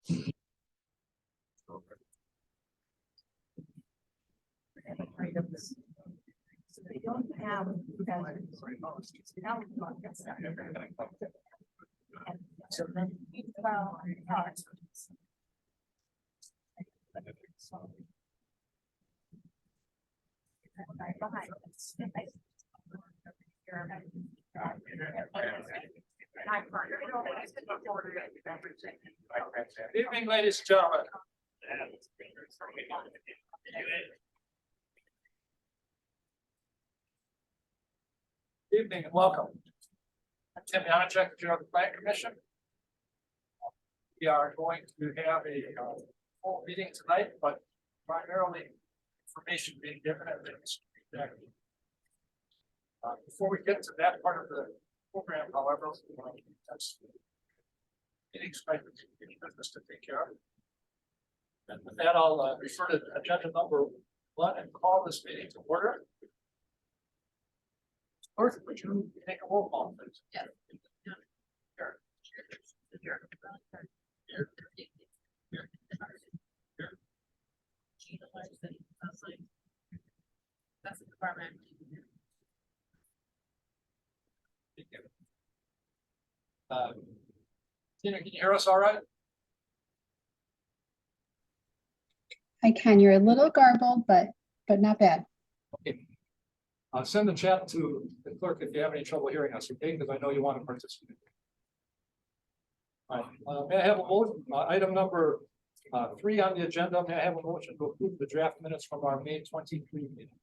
So they don't have. So then, well, right behind us. Good evening, ladies and gentlemen. Good evening and welcome. I'm Tim Janacek, Chair of the Plan Commission. We are going to have a full meeting tonight, but primarily information being given at this. Before we get to that part of the program, however, meetings might be business to take care of. And with that, I'll refer to agenda number 1 and call this meeting to order. Clerk, would you take a roll call, please? Yeah. That's the department. Tina, can you hear us all right? I can. You're a little garbled, but not bad. Okay. Send the chat to the clerk if you have any trouble hearing us, okay? Because I know you want to participate. All right. May I have a motion? Item number 3 on the agenda. May I have a motion to approve the draft minutes from our May 23 meeting?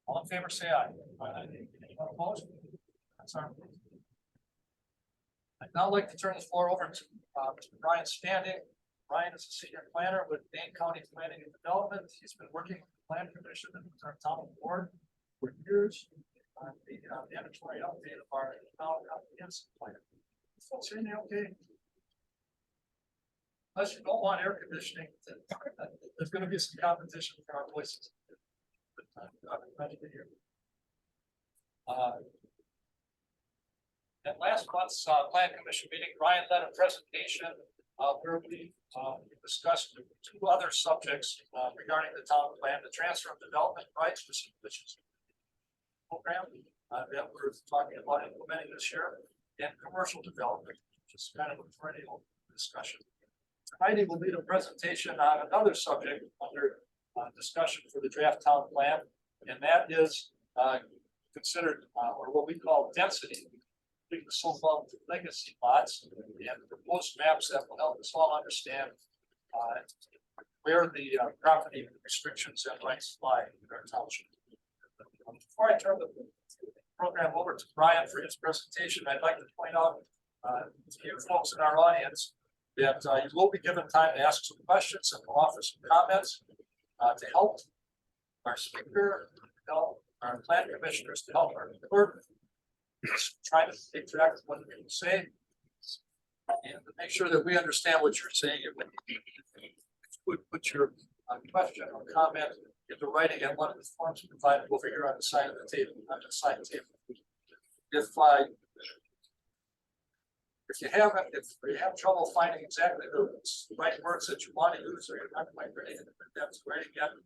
All in favor, say aye. Anyone opposed? That's our. I'd now like to turn this floor over to Brian Standing. Brian is a senior planner with Dane County Planning and Development. He's been working with the Plan Commission and with our town board for years on the mandatory update of our town comprehensive plan. Folks, hearing me okay? Unless you don't want air conditioning, there's going to be some competition for our voices. At last month's Plan Commission meeting, Brian led a presentation where we discussed 2 other subjects regarding the town plan: the transfer of development rights, which is program that we're talking about implementing this year, and commercial development, which is kind of a perennial discussion. Tonight he will lead a presentation on another subject under discussion for the draft town plan, and that is considered or what we call density, the so-called legacy lots and proposed maps that will help us all understand where the property restrictions and rights lie in our township. Before I turn the program over to Brian for his presentation, I'd like to point out to you folks in our audience that you will be given time to ask some questions and offer some comments to help our speaker, help our plan commissioners, to help our clerk try to take track of what people say and to make sure that we understand what you're saying. Put your question or comment into writing at one of the forms provided over here on the side of the table. On the side table. If you have trouble finding exactly the right words that you want to use, or you're not quite ready to put that right again,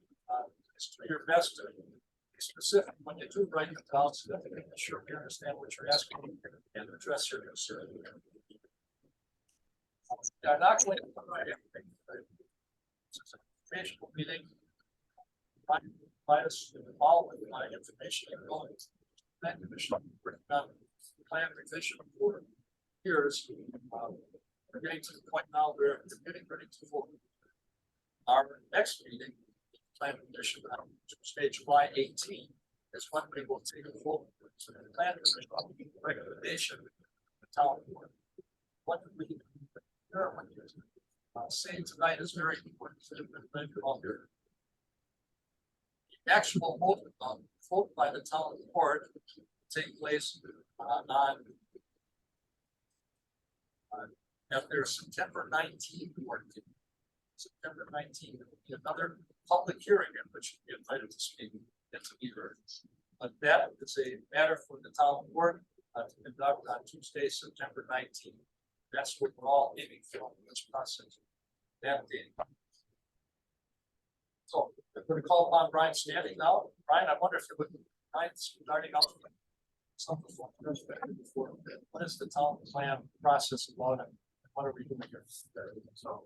just do your best to be specific when you do write it down, so that we can ensure we understand what you're asking and address your concern. I'm not going to provide everything. This is a informational meeting. Provide us with all of my information and knowledge. Plan Commission plan revision for years. We're getting to the point now where we're getting ready to vote. Our next meeting, Plan Commission, stage July 18, is when we will take a vote. So the Plan Commission recommendation of the town board. What we saying tonight is very important for the here. The actual vote by the town board will take place on after September 19th, September 19th, there will be another public hearing in which you'll be invited to speak and to be heard. That is a matter for the town board to conduct on Tuesday, September 19th. That's what we're all aiming for in this process. That day. So we're going to call upon Brian Standing now. Brian, I wonder if you would mind starting out something before. What is the town plan process about it? What are we doing here? So,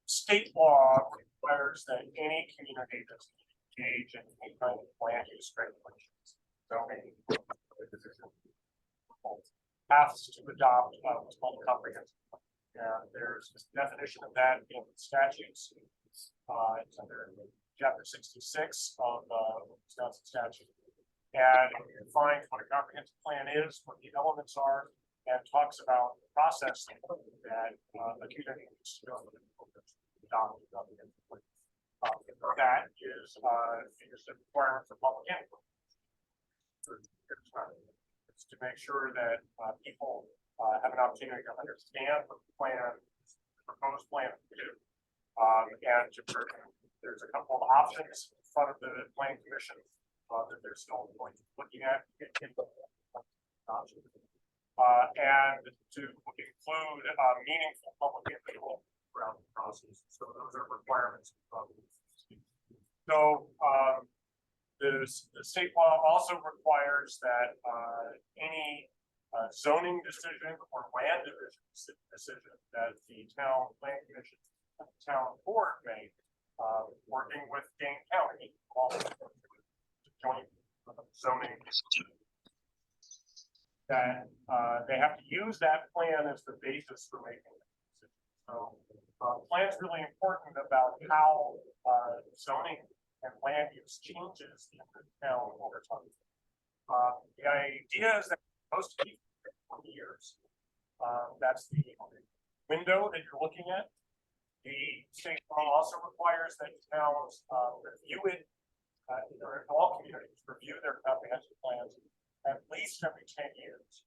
State law requires that any community that's engaged in any kind of land use regulations, zoning, has to adopt what's called a comprehensive plan. And there's a definition of that in statutes. It's under chapter 66 of Wisconsin statute. And it defines what a comprehensive plan is, what the elements are, and talks about the process that a community needs to go through to adopt a comprehensive plan. That is a requirement for public input. It's to make sure that people have an opportunity to understand what the plan, the proposed plan to do. And there's a couple of options in front of the planning commission that they're still going to be looking at. And to include meaningful public input around the process. So those are requirements. So the state law also requires that any zoning decision or land division decision that the town planning commission, town board made, working with Dane County, joint zoning, that they have to use that plan as the basis for making the decision. So plan's really important about how zoning and land use changes in the town over time. The idea is that most of 20 years. That's the window that you're looking at. The state law also requires that towns review it, or all communities review their comprehensive plans at least every 10 years,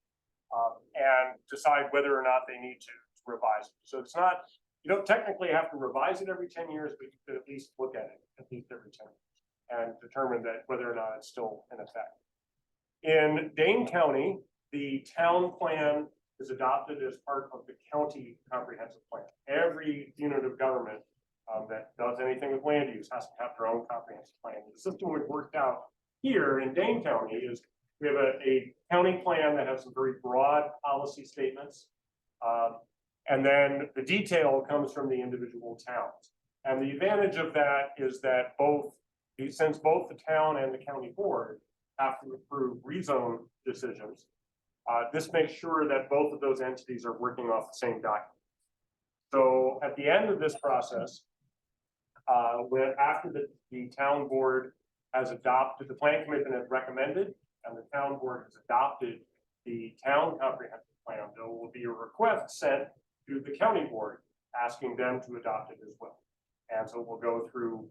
and decide whether or not they need to revise it. So it's not, you don't technically have to revise it every 10 years, but you could at least look at it at least every 10 years and determine that whether or not it's still in effect. In Dane County, the town plan is adopted as part of the county comprehensive plan. Every unit of government that does anything with land use has to have their own comprehensive plan. The system we've worked out here in Dane County is we have a county plan that has some very broad policy statements. And then the detail comes from the individual towns. And the advantage of that is that since both the town and the county board have to approve rezone decisions, this makes sure that both of those entities are working off the same document. So at the end of this process, after the town board has adopted, the planning commission has recommended, and the town board has adopted the town comprehensive plan, there will be a request sent to the county board asking them to adopt it as well. And so we'll go through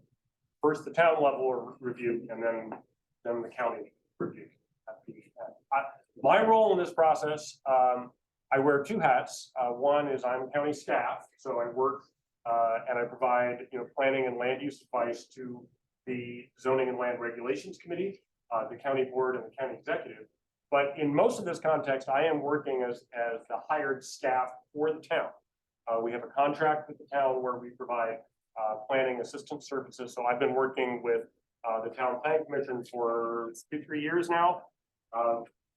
first the town level review and then the county review. My role in this process, I wear two hats. One is I'm county staff, so I work and I provide planning and land use advice to the Zoning and Land Regulations Committee, the county board, and the county executive. But in most of this context, I am working as the hired staff for the town. We have a contract with the town where we provide planning assistance services. So I've been working with the town planning commission for 2-3 years now.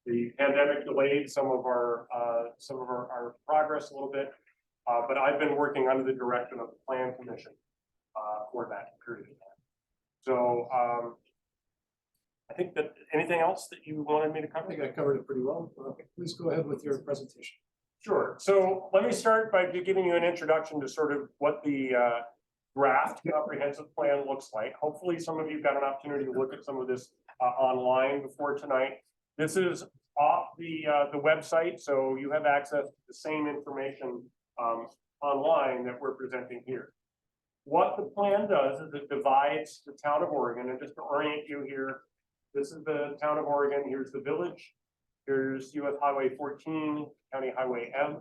The pandemic delayed some of our progress a little bit, but I've been working under the direction of the plan commission for that period of time. So I think that anything else that you wanted me to cover? I think I covered it pretty well. Please go ahead with your presentation. Sure. So let me start by giving you an introduction to sort of what the draft comprehensive plan looks like. Hopefully some of you got an opportunity to look at some of this online before tonight. This is off the website, so you have access to the same information online that we're presenting here. What the plan does is it divides the town of Oregon, and just to orient you here, this is the town of Oregon, here's the village, here's US Highway 14, County Highway M,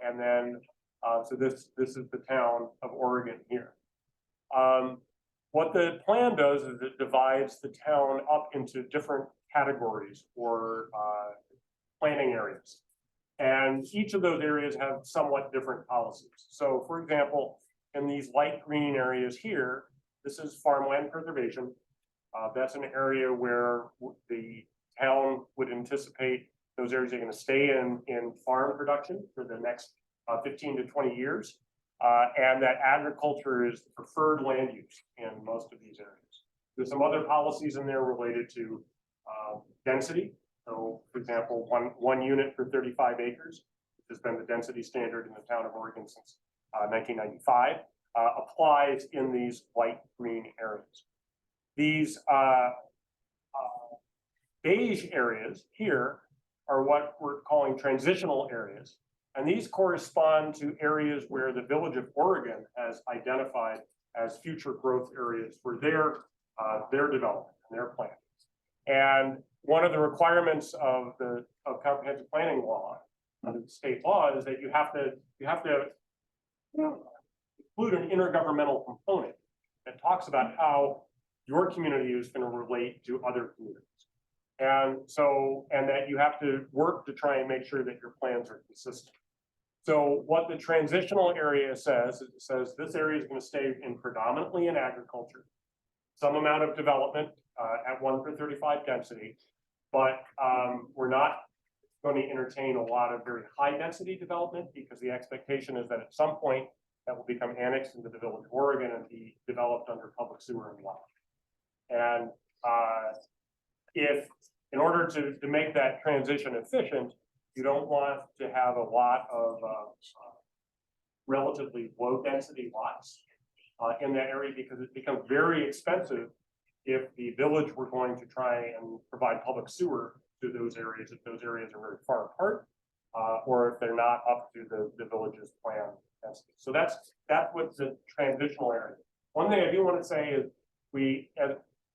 and then so this is the town of Oregon here. what the plan does is it divides the town up into different categories or planning areas. And each of those areas have somewhat different policies. So for example, in these light green areas here, this is farmland preservation. That's an area where the town would anticipate those areas are going to stay in farm production for the next 15 to 20 years. And that agriculture is the preferred land use in most of these areas. There's some other policies in there related to density. So for example, one unit for 35 acres, which has been the density standard in the town of Oregon since 1995, applies in these light green areas. These beige areas here are what we're calling transitional areas. And these correspond to areas where the Village of Oregon has identified as future growth areas for their development and their plans. And one of the requirements of comprehensive planning law, under the state law, is that you have to include an intergovernmental component that talks about how your community is going to relate to other communities. And that you have to work to try and make sure that your plans are consistent. So what the transitional area says, it says this area is going to stay predominantly in agriculture, some amount of development at 1/35 density, but we're not going to entertain a lot of very high density development because the expectation is that at some point that will become annexed into the Village of Oregon and be developed under public sewer and water. And if in order to make that transition efficient, you don't want to have a lot of relatively low density lots in that area because it becomes very expensive if the village were going to try and provide public sewer to those areas, if those areas are very far apart, or if they're not up to the village's plan density. So that's what's the transitional area. One thing I do want to say is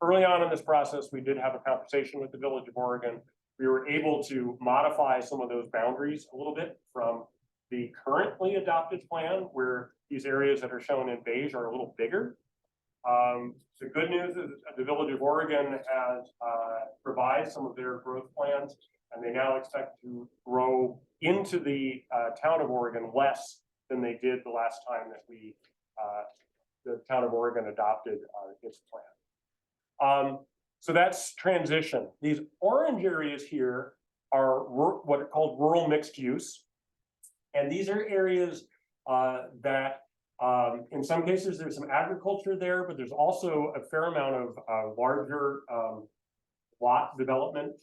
early on in this process, we did have a conversation with the Village of Oregon. We were able to modify some of those boundaries a little bit from the currently adopted plan, where these areas that are shown in beige are a little bigger. The good news is the Village of Oregon has revised some of their growth plans, and they now expect to grow into the town of Oregon less than they did the last time that the town of Oregon adopted its plan. So that's transition. These orange areas here are what are called rural mixed use. And these are areas that in some cases there's some agriculture there, but there's also a fair amount of larger lot development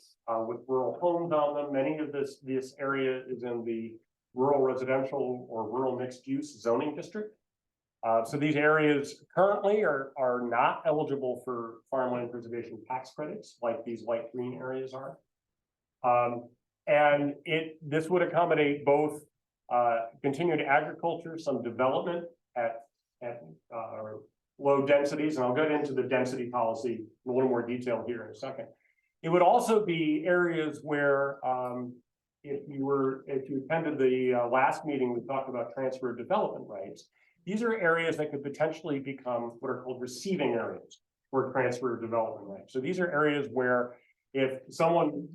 with rural homes on them. Many of this area is in the rural residential or rural mixed use zoning district. So these areas currently are not eligible for farmland preservation tax credits like these light green areas are. And this would accommodate both continued agriculture, some development at low densities, and I'll get into the density policy in a little more detail here in a second. It would also be areas where if you attended the last meeting, we talked about transfer of development rights. These are areas that could potentially become what are called receiving areas for transfer of development rights. So these are areas where if someone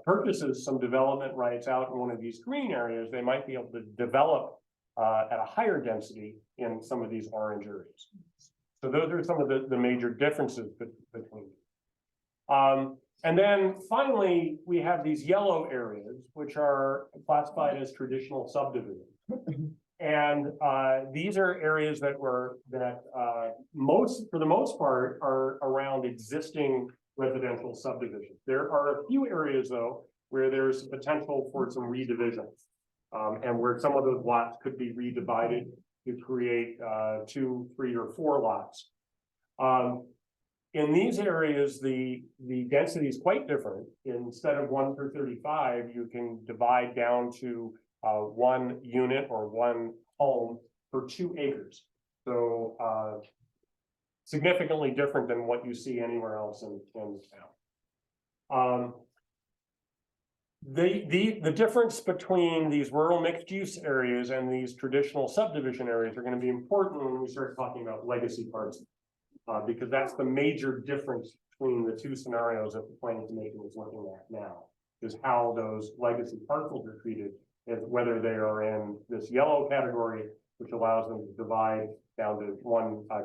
purchases some development rights out in one of these green areas, they might be able to develop at a higher density in some of these orange areas. So those are some of the major differences between. And then finally, we have these yellow areas, which are classified as traditional subdivisions. And these are areas that for the most part, are around existing residential subdivisions. There are a few areas, though, where there's potential for some redivision, and where some of those lots could be redivided to create 2, 3, or 4 lots. In these areas, the density is quite different. Instead of 1/35, you can divide down to 1 unit or 1 home per 2 acres. So significantly different than what you see anywhere else in the town. The difference between these rural mixed use areas and these traditional subdivision areas are going to be important when we start talking about legacy parcels. Because that's the major difference between the two scenarios that the planning commission is looking at now. Is how those legacy parcels are treated, is whether they are in this yellow category, which allows them to divide down to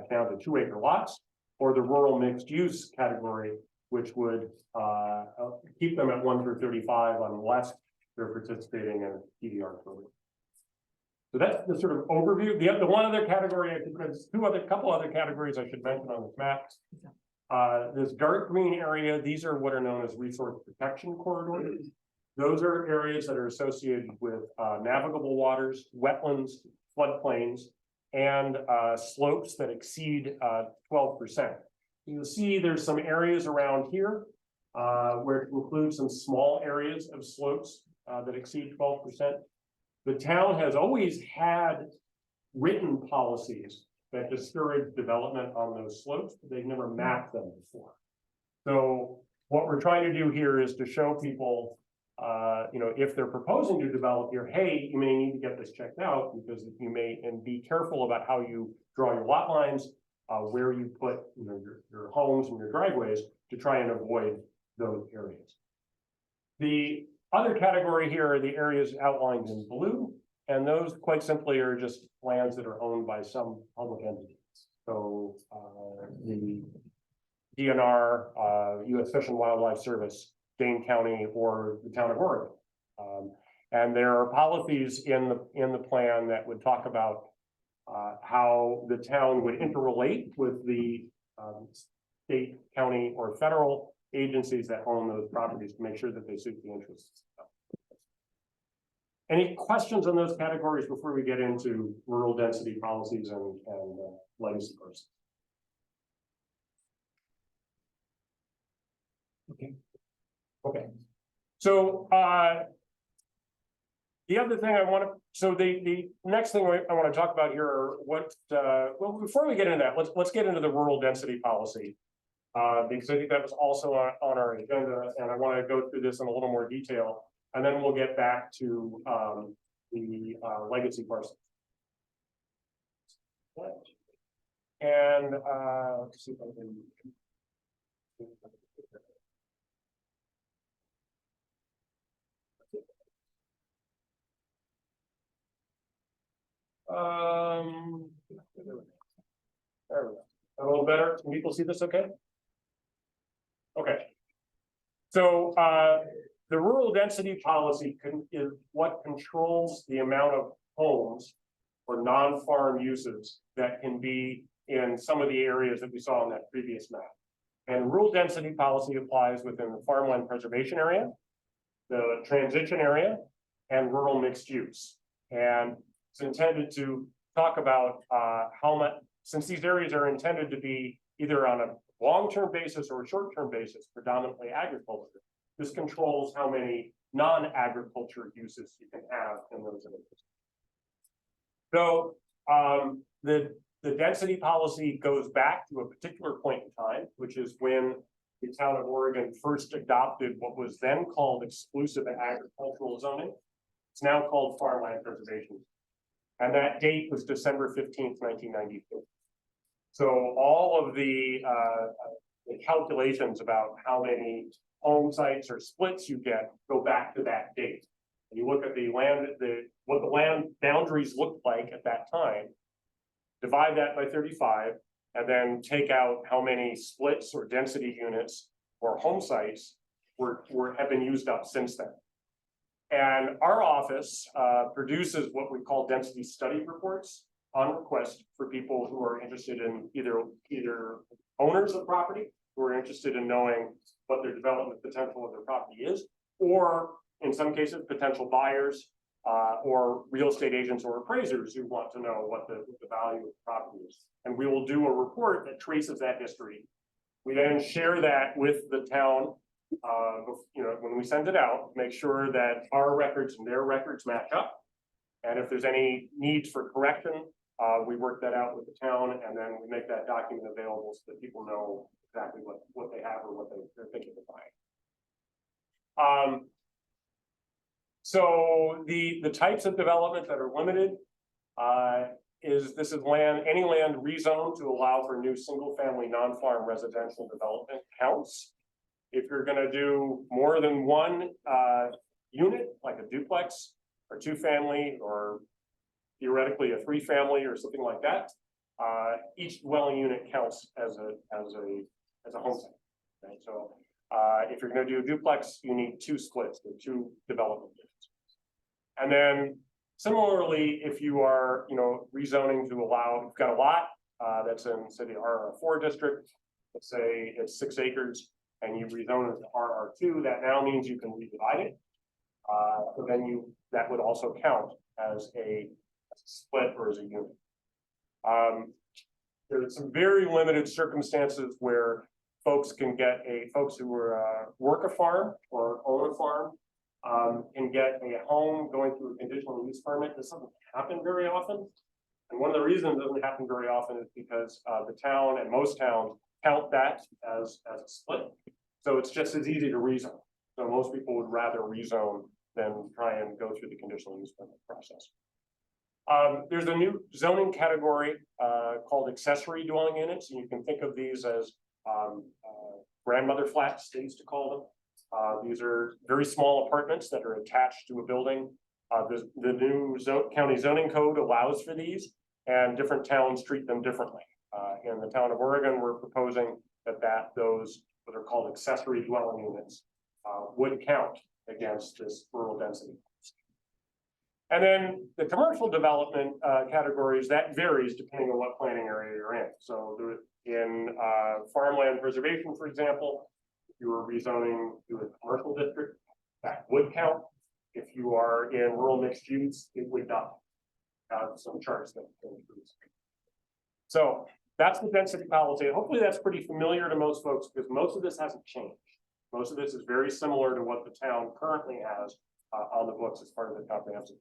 down to 2 acre lots, or the rural mixed use category, which would keep them at 1 through 35 unless they're participating in a PDR program. So that's the sort of overview. The one other category, I think there's couple other categories I should mention on this map. This dark green area, these are what are known as resource protection corridors. Those are areas that are associated with navigable waters, wetlands, floodplains, and slopes that exceed 12%. You'll see there's some areas around here where it includes some small areas of slopes that exceed 12%. The town has always had written policies that discourage development on those slopes, but they've never mapped them before. So what we're trying to do here is to show people, if they're proposing to develop here, hey, you may need to get this checked out because you may, and be careful about how you draw your lot lines, where you put your homes and your driveways to try and avoid those areas. The other category here are the areas outlined in blue, and those quite simply are just lands that are owned by some public entities. So the DNR, U.S. Fish and Wildlife Service, Dane County, or the town of Oregon. And there are policies in the plan that would talk about how the town would interrelate with the state, county, or federal agencies that own those properties to make sure that they suit the interests. Any questions on those categories before we get into rural density policies and legacy parcels? Okay. So the other thing the next thing I want to talk about here are well, before we get into that, let's get into the rural density policy. Because I think that was also on our agenda, and I want to go through this in a little more detail, and then we'll get back to the legacy parcels. And let's see if I can. There we go. A little better. Can people see this okay? Okay. So the rural density policy is what controls the amount of homes or non-farm uses that can be in some of the areas that we saw on that previous map. And rural density policy applies within the farmland preservation area, the transition area, and rural mixed use. And it's intended to talk about how much, since these areas are intended to be either on a long-term basis or a short-term basis, predominantly agriculture, this controls how many non-agriculture uses you can have in those areas. So the density policy goes back to a particular point in time, which is when the town of Oregon first adopted what was then called exclusive agricultural zoning. It's now called farmland preservation. And that date was December 15th, 1992. So all of the calculations about how many home sites or splits you get go back to that date. And you look at the land, what the land boundaries looked like at that time, divide that by 35, and then take out how many splits or density units or home sites have been used up since then. And our office produces what we call density study reports on request for people who are interested in either owners of property who are interested in knowing what their development potential of their property is, or in some cases, potential buyers or real estate agents or appraisers who want to know what the value of the property is. And we will do a report that traces that history. We then share that with the town, when we send it out, make sure that our records and their records match up. And if there's any needs for correction, we work that out with the town, and then we make that document available so that people know exactly what they have or what they're thinking of buying. So the types of development that are limited this is land, any land rezoned to allow for new single-family non-farm residential development counts. If you're gonna do more than one unit, like a duplex or two-family, or theoretically a three-family or something like that, each dwelling unit counts as a home site. Right? So if you're gonna do a duplex, you need two splits, or two development units. And then similarly, if you are, rezoning to allow, you've got a lot that's in, say, the RR4 district, let's say it's 6 acres, and you rezone it to RR2, that now means you can redivide it. So then that would also count as a split or as a unit. There's some very limited circumstances where folks who work a farm or own a farm can get a home going through a conditional use permit. This doesn't happen very often. And one of the reasons it doesn't happen very often is because the town and most towns count that as a split. So it's just as easy to rezone. So most people would rather rezone than try and go through the conditional use permit process. There's a new zoning category called accessory dwelling units, and you can think of these as grandmother flats, they used to call them. These are very small apartments that are attached to a building. The new county zoning code allows for these, and different towns treat them differently. In the town of Oregon, we're proposing that those what are called accessory dwelling units would count against this rural density. And then the commercial development categories, that varies depending on what planning area you're in. So in farmland preservation, for example, if you were rezoning to a commercial district, that would count. If you are in rural mixed use, it would not. Some charts that includes. So that's the density policy. Hopefully that's pretty familiar to most folks because most of this hasn't changed. Most of this is very similar to what the town currently has on the books as part of the comprehensive.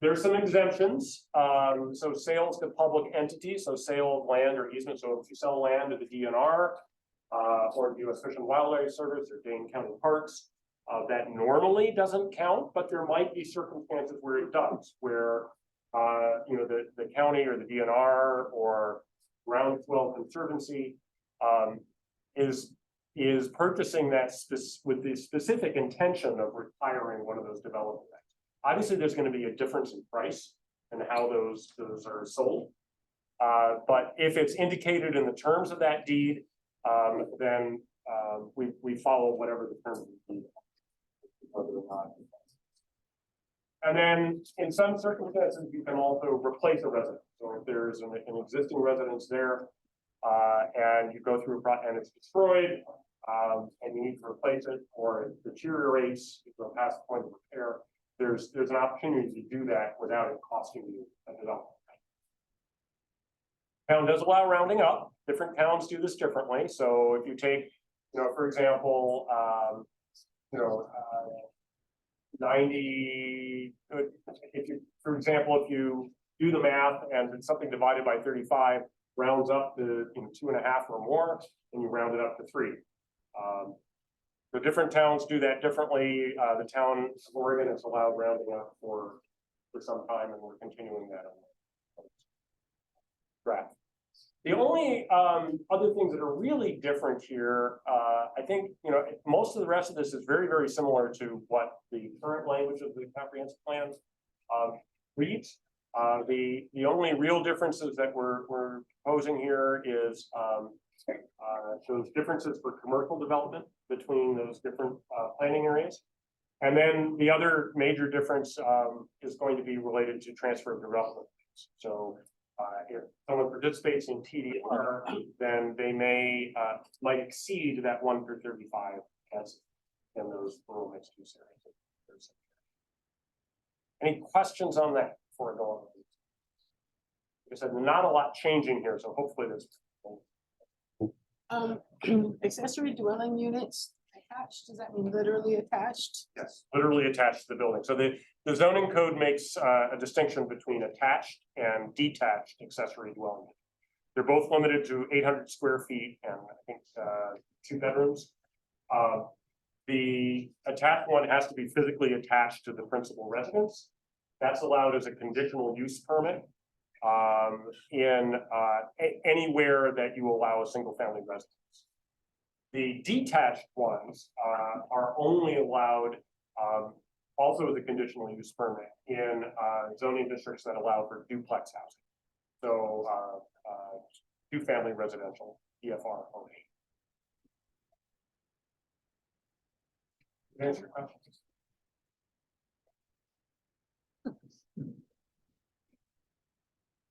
There are some exemptions. So sales to public entities, so sale of land or easement. So if you sell land to the DNR or the U.S. Fish and Wildlife Service or Dane County Parks, that normally doesn't count, but there might be circumstances where it does, where the county or the DNR or Groundswell Conservancy is purchasing that with the specific intention of retiring one of those development rights. Obviously, there's going to be a difference in price and how those are sold. But if it's indicated in the terms of that deed, then we follow whatever the terms of the deed are. And then in some circumstances, you can also replace a residence. So if there's an existing residence there and you go through and it's destroyed and you need to replace it or it deteriorates, you go past the point of repair, there's an opportunity to do that without it costing you a development. Town does allow rounding up. Different towns do this differently. So if you take, for example, 90, if you do the math and it's something divided by 35 rounds up to 2.5 or more, and you round it up to 3. The different towns do that differently. The town of Oregon has allowed rounding up for some time, and we're continuing that on the draft. The only other things that are really different here, I think, most of the rest of this is very, very similar to what the current language of the comprehensive plan reads. The only real differences that we're proposing here is those differences for commercial development between those different planning areas. And then the other major difference is going to be related to transfer of development. So if someone participates in TDR, then they might exceed that 1/35 as in those rural mixed use areas. Any questions on that before I go on? Like I said, not a lot changing here, so hopefully there's. Accessory dwelling units attached, does that mean literally attached? Yes, literally attached to the building. So the zoning code makes a distinction between attached and detached accessory dwelling units. They're both limited to 800 square feet and I think 2 bedrooms. The attached one has to be physically attached to the principal residence. That's allowed as a conditional use permit. in anywhere that you allow a single family residence. The detached ones are only allowed also with a conditional use permit in zoning districts that allow for duplex housing. So two family residential, EFR only. Answer your questions.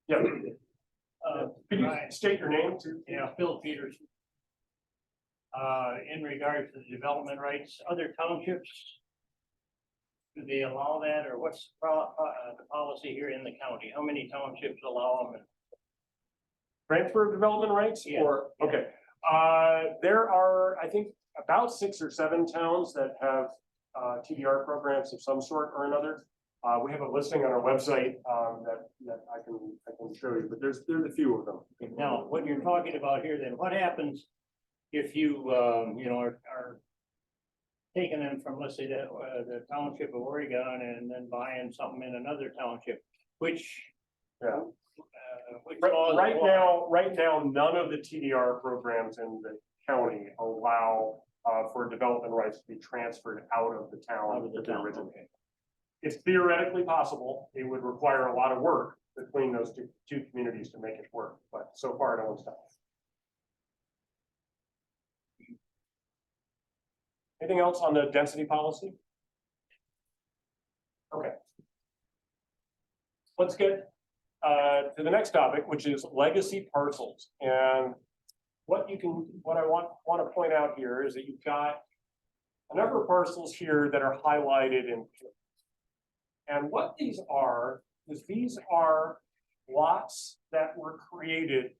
Yeah. Could you state your name too? Yeah, Phil Peters. In regards to the development rights, other townships, do they allow that, or what's the policy here in the county? How many townships allow them? Transfer of development rights Yeah. or, okay. There are, I think, about 6 or 7 towns that have TDR programs of some sort or another. We have a listing on our website that I can show you, but there's a few of them. Now, what you're talking about here, then what happens if you, you know, are taking them from, let's say, the township of Oregon and then buying something in another township, which Yeah. which laws Right now, none of the TDR programs in the county allow for development rights to be transferred out of the town. out of the that they're town? originating. Okay. It's theoretically possible. It would require a lot of work between those two communities to make it work, but so far no one's done it. Anything else on the density policy? Okay. Let's get to the next topic, which is legacy parcels. And what I want to point out here is that you've got a number of parcels here that are highlighted in pink. And what these are lots that were created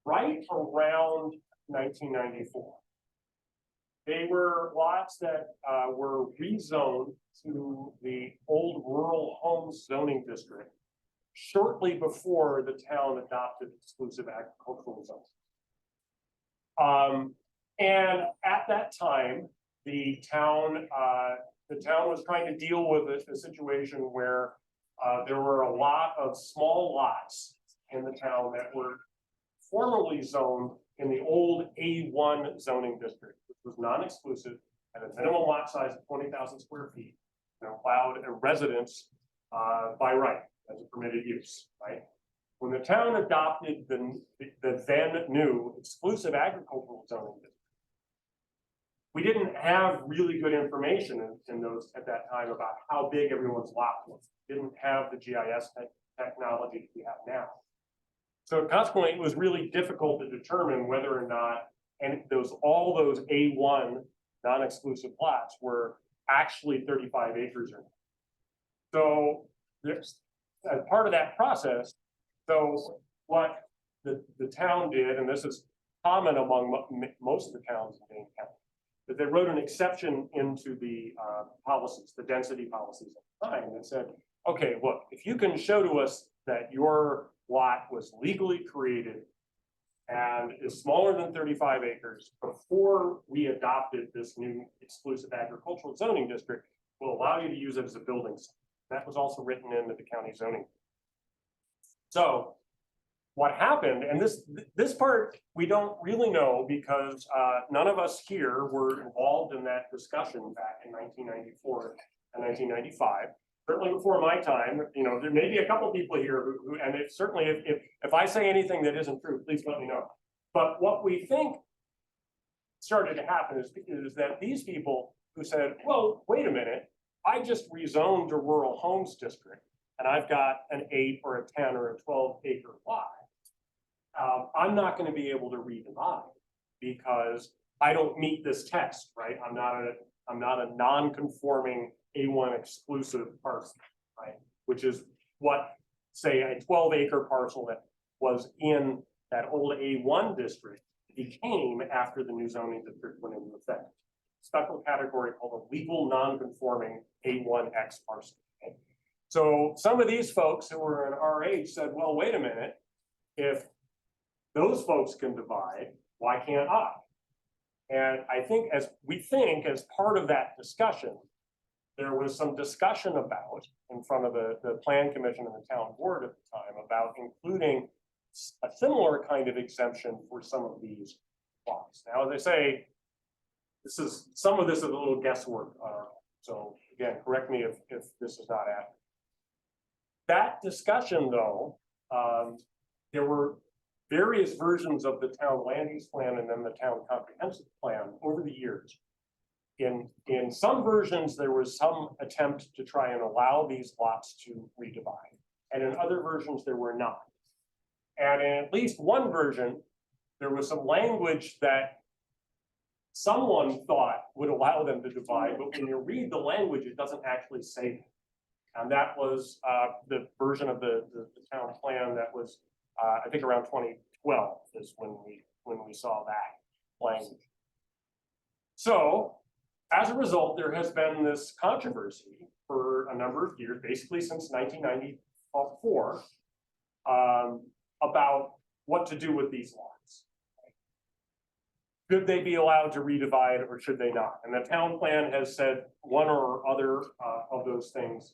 right around 1994. They were lots that were rezoned to the old rural homes zoning district shortly before the town adopted exclusive agricultural zones. And at that time, the town was trying to deal with a situation where there were a lot of small lots in the town that were formerly zoned in the old A1 zoning district, which was non-exclusive, had a minimum lot size of 20,000 square feet, and allowed a residence by right as a permitted use, right? When the town adopted the then new exclusive agricultural zoning district, we didn't have really good information in those at that time about how big everyone's lot was. Didn't have the GIS technology we have now. So consequently, it was really difficult to determine whether or not all those A1 non-exclusive plots were actually 35 acres or not. So there's, as part of that process, so what the town did, and this is common among most of the towns in Dane County, that they wrote an exception into the policies, the density policies at the time, that said, okay, look, if you can show to us that your lot was legally created and is smaller than 35 acres before we adopted this new exclusive agricultural zoning district, will allow you to use it as a building site. That was also written into the county zoning. So what happened, and this part we don't really know because none of us here were involved in that discussion back in 1994 and 1995. Certainly before my time, you know, there may be a couple people here who and it certainly if I say anything that isn't true, please let me know. But what we think started to happen is that these people who said, well, wait a minute, I just rezoned a rural homes district and I've got an 8 or a 10 or a 12 acre lot. I'm not going to be able to redivide because I don't meet this test, right? I'm not a non-conforming A1 exclusive parcel, right? Which is what, say, a 12 acre parcel that was in that old A1 district became after the new zoning district went into effect. Special category called a legal non-conforming A1X parcel. Okay? So some of these folks who were in our age said, well, wait a minute, if those folks can divide, why can't I? And I think as part of that discussion, there was some discussion about in front of the plan commission and the town board at the time about including a similar kind of exemption for some of these lots. Now, as I say, some of this is a little guesswork. So again, correct me if this is not accurate. That discussion, though, there were various versions of the town land use plan and then the town comprehensive plan over the years. In some versions, there was some attempt to try and allow these lots to redivide, and in other versions, there were not. And in at least one version, there was some language that someone thought would allow them to divide, but when you read the language, it doesn't actually say that. And that was the version of the town plan that was, I think, around 2012 is when we saw that language. So, as a result, there has been this controversy for a number of years, basically since 1994, about what to do with these lots. Should they be allowed to redivide or should they not? And the town plan has said one or other of those things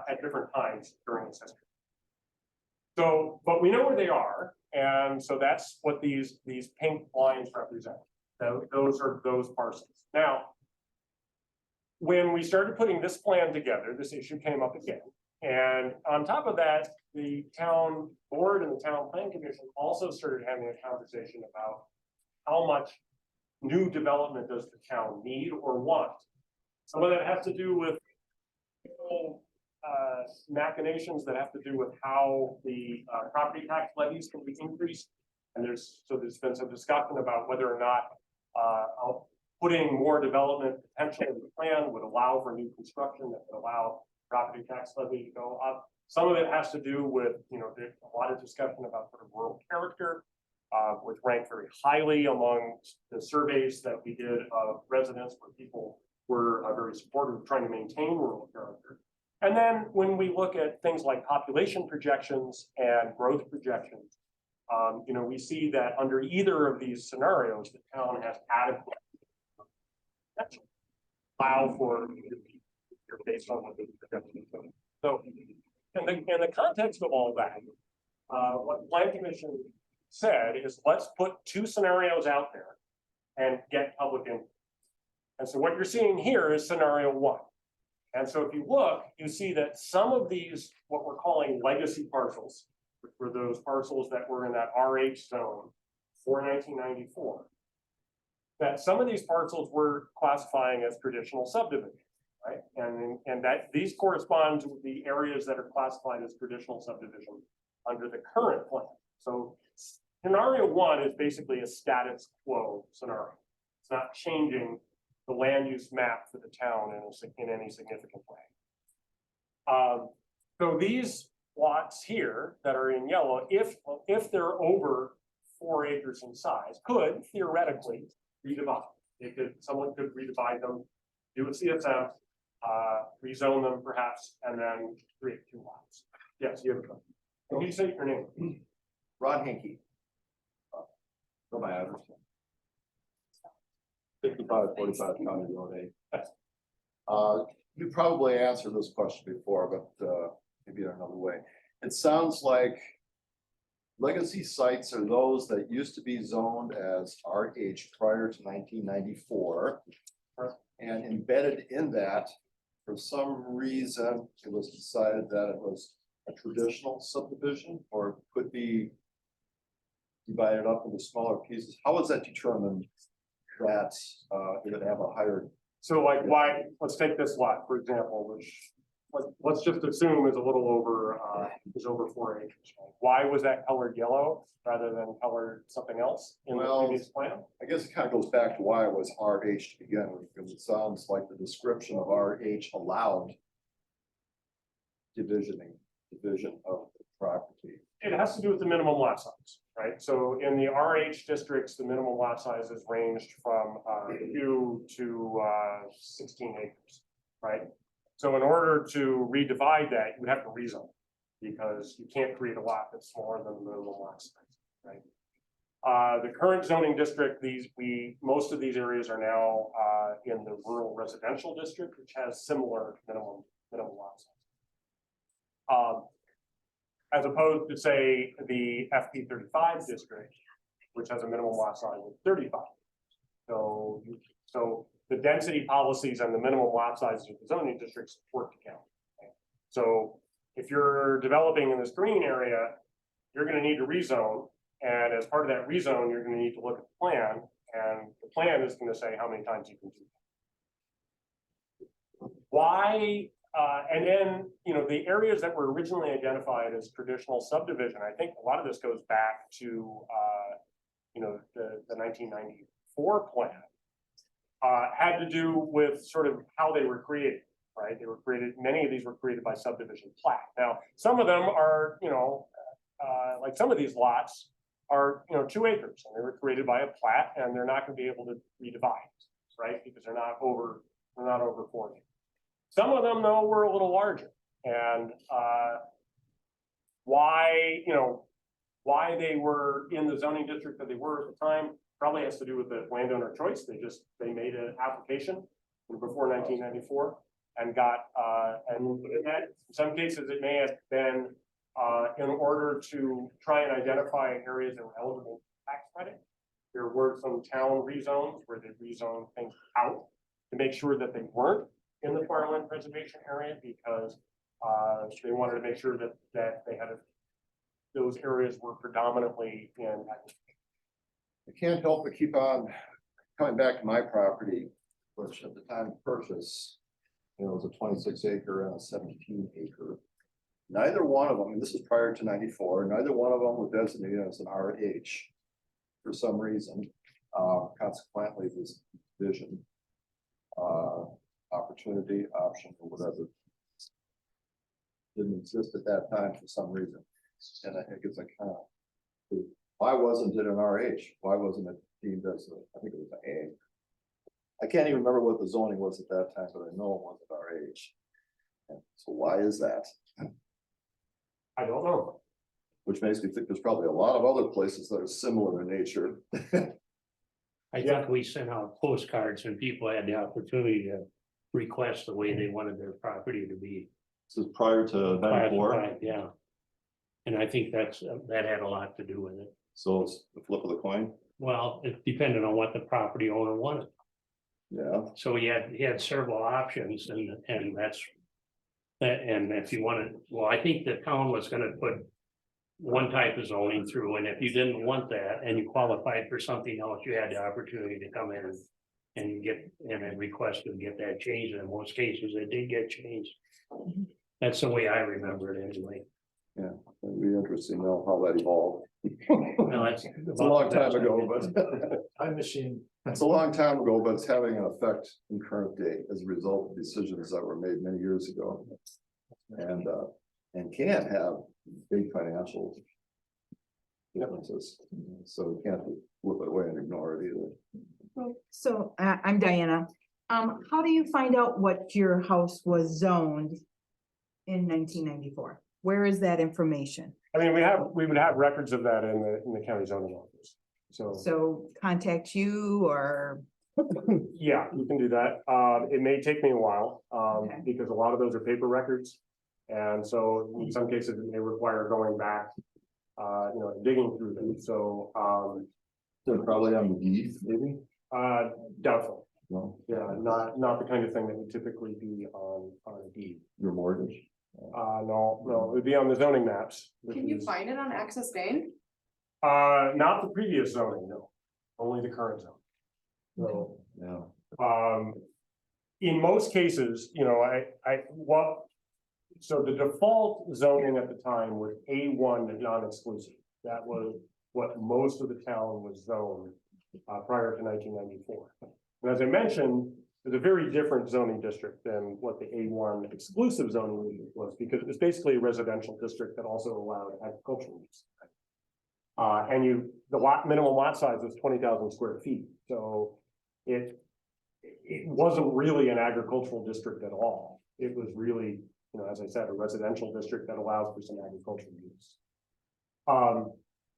at different times during its history. So, but we know where they are, and so that's what these pink lines represent. Those are those parcels. Now, when we started putting this plan together, this issue came up again. And on top of that, the town board and the town plan commission also started having a conversation about how much new development does the town need or want. Some of that has to do with machinations that have to do with how the property tax levies can be increased. And there's been some discussion about whether or not putting more development potential in the plan would allow for new construction that would allow property tax levy to go up. Some of it has to do with, there's a lot of discussion about sort of rural character, which ranked very highly among the surveys that we did of residents where people were very supportive of trying to maintain rural character. And then when we look at things like population projections and growth projections, we see that under either of these scenarios, the town has adequate potential allow for based on what the projections are. So, in the context of all that, what the Plan Commission said is let's put two scenarios out there and get public input. And so what you're seeing here is scenario one. And so if you look, you see that some of these, what we're calling legacy parcels, which were those parcels that were in that RH zone for 1994, that some of these parcels were classifying as traditional subdivision, right? And that these correspond to the areas that are classified as traditional subdivision under the current plan. So scenario one is basically a status quo scenario. It's not changing the land use map for the town in any significant way. So these lots here that are in yellow, if they're over 4 acres in size, could theoretically redivide. Someone could redivide them, do a CSM, rezone them perhaps, and then create 2 lots. Yes, you have a question. Can you say your name? Ron Hinkie. Go my address. 5545 County Road 8. You probably answered this question before, but maybe in another way. It sounds like legacy sites are those that used to be zoned as RH prior to 1994. And embedded in that, for some reason, it was decided that it was a traditional subdivision or could be divided up into smaller pieces. How is that determined that you're going to have a higher? So like why, let's take this lot, for example, which let's just assume is a little over, is over 4 acres. Right? Why was that colored yellow rather than colored something else in the previous plan? I guess it kind of goes back to why it was RH to begin with, because it sounds like the description of RH allowed division of the property. It has to do with the minimum lot size, right? So in the RH districts, the minimum lot sizes ranged from 2 to 16 acres, right? So in order to redivide that, you would have to rezone because you can't create a lot that's smaller than the minimum lot size, right? The current zoning district, most of these areas are now, in the rural residential district, which has similar minimum lot size. As opposed to say the FP 35 district, which has a minimum lot size of 35. So the density policies and the minimum lot sizes of the zoning districts work together. So if you're developing in this green area, you're gonna need to rezone. And as part of that rezone, you're gonna need to look at the plan, and the plan is gonna say how many times you can do that. Why, and then, you know, the areas that were originally identified as traditional subdivision, I think a lot of this goes back to, you know, the 1994 plan. Had to do with sort of how they were created, right? They were created, many of these were created by subdivision plat. Now, some of them are, you know, like some of these lots are, you know, 2 acres, and they were created by a plat, and they're not gonna be able to be divided, right? Because they're not over 40. Some of them, though, were a little larger, and why, you know, why they were in the zoning district that they were at the time probably has to do with the landowner choice. They made an application before 1994 and got, and in some cases it may have been in order to try and identify areas that were eligible for tax credit. There were some town rezones where they rezoned things out to make sure that they weren't in the farmland preservation area, because they wanted to make sure that they had those areas were predominantly in agriculture. I can't help but keep on coming back to my property, which at the time of purchase, you know, it was a 26 acre and a 17 acre. Neither one of them, and this is prior to 94, neither one of them was designated as an RH for some reason. Consequently, this vision, opportunity, option, or whatever, didn't exist at that time for some reason. And I think it's like, why wasn't it an RH? Why wasn't it deemed as I think it was an A? I can't even remember what the zoning was at that time, but I know it wasn't RH. And so why is that? I don't know. Which makes me think there's probably a lot of other places that are similar in nature. I think we sent out postcards and people had the opportunity to request the way they wanted their property to be. This is prior to 94, classified, yeah. And I think that had a lot to do with it. so it's the flip of the coin. Well, it depended on what the property owner wanted. Yeah, So he had several options, and that's. And if you wanted, well, I think the town was gonna put one type of zoning through, and if you didn't want that and you qualified for something else, you had the opportunity to come in and get, and request to get that changed. In most cases, it did get changed. That's the way I remember it anyway. it'd be interesting to know how that evolved. Well, It's a long time ago, but Time machine. it's a long time ago, but it's having an effect in current day as a result of decisions that were made many years ago. And can have big financial differences, so we can't flip it away and ignore it either. So I'm Diana. How do you find out what your house was zoned in 1994? Where is that information? I mean, we would have records of that in the county zoning office. So contact you or? Yeah, you can do that. It may take me a while, Okay. because a lot of those are paper records. And so in some cases it may require going back, you know, digging through them. So, They're probably on the deed, maybe? doubtful. No, Yeah, not the kind of thing that would typically be on a deed. your mortgage. No, it would be on the zoning maps. which Can you is- find it on Access Bank? Not the previous zoning, no, only the current zone. So, Yeah, in most cases, you know, so the default zoning at the time was A1 non-exclusive. That was what most of the town was zoned prior to 1994. And as I mentioned, it's a very different zoning district than what the A1 exclusive zoning was, because it was basically a residential district that also allowed agricultural use. And the minimum lot size was 20,000 square feet, so it wasn't really an agricultural district at all. It was really, you know, as I said, a residential district that allows for some agricultural use.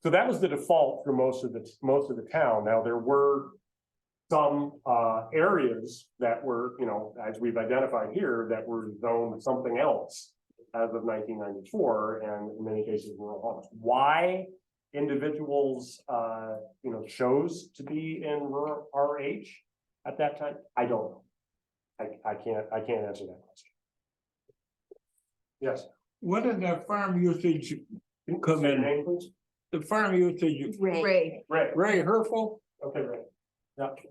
So that was the default for most of the town. Now, there were some areas that were, you know, as we've identified here, that were zoned something else as of 1994, and in many cases rural homes. Why individuals, you know, chose to be in rural RH at that time, I don't know. I can't answer that question. Yes. What is that farm usage come Say your in? name, please. The farm usage, Ray. Ray. Ray Herfel, Okay, Ray.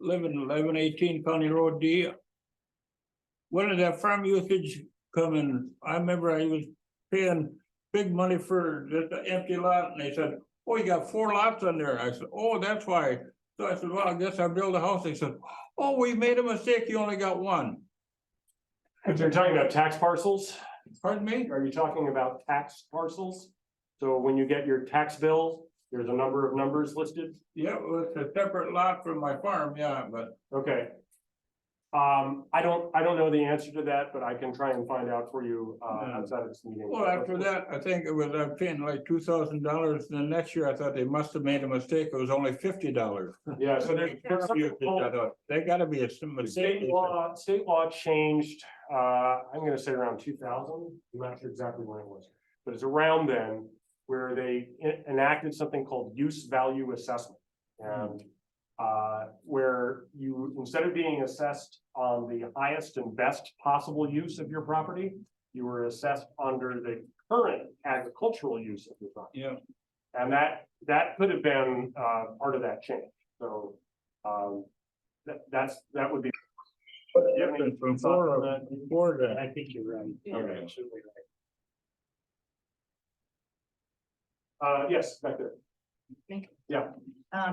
living 1118 County Road D. What did that farm usage come in? I remember I was paying big money for just an empty lot, and they said, oh, you got 4 lots on there. I said, oh, that's why. So I said, well, I guess I'll build a house. They said, oh, we made a mistake, you only got 1. If you're talking about tax parcels, Pardon me? are you talking about tax parcels? So when you get your tax bill, there's a number of numbers listed? Yeah, well, it's a separate lot from my farm, yeah, but Okay. I don't know the answer to that, but I can try and find out for you, outside of this meeting. well, after that, I think it was, I'm paying like $2,000. Then next year I thought they must have made a mistake. It was only $50. Yeah, so there's something called- They gotta be a mistake. State law changed, I'm gonna say around 2000, I'm not sure exactly when it was, but it's around then where they enacted something called use value assessment. And where you, instead of being assessed on the highest and best possible use of your property, you were assessed under the current agricultural use of your property. Yeah. And that could have been part of that change. So that would be. Before that. I think you're right. Okay. Yes, back there.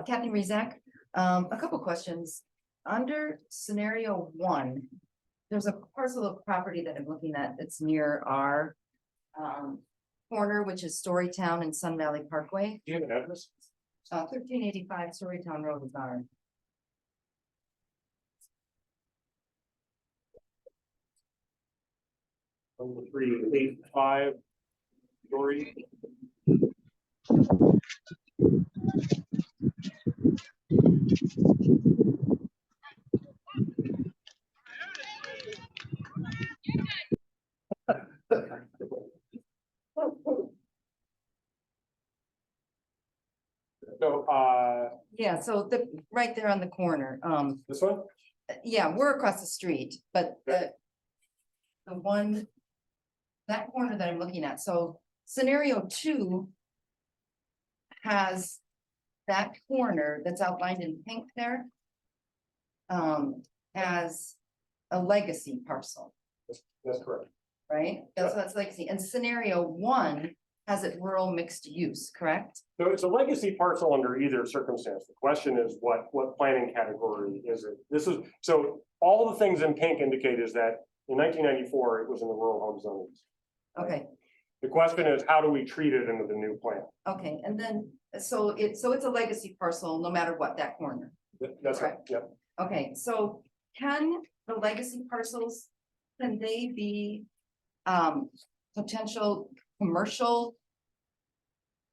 Captain Rezak, a couple questions. Under scenario 1, there's a parcel of property that I'm looking at that's near our corner, which is Storytown and Sun Valley Parkway. Do you have an address? 1385 Storytown Road is ours. Number 385, Dory. So, Yeah, so right there on the corner, this one? yeah, we're across the street, but the one, that corner that I'm looking at, so scenario 2 has that corner that's outlined in pink there as a legacy parcel, That's correct. right? That's legacy. And scenario 1 has it rural mixed use, correct? So it's a legacy parcel under either circumstance. The question is what planning category is it? This is, so all the things in pink indicate is that in 1994, it was in the rural home zoning. Okay, The question is, how do we treat it under the new plan? okay, and then, so it's a legacy parcel, no matter what, that corner. That's right, yep. Okay, so can the legacy parcels, can they be potential commercial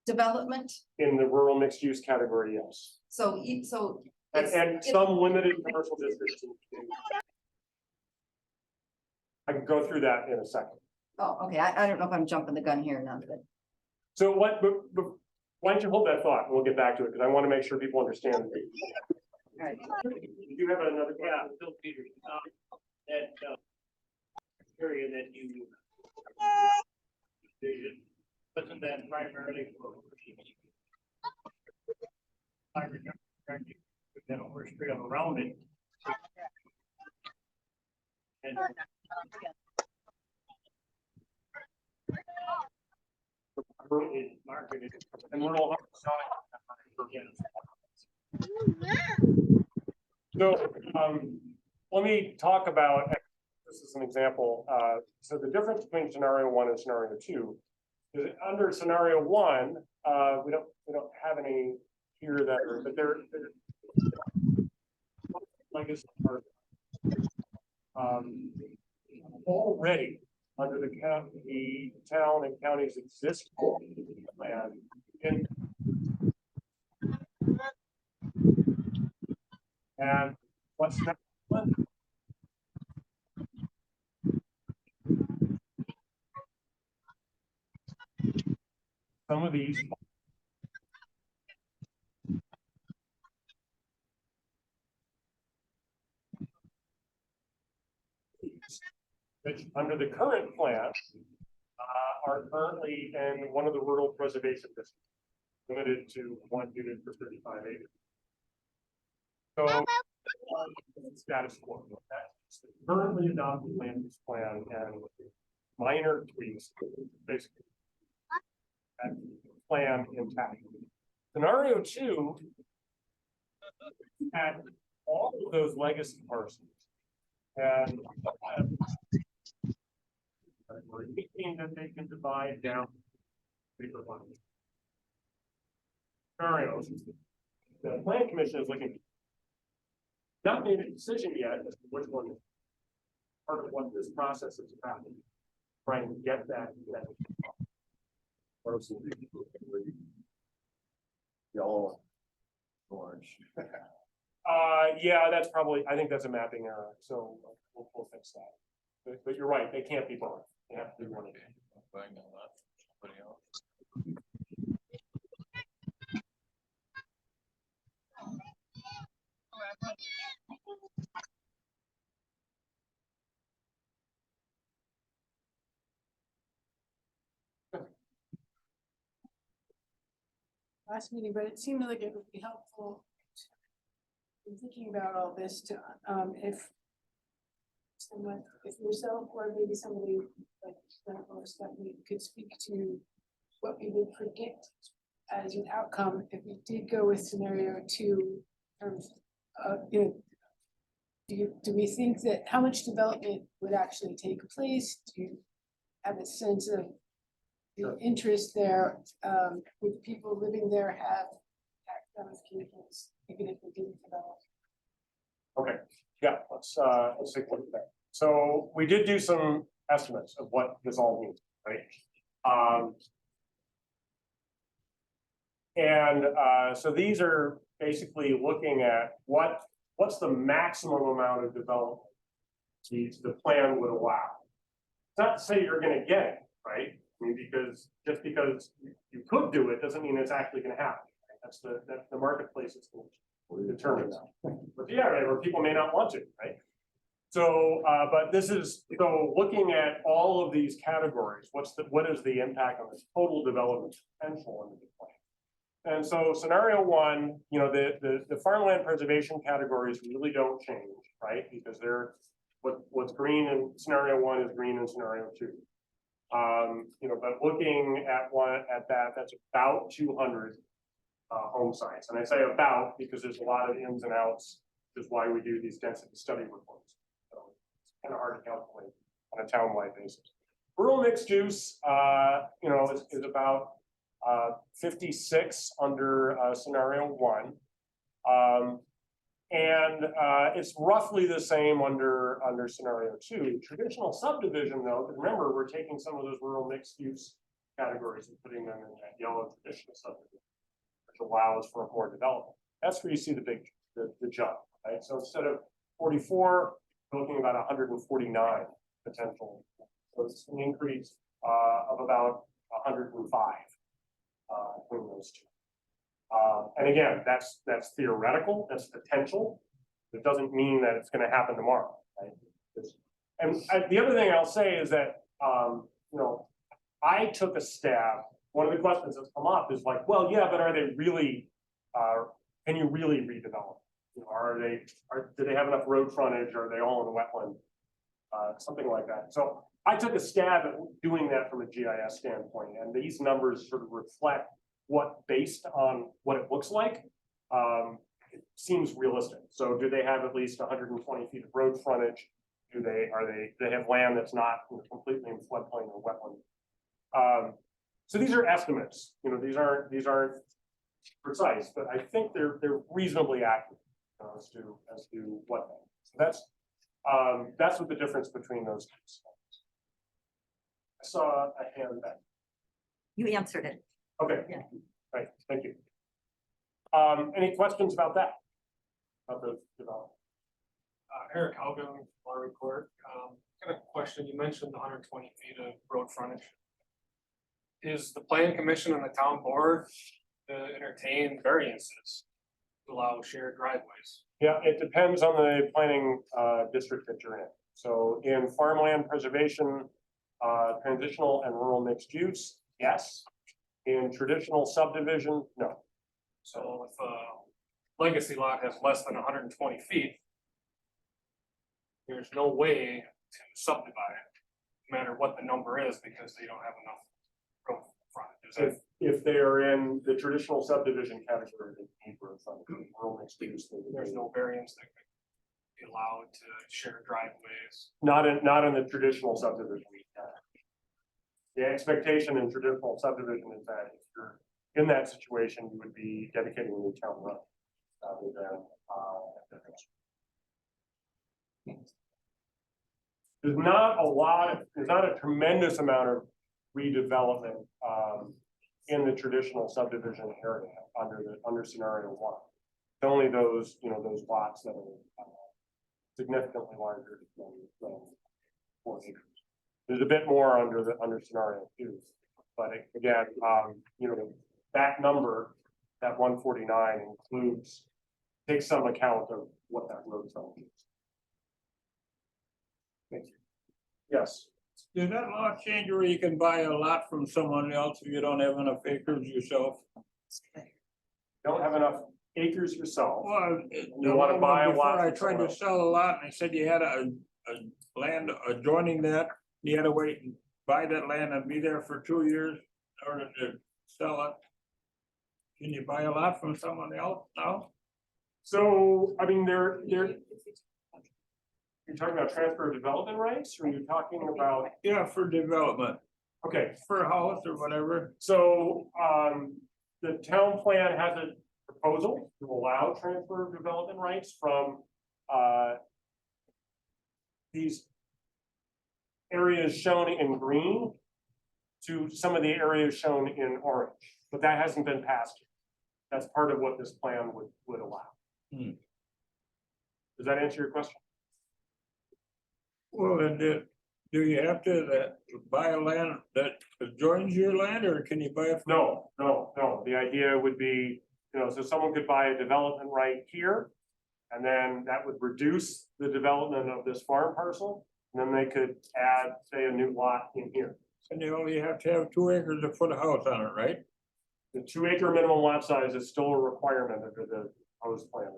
development? In the rural mixed use category, yes. So And some limited commercial districts. I can go through that in a second. oh, okay, I don't know if I'm jumping the gun here or not, but So why don't you hold that thought and we'll get back to it, because I want to make sure people understand. all right. You do have another. Yeah, Bill Peters, that area that you vision, wasn't that primarily for? I remember correctly, then we're straight up around it. And it's marketed. And we're all. So, let me talk about, this is an example, so the difference between scenario 1 and scenario 2 is under scenario 1, we don't have any here that are, but they're like this. Already under the county, town and county's existing plan, and And what's next? One? Some of these. Which under the current plan, are currently in one of the rural preservation districts, limited to 1 unit per 35 acres. So, status quo. That's the currently adopted land use plan and minor tweaks, basically. That plan intact. Scenario 2 had all of those legacy parcels and we're thinking that they can divide down bigger ones. Scenarios. The plan commission is looking. Not made a decision yet as to which one is part of what this process is about. Trying to get that. Yellow. Orange. Yeah, that's probably, I think that's a mapping error, so we'll fix that. But you're right, they can't be both. They have to be one of them. Last meeting, but it seemed like it would be helpful. In thinking about all this to, if. Someone, if yourself or maybe somebody like Stephanie could speak to what we would predict as an outcome if we did go with scenario 2 in terms of, do we think that how much development would actually take place? Do you have a sense of the interest there? Would people living there have ramifications even if we didn't develop? Okay, yeah, let's take a look at that. So we did do some estimates of what this all means, right? So these are basically looking at what's the maximum amount of development the plan would allow. It's not to say you're going to get it, right? I mean, because just because you could do it doesn't mean it's actually going to happen. Right? That's the marketplace is going to determine that. But yeah, right, or people may not want to, right? So, but this is, so looking at all of these categories, what is the impact on the total development potential under the plan? And so scenario 1, the farmland preservation categories really don't change, right? Because they're what's green in scenario 1 is green in scenario 2. But looking at that's about 200 home sites. And I say about because there's a lot of ins and outs, which is why we do these density study reports. So it's kind of hard to calculate on a town-wide basis. Rural mixed use, is about 56 under scenario 1. It's roughly the same under scenario 2. Traditional subdivision, though, remember, we're taking some of those rural mixed use categories and putting them in that yellow traditional subdivision, which allows for more development. That's where you see the jump, right? So instead of 44, we're looking about 149 potential. So it's an increase of about 105 between those two. And again, that's theoretical, that's potential. It doesn't mean that it's going to happen tomorrow, right? And the other thing I'll say is that, I took a stab. One of the questions that's come up is like, well, yeah, but are they really, can you really redevelop? Do they have enough road frontage? Are they all in the wetland? Something like that. So I took a stab at doing that from a GIS standpoint, and these numbers sort of reflect based on what it looks like, it seems realistic. So do they have at least 120 feet of road frontage? Do they have land that's not completely in floodplain or wetland? So these are estimates. These aren't precise, but I think they're reasonably accurate as to what. So that's what the difference between those two. I saw a hand back. You answered it. Okay. Yeah. Right. Thank you. Any questions about that? of the development. Eric Haugen, Water Court. Got a question. You mentioned 120 feet of road frontage. Is the plan commission and the town board to entertain variances to allow shared driveways? Yeah, it depends on the planning district that you're in. So in farmland preservation, transitional and rural mixed use, yes. In traditional subdivision, no. So if a legacy lot has less than 120 feet, there's no way to subdivide, no matter what the number is, because they don't have enough road frontage. If they are in the traditional subdivision category, they need road frontage. Rural mixed use, There's no variance that could be allowed to share driveways. not in the traditional subdivision. The expectation in traditional subdivision is that if you're in that situation, you would be dedicating a new town road. Rather than, there's not a tremendous amount of redevelopment in the traditional subdivision area under scenario one. It's only those, those lots that are significantly larger than 4 acres. There's a bit more under scenario two, but again, that number, that 149 takes some account of what that road zone is. Thank you. Yes. Did that law change where you can buy a lot from someone else if you don't have enough acres yourself? Don't have enough acres yourself. Well, You want to buy a lot. I from tried someone to else. sell a lot and they said you had a land adjoining that. You had to wait and buy that land and be there for 2 years in order to sell it. Can you buy a lot from someone else now? So, I mean, you're talking about transfer of development rights, or are you talking about, Yeah, for development, okay, for a house or whatever. so, the town plan has a proposal to allow transfer of development rights from, these areas shown in green to some of the areas shown in orange, but that hasn't been passed yet. That's part of what this plan would allow. Hmm. Does that answer your question? Well, then do you have to buy a land that adjoins your land or can you buy it? No. The idea would be, so someone could buy a development right here. And then that would reduce the development of this farm parcel. And then they could add, say, a new lot in here. And you only have to have 2 acres to put a house on it, right? The 2 acre minimum lot size is still a requirement under the proposed plan.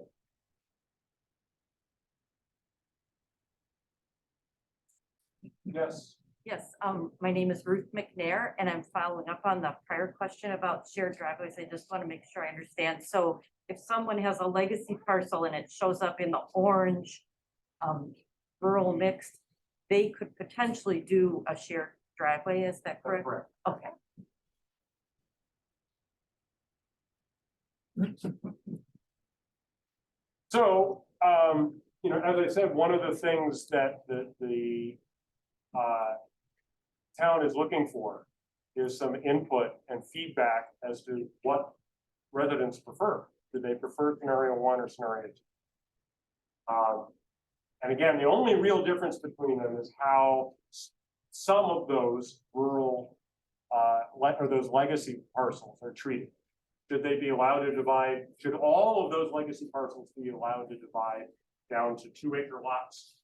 Yes. Yes, my name is Ruth McNair and I'm following up on the prior question about shared driveways. I just want to make sure I understand. So if someone has a legacy parcel and it shows up in the orange rural mixed, they could potentially do a shared driveway, is that correct? Correct. Okay. So, as I said, one of the things that the town is looking for is some input and feedback as to what residents prefer. Do they prefer scenario one or scenario two? And again, the only real difference between them is how some of those rural, or those legacy parcels are treated. Should they be allowed to divide? Should all of those legacy parcels be allowed to divide down to 2 acre lots?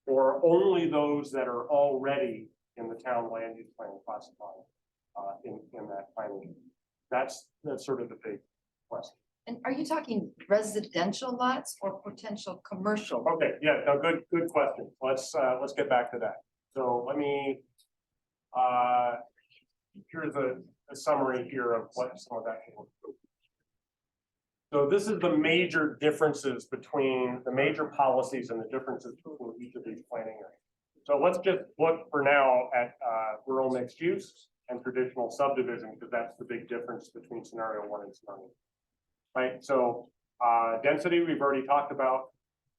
Or only those that are already in the town land use plan classified in that planning? That's sort of the big question. And are you talking residential lots or potential commercial? Okay, yeah, no, good question. Let's get back to that. So let me, here's a summary here of what some of that can look like. So this is the major differences between the major policies and the differences between each of these planning areas. So let's just look for now at rural mixed use and traditional subdivision, because that's the big difference between scenario one and scenario two. Right, so density, we've already talked about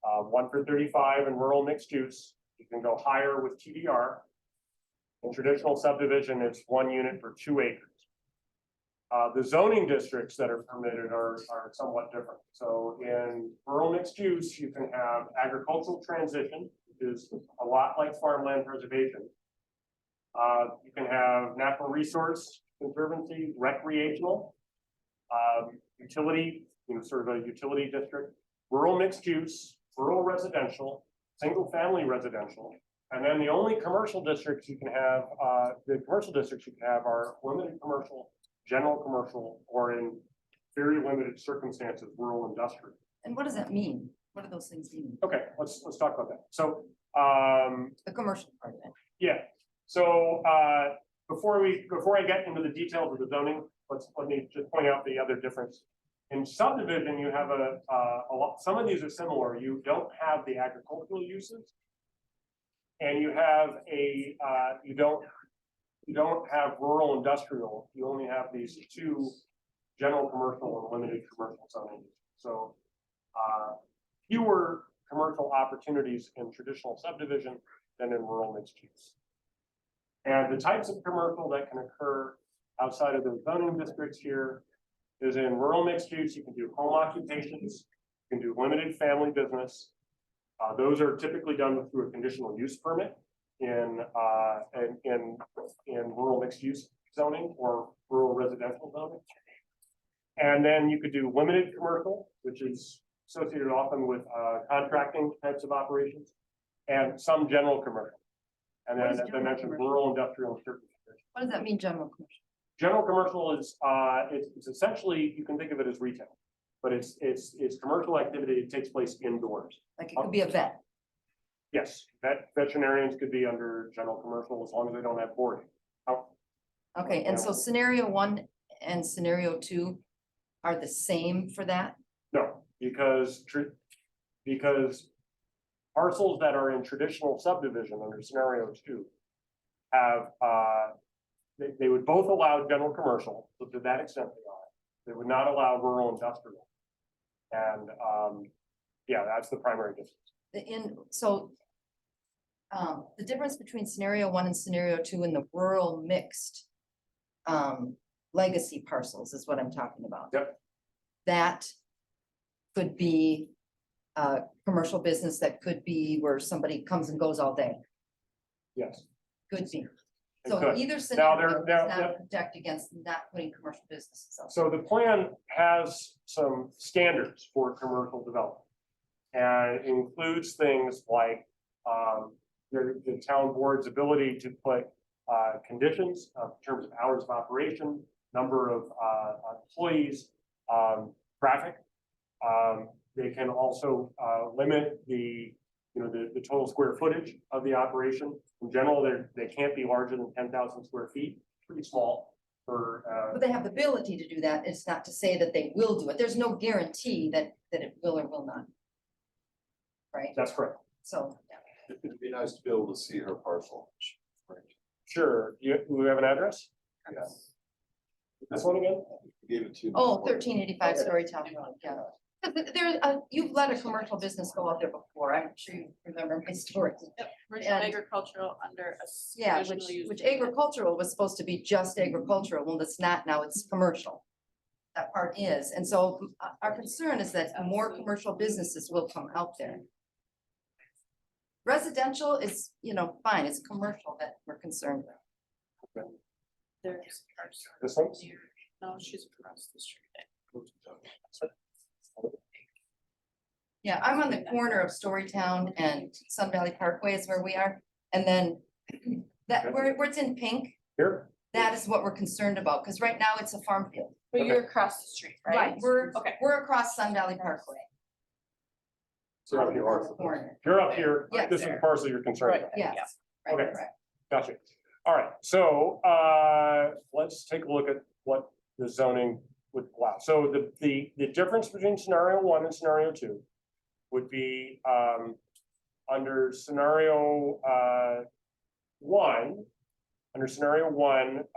1 for 35 in rural mixed use. You can go higher with TDR. In traditional subdivision, it's 1 unit per 2 acres. The zoning districts that are permitted are somewhat different. So in rural mixed use, you can have agricultural transition, which is a lot like farmland preservation. You can have natural resource conservancy, recreational, utility, sort of a utility district, rural mixed use, rural residential, single family residential. And then the only commercial districts you can have, the commercial districts you can have are limited commercial, general commercial, or in very limited circumstances, rural industrial. And what does that mean? What do those things mean? Okay, let's talk about that. So, The commercial part of it. yeah, so, before I get into the details of the zoning, let me just point out the other difference. In subdivision, you have a lot, some of these are similar. You don't have the agricultural uses. And you have you don't have rural industrial. You only have these two general commercial and limited commercial zoning. So, fewer commercial opportunities in traditional subdivision than in rural mixed use. And the types of commercial that can occur outside of the zoning districts here is in rural mixed use. You can do home occupations, you can do limited family business. Those are typically done through a conditional use permit in rural mixed use zoning or rural residential zoning. And then you could do limited commercial, which is associated often with contracting types of operations, and some general commercial. And then, as I mentioned, rural industrial and certain. What does that mean, general commercial? General commercial is it's essentially, you can think of it as retail, but it's commercial activity that takes place indoors. Like it could be a vet. Yes, veterinarians could be under general commercial as long as they don't have boarding. Okay, and so scenario 1 and scenario 2 are the same for that? No, because parcels that are in traditional subdivision under scenario 2 have they would both allow general commercial, so to that extent they are. They would not allow rural industrial. And yeah, that's the primary difference. The difference between scenario 1 and scenario 2 in the rural mixed legacy parcels is what I'm talking about. Yep. That could be a commercial business, that could be where somebody comes and goes all day. Yes. Could be. It So could. either scenario now- does not protect against not putting commercial businesses up. So the plan has some standards for commercial development. And it includes things like the town board's ability to put conditions in terms of hours of operation, number of employees, traffic. They can also limit the total square footage of the operation. In general, they can't be larger than 10,000 square feet, pretty small for. But they have the ability to do that. It's not to say that they will do it. There's no guarantee that it will or will not. Right? That's correct. So. It'd be nice to be able to see her parcel. Right. Sure. You have an address? Yeah. This one again? Gave it to you. Oh, 1385 Storytown, yeah. There, you've let a commercial business go out there before, I'm sure you remember my story. Commercial And- agricultural under a. Yeah, conditional use which permit. agricultural was supposed to be just agricultural, well, it's not now, it's commercial. That part is, and so our concern is that more commercial businesses will come out there. Residential is, fine, it's commercial that we're concerned with. There's. This one? No, she's across the street. Yeah, I'm on the corner of Storytown and Sun Valley Parkway is where we are, and then that, where it's in pink, Here? that is what we're concerned about, because right now it's a farm field. But you're across the street, right? We're Okay. across Sun Valley Parkway. So you're up On the here. corner. You're up here. Yes. This is the parcel you're concerned Right. about. Yes. Right, Okay. correct. Gotcha. All right, so let's take a look at what the zoning would allow. So the difference between scenario 1 and scenario 2 would be under scenario 1. Under scenario 1,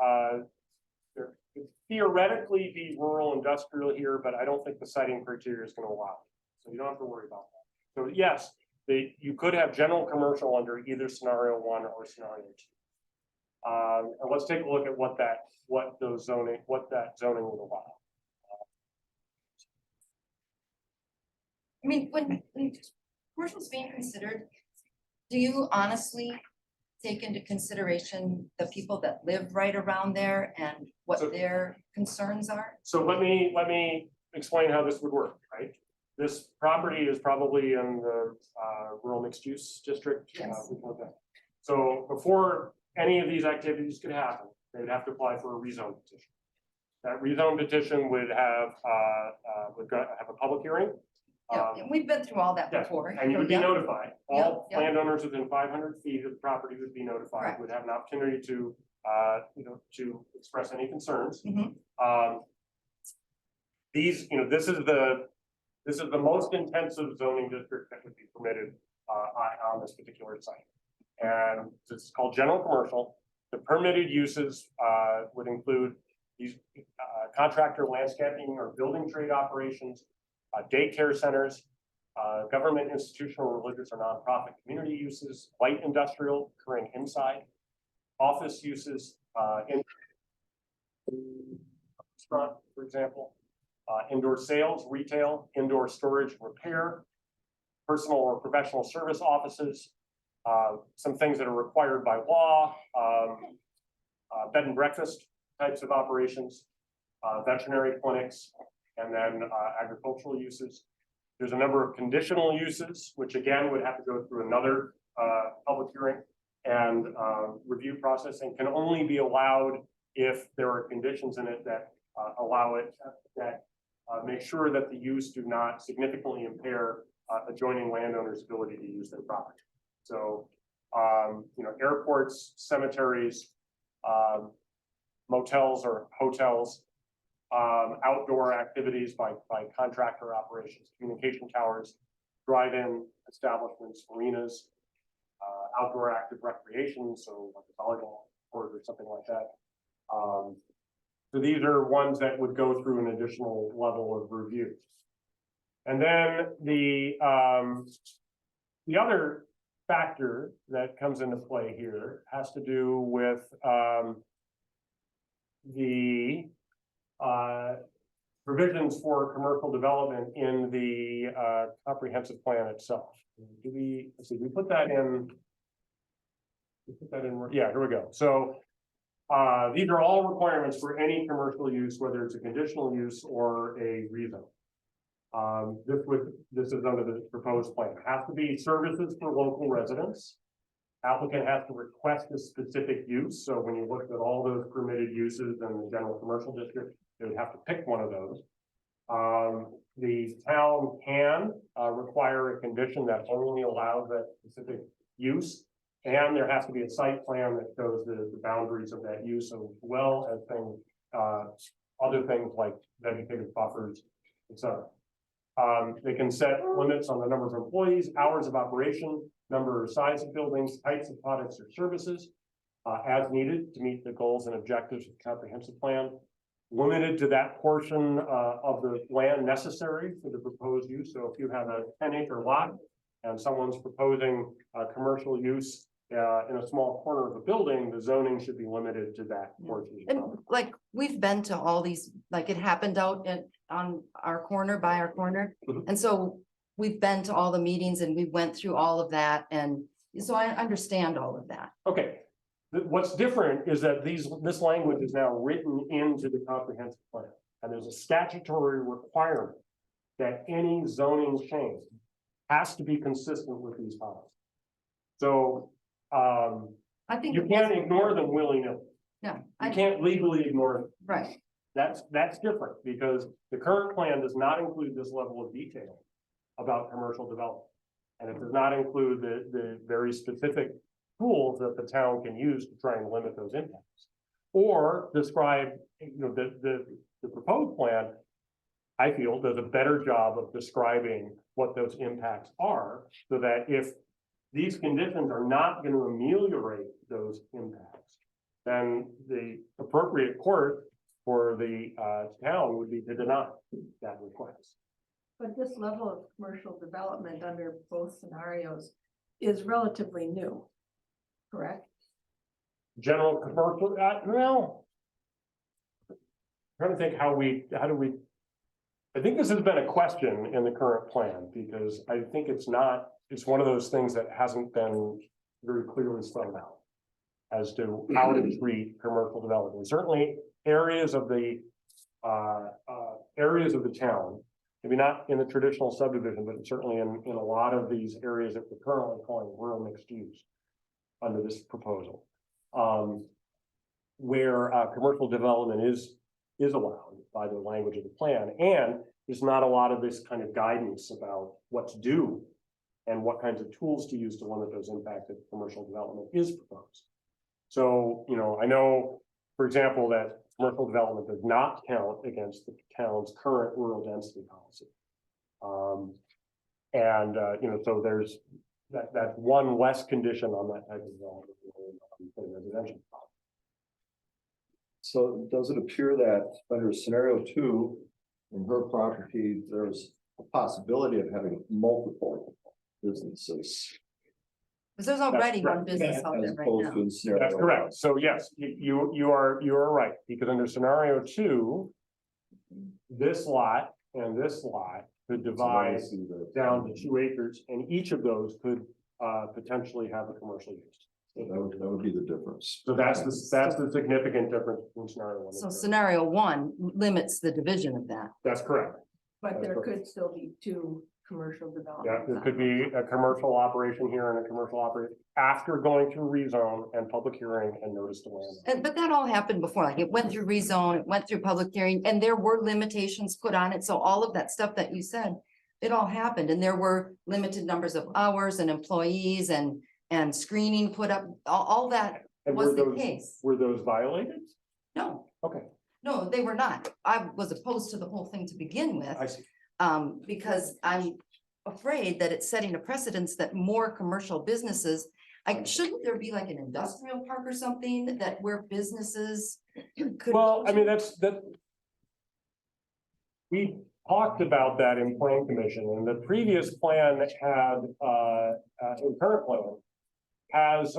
there could theoretically be rural industrial here, but I don't think the siting criteria is going to allow it. So you don't have to worry about that. So yes, you could have general commercial under either scenario 1 or scenario 2. And let's take a look at what that zoning would allow. I mean, when commercial's being considered, do you honestly take into consideration the people that live right around there and So- what their concerns are? So let me explain how this would work, right? This property is probably in the rural mixed use district. Yes. We call that. So before any of these activities could happen, they'd have to apply for a rezone petition. That rezone petition would have a public hearing. Yeah, and we've been through all that Yeah, before. and you so would be yeah. notified. All Yeah, yeah. landowners within 500 feet of the property would be notified, Correct. would have an opportunity to, to express any concerns. Mhm. This is the most intensive zoning district that would be permitted, on this particular site. And this is called general commercial. The permitted uses, would include these, contractor landscaping or building trade operations, daycare centers, government, institutional, religious, or nonprofit community uses, light industrial occurring inside, office uses, in restaurant, for example, indoor sales, retail, indoor storage, repair, personal or professional service offices, some things that are required by law, bed and breakfast types of operations, veterinary clinics, and then agricultural uses. There's a number of conditional uses, which again would have to go through another public hearing and review process, and can only be allowed if there are conditions in it that allow it, that make sure that the use do not significantly impair adjoining landowners' ability to use their property. So, airports, cemeteries, motels or hotels, outdoor activities by contractor operations, communication towers, drive-in establishments, marinas, outdoor active recreation, so like a volleyball court or something like that. So these are ones that would go through an additional level of review. And then the other factor that comes into play here has to do with the provisions for commercial development in the comprehensive plan itself. Let's see, we put that in. Yeah, here we go. So these are all requirements for any commercial use, whether it's a conditional use or a rezone. This is under the proposed plan. It has to be services for local residents. Applicant has to request a specific use. So when you look at all those permitted uses in the general commercial district, they would have to pick one of those. The town can require a condition that only allows that specific use. And there has to be a site plan that shows the boundaries of that use, as well as things, other things like vegetative buffers, etc. They can set limits on the number of employees, hours of operation, number or size of buildings, types of products or services, as needed to meet the goals and objectives of the comprehensive plan. Limited to that portion of the land necessary for the proposed use. So if you have a 10-acre lot and someone's proposing a commercial use in a small corner of a building, the zoning should be limited to that portion. And like, we've been to all these, like it happened out on our corner, by our corner. Mhm. And so we've been to all the meetings and we went through all of that. And so I understand all of that. Okay, what's different is that this language is now written into the comprehensive plan. And there's a statutory requirement that any zoning change has to be consistent with these policies. So, I think. you can't ignore them willy-nilly. Yeah, You can't legally ignore them. right. That's different because the current plan does not include this level of detail about commercial development. And it does not include the very specific tools that the town can use to try and limit those impacts. Or describe, the proposed plan, I feel, does a better job of describing what those impacts are, so that if these conditions are not going to ameliorate those impacts, then the appropriate course for the town would be to deny that request. But this level of commercial development under both scenarios is relatively new, correct? general commercial, well. Trying to think how do we? I think this has been a question in the current plan, because I think it's one of those things that hasn't been very clearly spelled out. As to how to treat commercial development, certainly areas of the town. Maybe not in the traditional subdivision, but certainly in a lot of these areas that we're currently calling rural mixed use. Under this proposal. Where commercial development is allowed by the language of the plan, and there's not a lot of this kind of guidance about what to do. And what kinds of tools to use to limit those impacts that commercial development is proposed. So, I know, for example, that commercial development does not count against the town's current rural density policy. So there's that's one less condition on that type of development than residential. So does it appear that under scenario 2, in her property, there's a possibility of having multiple businesses? Because there's already That's one business out there As right opposed now. to in scenario. That's correct. So yes, you are right, because under scenario 2, this lot and this lot could divide down to 2 acres, and each of those could potentially have a commercial use. That would be the difference. So that's the significant difference in scenario 1. So scenario 1 limits the division of that. That's correct. But there could still be 2 commercial developments. Yeah, there could be a commercial operation here and a commercial operation after going through rezone and public hearing and notice to land. But that all happened before, like it went through rezone, it went through public hearing, and there were limitations put on it. So all of that stuff that you said, it all happened, and there were limited numbers of hours and employees and screening put up, all that And was the case. Were those violated? No, Okay, no, they were not. I was opposed to the whole thing to begin with. I see. Because I'm afraid that it's setting a precedence that more commercial businesses, shouldn't there be like an industrial park or something that where businesses could? Well, go I mean, to? that. We talked about that in plan commission, and the previous plan had, in current plan, has,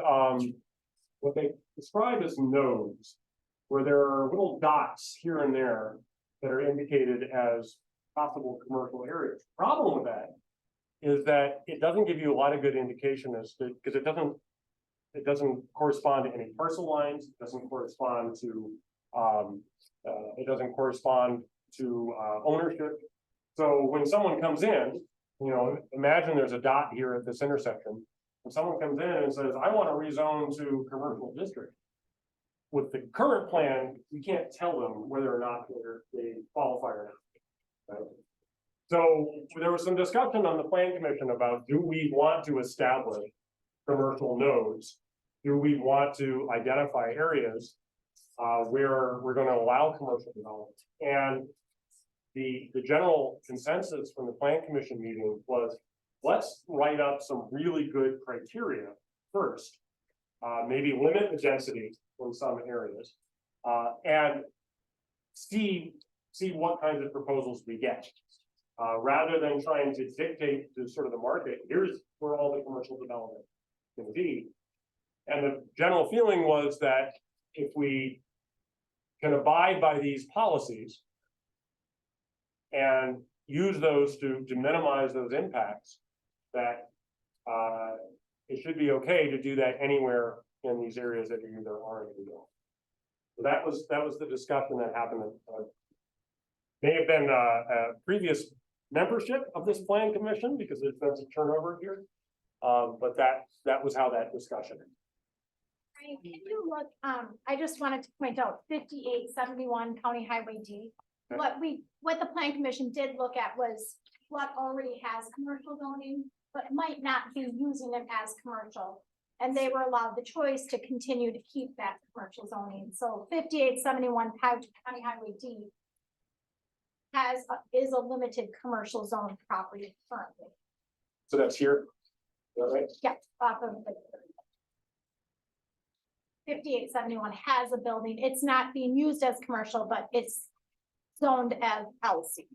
what they describe as nodes, where there are little dots here and there that are indicated as possible commercial areas. Problem with that is that it doesn't give you a lot of good indication as to, because it doesn't correspond to any parcel lines, it doesn't correspond to ownership. So when someone comes in, imagine there's a dot here at this intersection, and someone comes in and says, I want to rezone to commercial district. With the current plan, we can't tell them whether or not they qualify or not. Right? So there was some discussion on the plan commission about, do we want to establish commercial nodes? Do we want to identify areas where we're going to allow commercial development? And the general consensus from the plan commission meeting was, let's write up some really good criteria first. Maybe limit the density in some areas, and see what kinds of proposals we get. Rather than trying to dictate to sort of the market, here's where all the commercial development can be. And the general feeling was that if we can abide by these policies and use those to minimize those impacts, that it should be okay to do that anywhere in these areas that you either are or don't. So that was the discussion that happened. May have been a previous membership of this plan commission, because there's been some turnover here. But that was how that discussion. Can you look, I just wanted to point out 5871 County Highway D. Okay. What the plan commission did look at was what already has commercial zoning, but might not be using it as commercial. And they were allowed the choice to continue to keep that commercial zoning. So 5871 County Highway D is a limited commercial zone property currently. So that's here, is that right? Yeah, off of the 5871 has a building. It's not being used as commercial, but it's zoned as LC.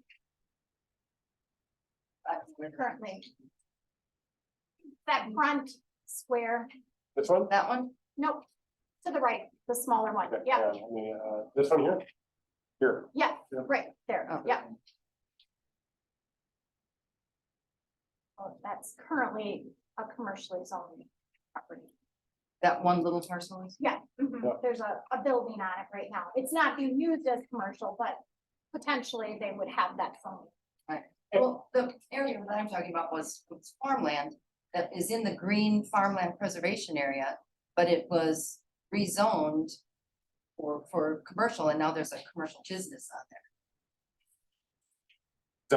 Currently. That front square, This one? That one? nope. To the right, the smaller one, yeah, This one here? Here. yeah, Yeah. right there, yeah. Oh, that's currently a commercially zoned property. That one little parcel is. Yeah, there's a building on it right now. It's not being used as commercial, but potentially they would have that zone. Well, the area that I'm talking about was farmland that is in the green farmland preservation area, but it was rezoned for commercial, and now there's a commercial business on there.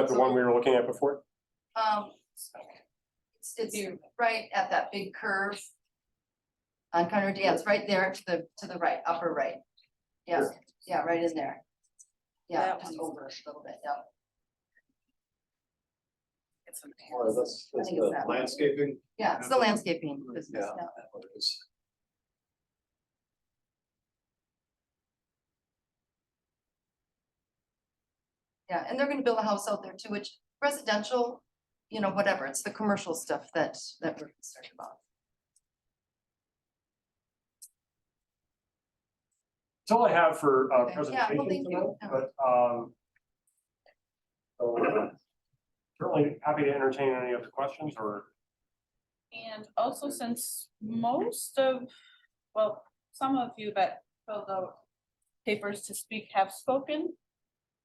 Is that the one we were looking at before? It's right at that big curve. On Conroe, yeah, it's right there to the right, upper right. Yeah, yeah, right in there. Yeah, That just one's- over a little bit, yeah. Or that's I think it's the that one. landscaping. Yeah, it's the landscaping business, Yeah. yeah. that's what it is. Yeah, and they're gonna build a house out there too, which residential, you know, whatever, it's the commercial stuff that we're concerned about. That's all I have for Okay. Yeah, well, presentation thank tonight, you. but so certainly happy to entertain any of the questions or. And also since most of, well, some of you that filled out papers to speak have spoken,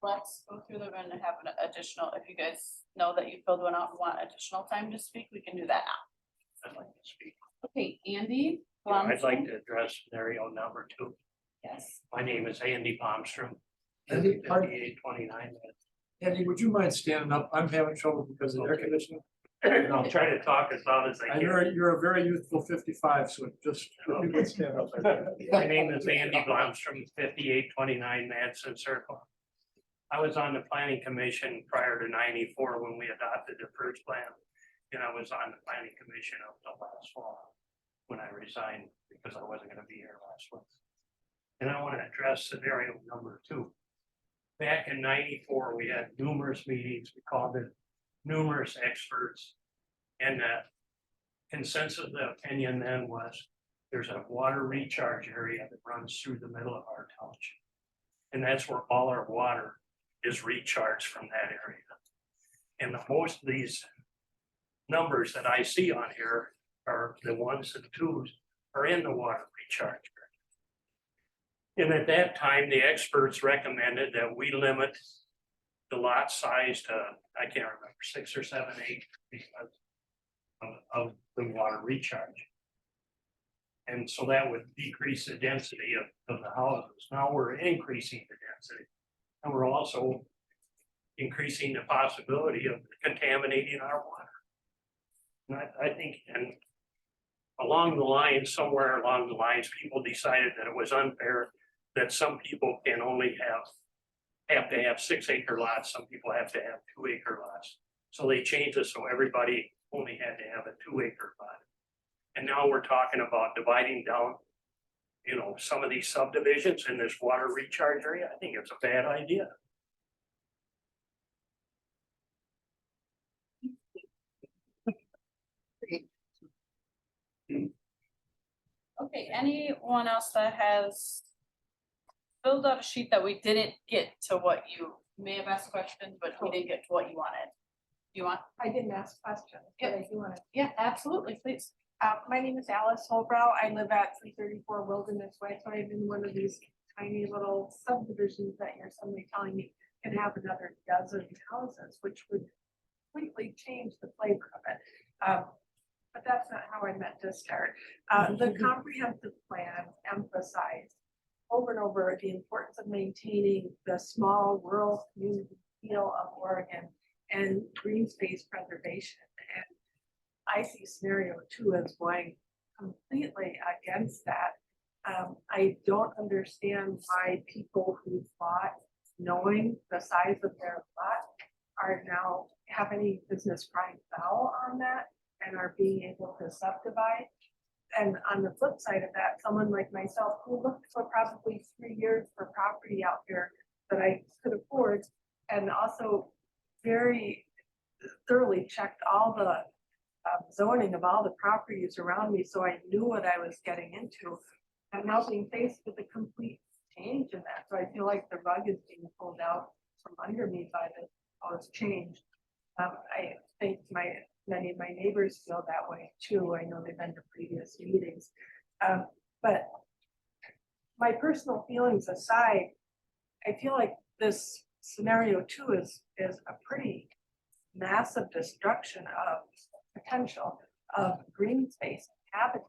let's go through them and have an additional, if you guys know that you filled one out and want additional time to speak, we can do that now. I'd like to speak. Okay, Andy. I'd like Blomstrom? to address scenario number 2. Yes. My name is Andy Baumstrom. Andy, pardon? 5829. Andy, would you mind standing up? I'm having trouble because of the air conditioning. I'll try to talk as loud as I And can. you're a very youthful 55, so just, if you could stand up. My name is Andy Blomstrom, 5829 Madison Circle. I was on the planning commission prior to 94 when we adopted the first plan. And I was on the planning commission up till last fall when I resigned because I wasn't gonna be here last month. And I want to address scenario number 2. Back in 94, we had numerous meetings, we called it numerous experts. And the consensus of the opinion then was, there's a water recharge area that runs through the middle of our township. And that's where all our water is recharged from that area. And most of these numbers that I see on here are the 1s and 2s are in the water recharge area. And at that time, the experts recommended that we limit the lot size to, I can't remember, 6 or 7 acres because of the water recharge. And so that would decrease the density of the houses. Now we're increasing the density. And we're also increasing the possibility of contaminating our water. And I think, and along the line, somewhere along the lines, people decided that it was unfair that some people can only have to have 6-acre lots, some people have to have 2-acre lots. So they changed it so everybody only had to have a 2-acre lot. And now we're talking about dividing down, you know, some of these subdivisions in this water recharge area. I think it's a bad idea. Okay, anyone else that has filled out a sheet that we didn't get to what you may have asked questions, but we didn't get to what you wanted? You want? I didn't ask questions, but I do want to. Yeah, absolutely, please. My name is Alice Holbrow. I live at 334 Wilderness Way. So I'm in one of these tiny little subdivisions that you're suddenly telling me can have another dozen houses, which would completely change the flavor of it. But that's not how I meant to start. The comprehensive plan emphasized over and over the importance of maintaining the small rural community feel of Oregon and green space preservation. And I see scenario 2 as going completely against that. I don't understand why people who bought knowing the size of their lot are now have any business crying foul on that and are being able to subdivide. And on the flip side of that, someone like myself who looked for probably 3 years for property out here that I could afford, and also very thoroughly checked all the zoning of all the properties around me, so I knew what I was getting into. I'm now being faced with a complete change in that, so I feel like the rug is being pulled out from under me by this, all this change. I think many of my neighbors feel that way too. I know they've been to previous meetings. But my personal feelings aside, I feel like this scenario two is a pretty massive destruction of potential of green space habitat,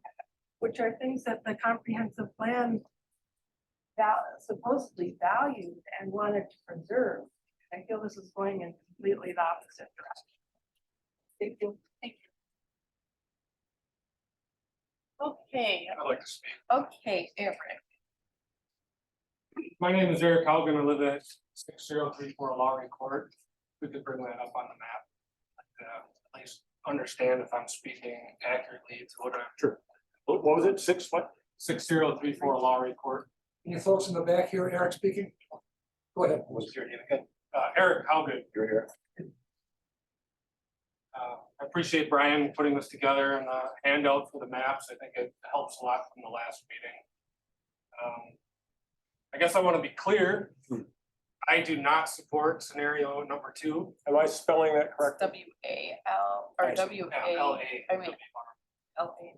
which are things that the comprehensive plan supposedly valued and wanted to preserve. I feel this is going in completely the opposite direction. Thank you. Thank you. Okay, I'd like to speak. okay, Eric. My name is Eric Haugen. I live at 6034 Lowry Court. We could bring that up on the map. At least understand if I'm speaking accurately to what I'm. Sure. What was it? 6034 Lowry Court. Can you folks in the back here, Eric speaking? Go ahead. Was your name again? Eric Haugen. You're here. I appreciate Brian putting this together and the handout for the maps. I think it helps a lot from the last meeting. I guess I want to be clear. I do not support scenario number 2. Am I spelling that correctly? W-A-L or W-A, L-A. I mean, L-A.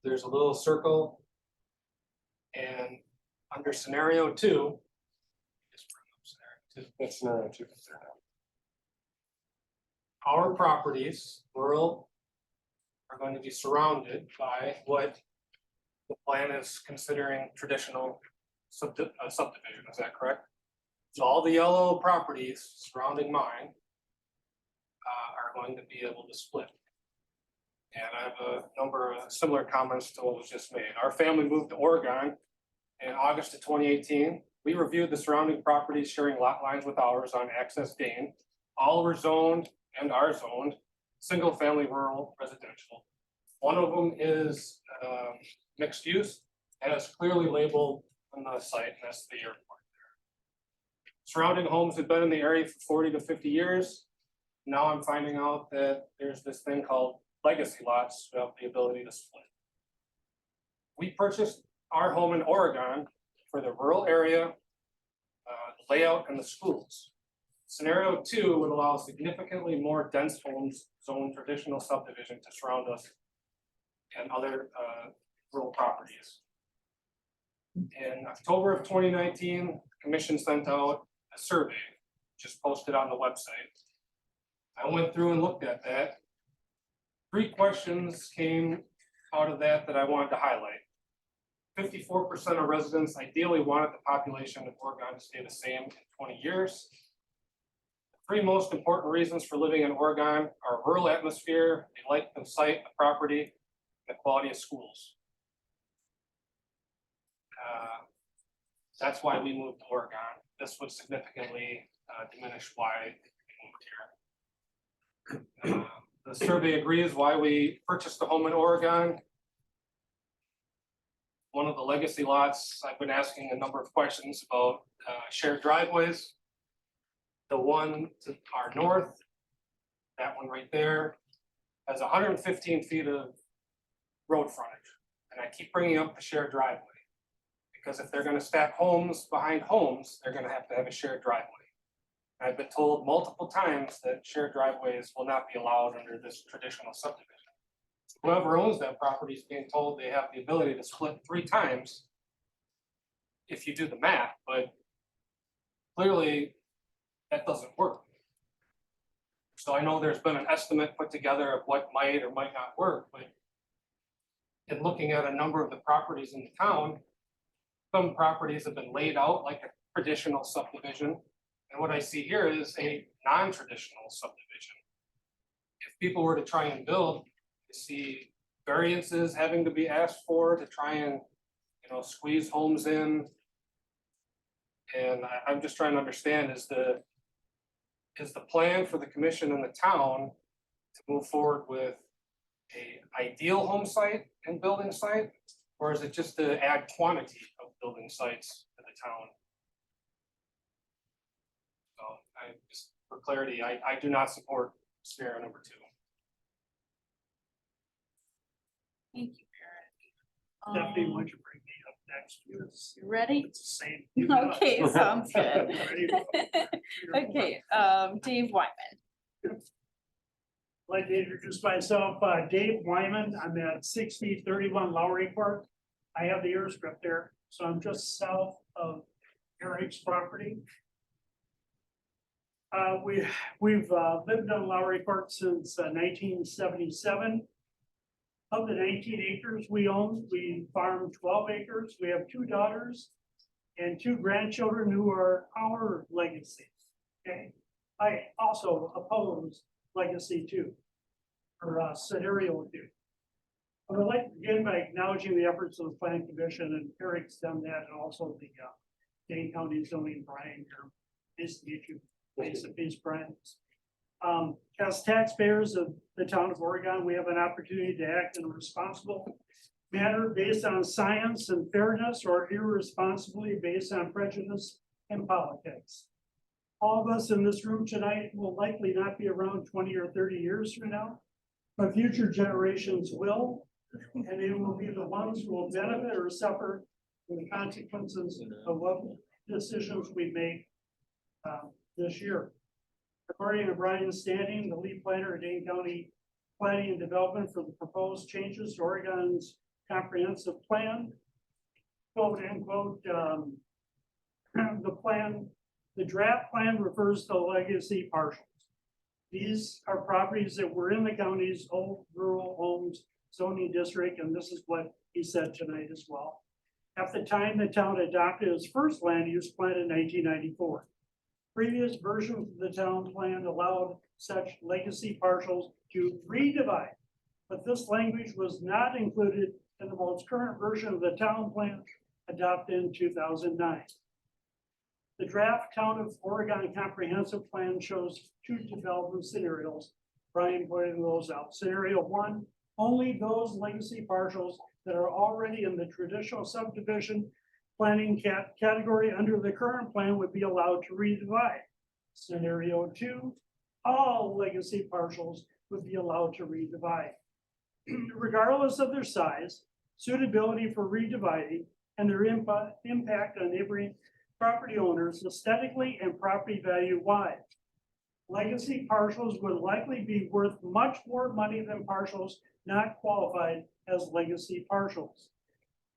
There's a little circle. And under scenario 2. That's scenario 2. Our properties, rural, are going to be surrounded by what the plan is considering traditional subdivision. Is that correct? So all the yellow properties surrounding mine are going to be able to split. And I have a number of similar comments to what was just made. Our family moved to Oregon in August of 2018. We reviewed the surrounding properties sharing lot lines with ours on access gain. All were zoned and are zoned, single family rural residential. One of them is mixed use and it's clearly labeled on the site, and that's the airport there. Surrounding homes have been in the area for 40 to 50 years. Now I'm finding out that there's this thing called legacy lots who have the ability to split. We purchased our home in Oregon for the rural area, the layout, and the schools. Scenario 2 would allow significantly more dense homes zoned traditional subdivision to surround us and other rural properties. In October of 2019, the commission sent out a survey, just posted on the website. I went through and looked at that. 3 questions came out of that I wanted to highlight. 54% of residents ideally wanted the population of Oregon to stay the same in 20 years. The 3 most important reasons for living in Oregon are rural atmosphere, the length of site, the property, and the quality of schools. That's why we moved to Oregon. This would significantly diminish why we moved here. The survey agrees why we purchased a home in Oregon. One of the legacy lots, I've been asking a number of questions about shared driveways. The one to our north, that one right there, has 115 feet of road frontage. And I keep bringing up the shared driveway. Because if they're going to stack homes behind homes, they're going to have a shared driveway. And I've been told multiple times that shared driveways will not be allowed under this traditional subdivision. Whoever owns that property is being told they have the ability to split 3 times if you do the math, but clearly that doesn't work. So I know there's been an estimate put together of what might or might not work, but in looking at a number of the properties in the town, some properties have been laid out like a traditional subdivision. And what I see here is a non-traditional subdivision. If people were to try and build, you see variances having to be asked for to try and, squeeze homes in. And I'm just trying to understand, is the plan for the commission and the town to move forward with a ideal home site and building site? Or is it just to add quantity of building sites to the town? So just for clarity, I do not support scenario number 2. Thank you, Stephanie, Eric. why don't you bring me up next? Yes. You ready? It's the same. Okay, sounds good. Ready to go. Okay, Dave Wyman. I'd like to introduce myself, Dave Wyman. I'm at 6031 Lowry Court. I have the airstrip there, so I'm just south of Eric's property. We've lived on Lowry Court since 1977. Of the 19 acres we own, we farm 12 acres. We have 2 daughters and 2 grandchildren who are our legacy. Okay, I also oppose legacy 2 or scenario 2. I would like to begin by acknowledging the efforts of the Planning Commission, and Eric's done that, and also the Dane County zoning Brian here. Nice to meet you. Face to face, Brian. As taxpayers of the town of Oregon, we have an opportunity to act in a responsible manner based on science and fairness, or irresponsibly based on prejudice and politics. All of us in this room tonight will likely not be around 20 or 30 years from now, but future generations will, and they will be the ones who will benefit or suffer from the consequences of what decisions we make this year. According to Brian Standing, the lead planner at Dane County Planning and Development for the proposed changes to Oregon's comprehensive plan, quote unquote, the draft plan refers to legacy partials. These are properties that were in the county's old rural homes zoning district, and this is what he said tonight as well. At the time the town adopted its first land use plan in 1994. Previous versions of the town plan allowed such legacy parcels to redivide, but this language was not included in the most current version of the town plan adopted in 2009. The draft Town of Oregon Comprehensive Plan shows 2 development scenarios. Brian pointed those out. Scenario 1, only those legacy parcels that are already in the traditional subdivision planning category under the current plan would be allowed to redivide. Scenario 2, all legacy parcels would be allowed to redivide. Regardless of their size, suitability for redividing, and their impact on neighboring property owners aesthetically and property value wise. Legacy parcels would likely be worth much more money than parcels not qualified as legacy parcels.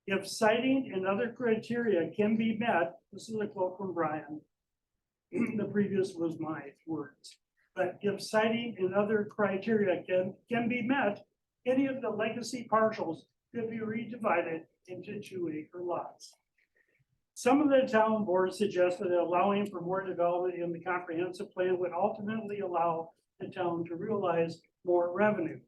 If siting and other criteria can be met, this is a quote from Brian, the previous was my words, but if siting and other criteria can be met, any of the legacy parcels could be redivided into 2-acre lots. Some of the town boards suggested that allowing for more development in the comprehensive plan would ultimately allow the town to realize more revenue.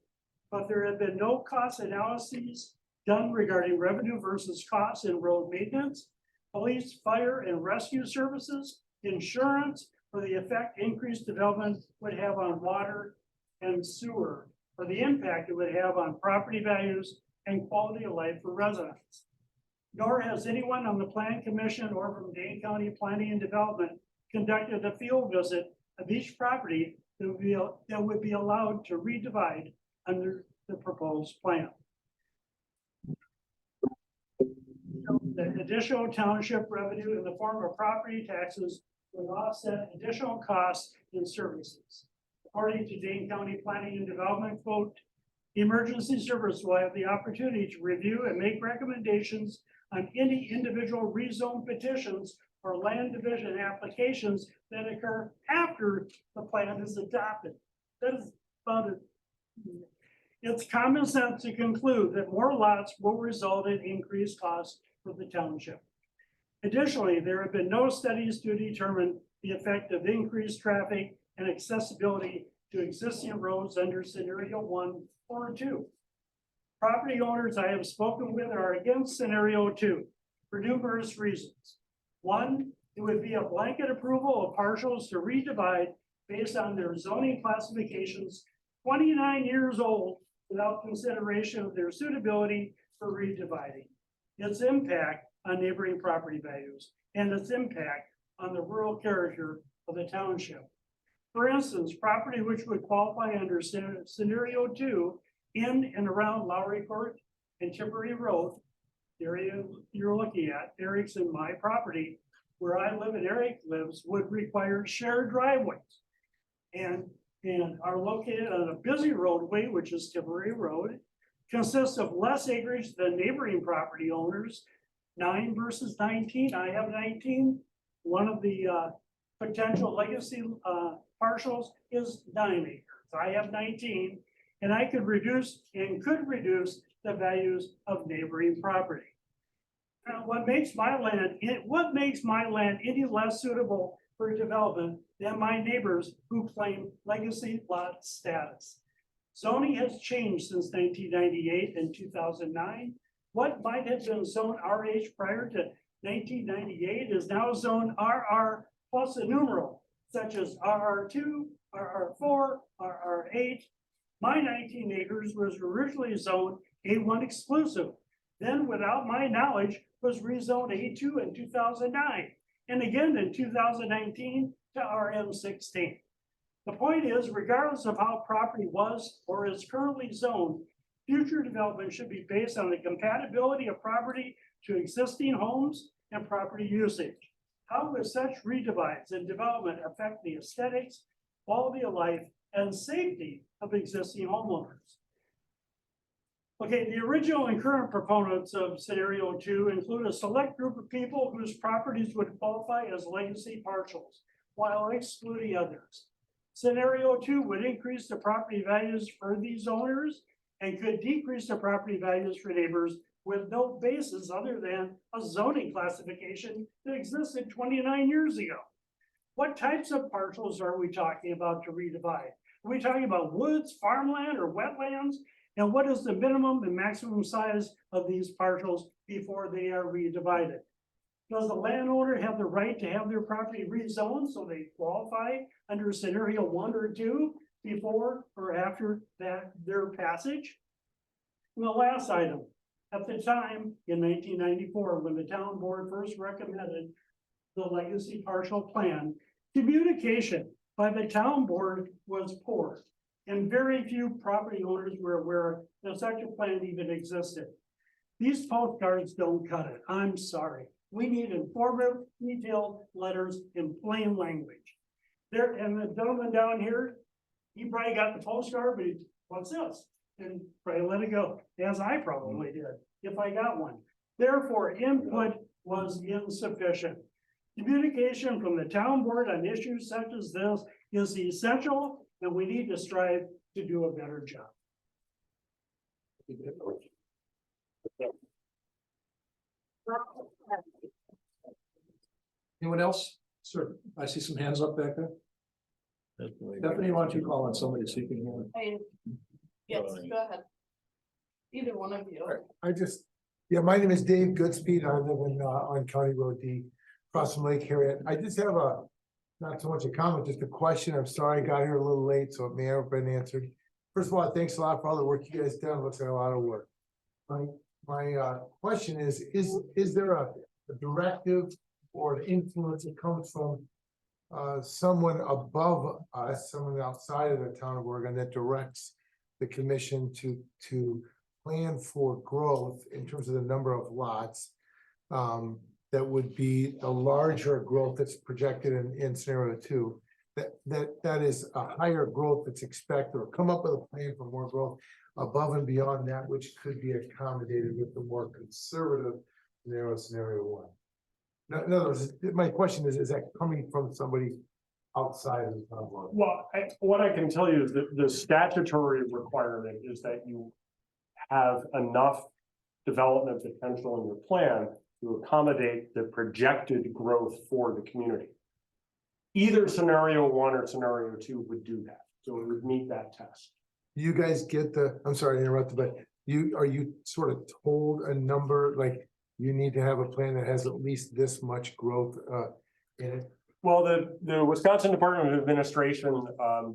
But there have been no cost analyses done regarding revenue versus costs in road maintenance, police, fire, and rescue services, insurance, or the effect increased development would have on water and sewer, or the impact it would have on property values and quality of life for residents. Nor has anyone on the Plan Commission or from Dane County Planning and Development conducted a field visit of each property that would be allowed to redivide under the proposed plan. The additional township revenue in the form of property taxes would offset additional costs and services. According to Dane County Planning and Development, quote, the emergency service will have the opportunity to review and make recommendations on any individual rezone petitions or land division applications that occur after the plan is adopted. That is about it. It's common sense to conclude that more lots will result in increased costs for the township. Additionally, there have been no studies to determine the effect of increased traffic and accessibility to existing roads under scenario 1 or 2. Property owners I have spoken with are against scenario 2 for numerous reasons. 1, it would be a blanket approval of partials to redivide based on their zoning classifications 29 years old without consideration of their suitability for redividing, its impact on neighboring property values, and its impact on the rural character of the township. For instance, property which would qualify under scenario 2 in and around Lowry Court and Timbery Road, the area you're looking at, Eric's in my property, where I live and Eric lives, would require shared driveways. And are located on a busy roadway, which is Timbery Road, consists of less acreage than neighboring property owners, 9 versus 19. I have 19. One of the potential legacy parcels is 9 acres. I have 19, and I could reduce the values of neighboring property. Now, what makes my land any less suitable for development than my neighbors who claim legacy lot status? Zoning has changed since 1998 and 2009. What might have been zone RH prior to 1998 is now zone RR plus a numeral, such as RR2, RR4, RR8. My 19 acres was originally zoned A1 exclusive, then without my knowledge was rezoned A2 in 2009, and again in 2019 to RM16. The point is, regardless of how property was or is currently zoned, future development should be based on the compatibility of property to existing homes and property usage. How will such redivides and development affect the aesthetics, quality of life, and safety of existing homeowners? Okay, the original and current proponents of scenario 2 include a select group of people whose properties would qualify as legacy parcels, while excluding others. Scenario 2 would increase the property values for these owners and could decrease the property values for neighbors with no basis other than a zoning classification that existed 29 years ago. What types of parcels are we talking about to redivide? Are we talking about woods, farmland, or wetlands? And what is the minimum and maximum size of these parcels before they are redivided? Does the landowner have the right to have their property rezoned so they qualify under scenario 1 or 2 before or after their passage? And the last item, at the time in 1994, when the town board first recommended the legacy partial plan, communication by the town board was poor, and very few property owners were aware that such a plan even existed. These postcards don't cut it. I'm sorry. We need informative, detailed letters in plain language. There, and the gentleman down here, he probably got the postcard, but what's this? And probably let it go, as I probably did, if I got one. Therefore, input was insufficient. Communication from the town board on issues such as this is essential, and we need to strive to do a better job. Anyone else? Sir, I see some hands up back there. Stephanie, why don't you call on somebody so you can hear? Yes, go ahead. Either one of you. My name is Dave Goodspeed. I live on County Road D, across from Lake Harriet. I just have not so much a comment, just a question. I'm sorry I got here a little late, so it may have been answered. First of all, thanks a lot for all the work you guys done. Looks like a lot of work. My question is there a directive or an influence that comes from someone above us, someone outside of the town of Oregon that directs the commission to plan for growth in terms of the number of lots that would be the larger growth that's projected in scenario 2, that is a higher growth that's expected, or come up with a plan for more growth above and beyond that which could be accommodated with the more conservative scenario 1. In other words, my question is that coming from somebody outside of the town board? Well, what I can tell you is that the statutory requirement is that you have enough development potential in your plan to accommodate the projected growth for the community. Either scenario 1 or scenario 2 would do that, so it would meet that test. You guys get I'm sorry to interrupt, but are you sort of told a number, like you need to have a plan that has at least this much growth in it? Well, the Wisconsin Department of Administration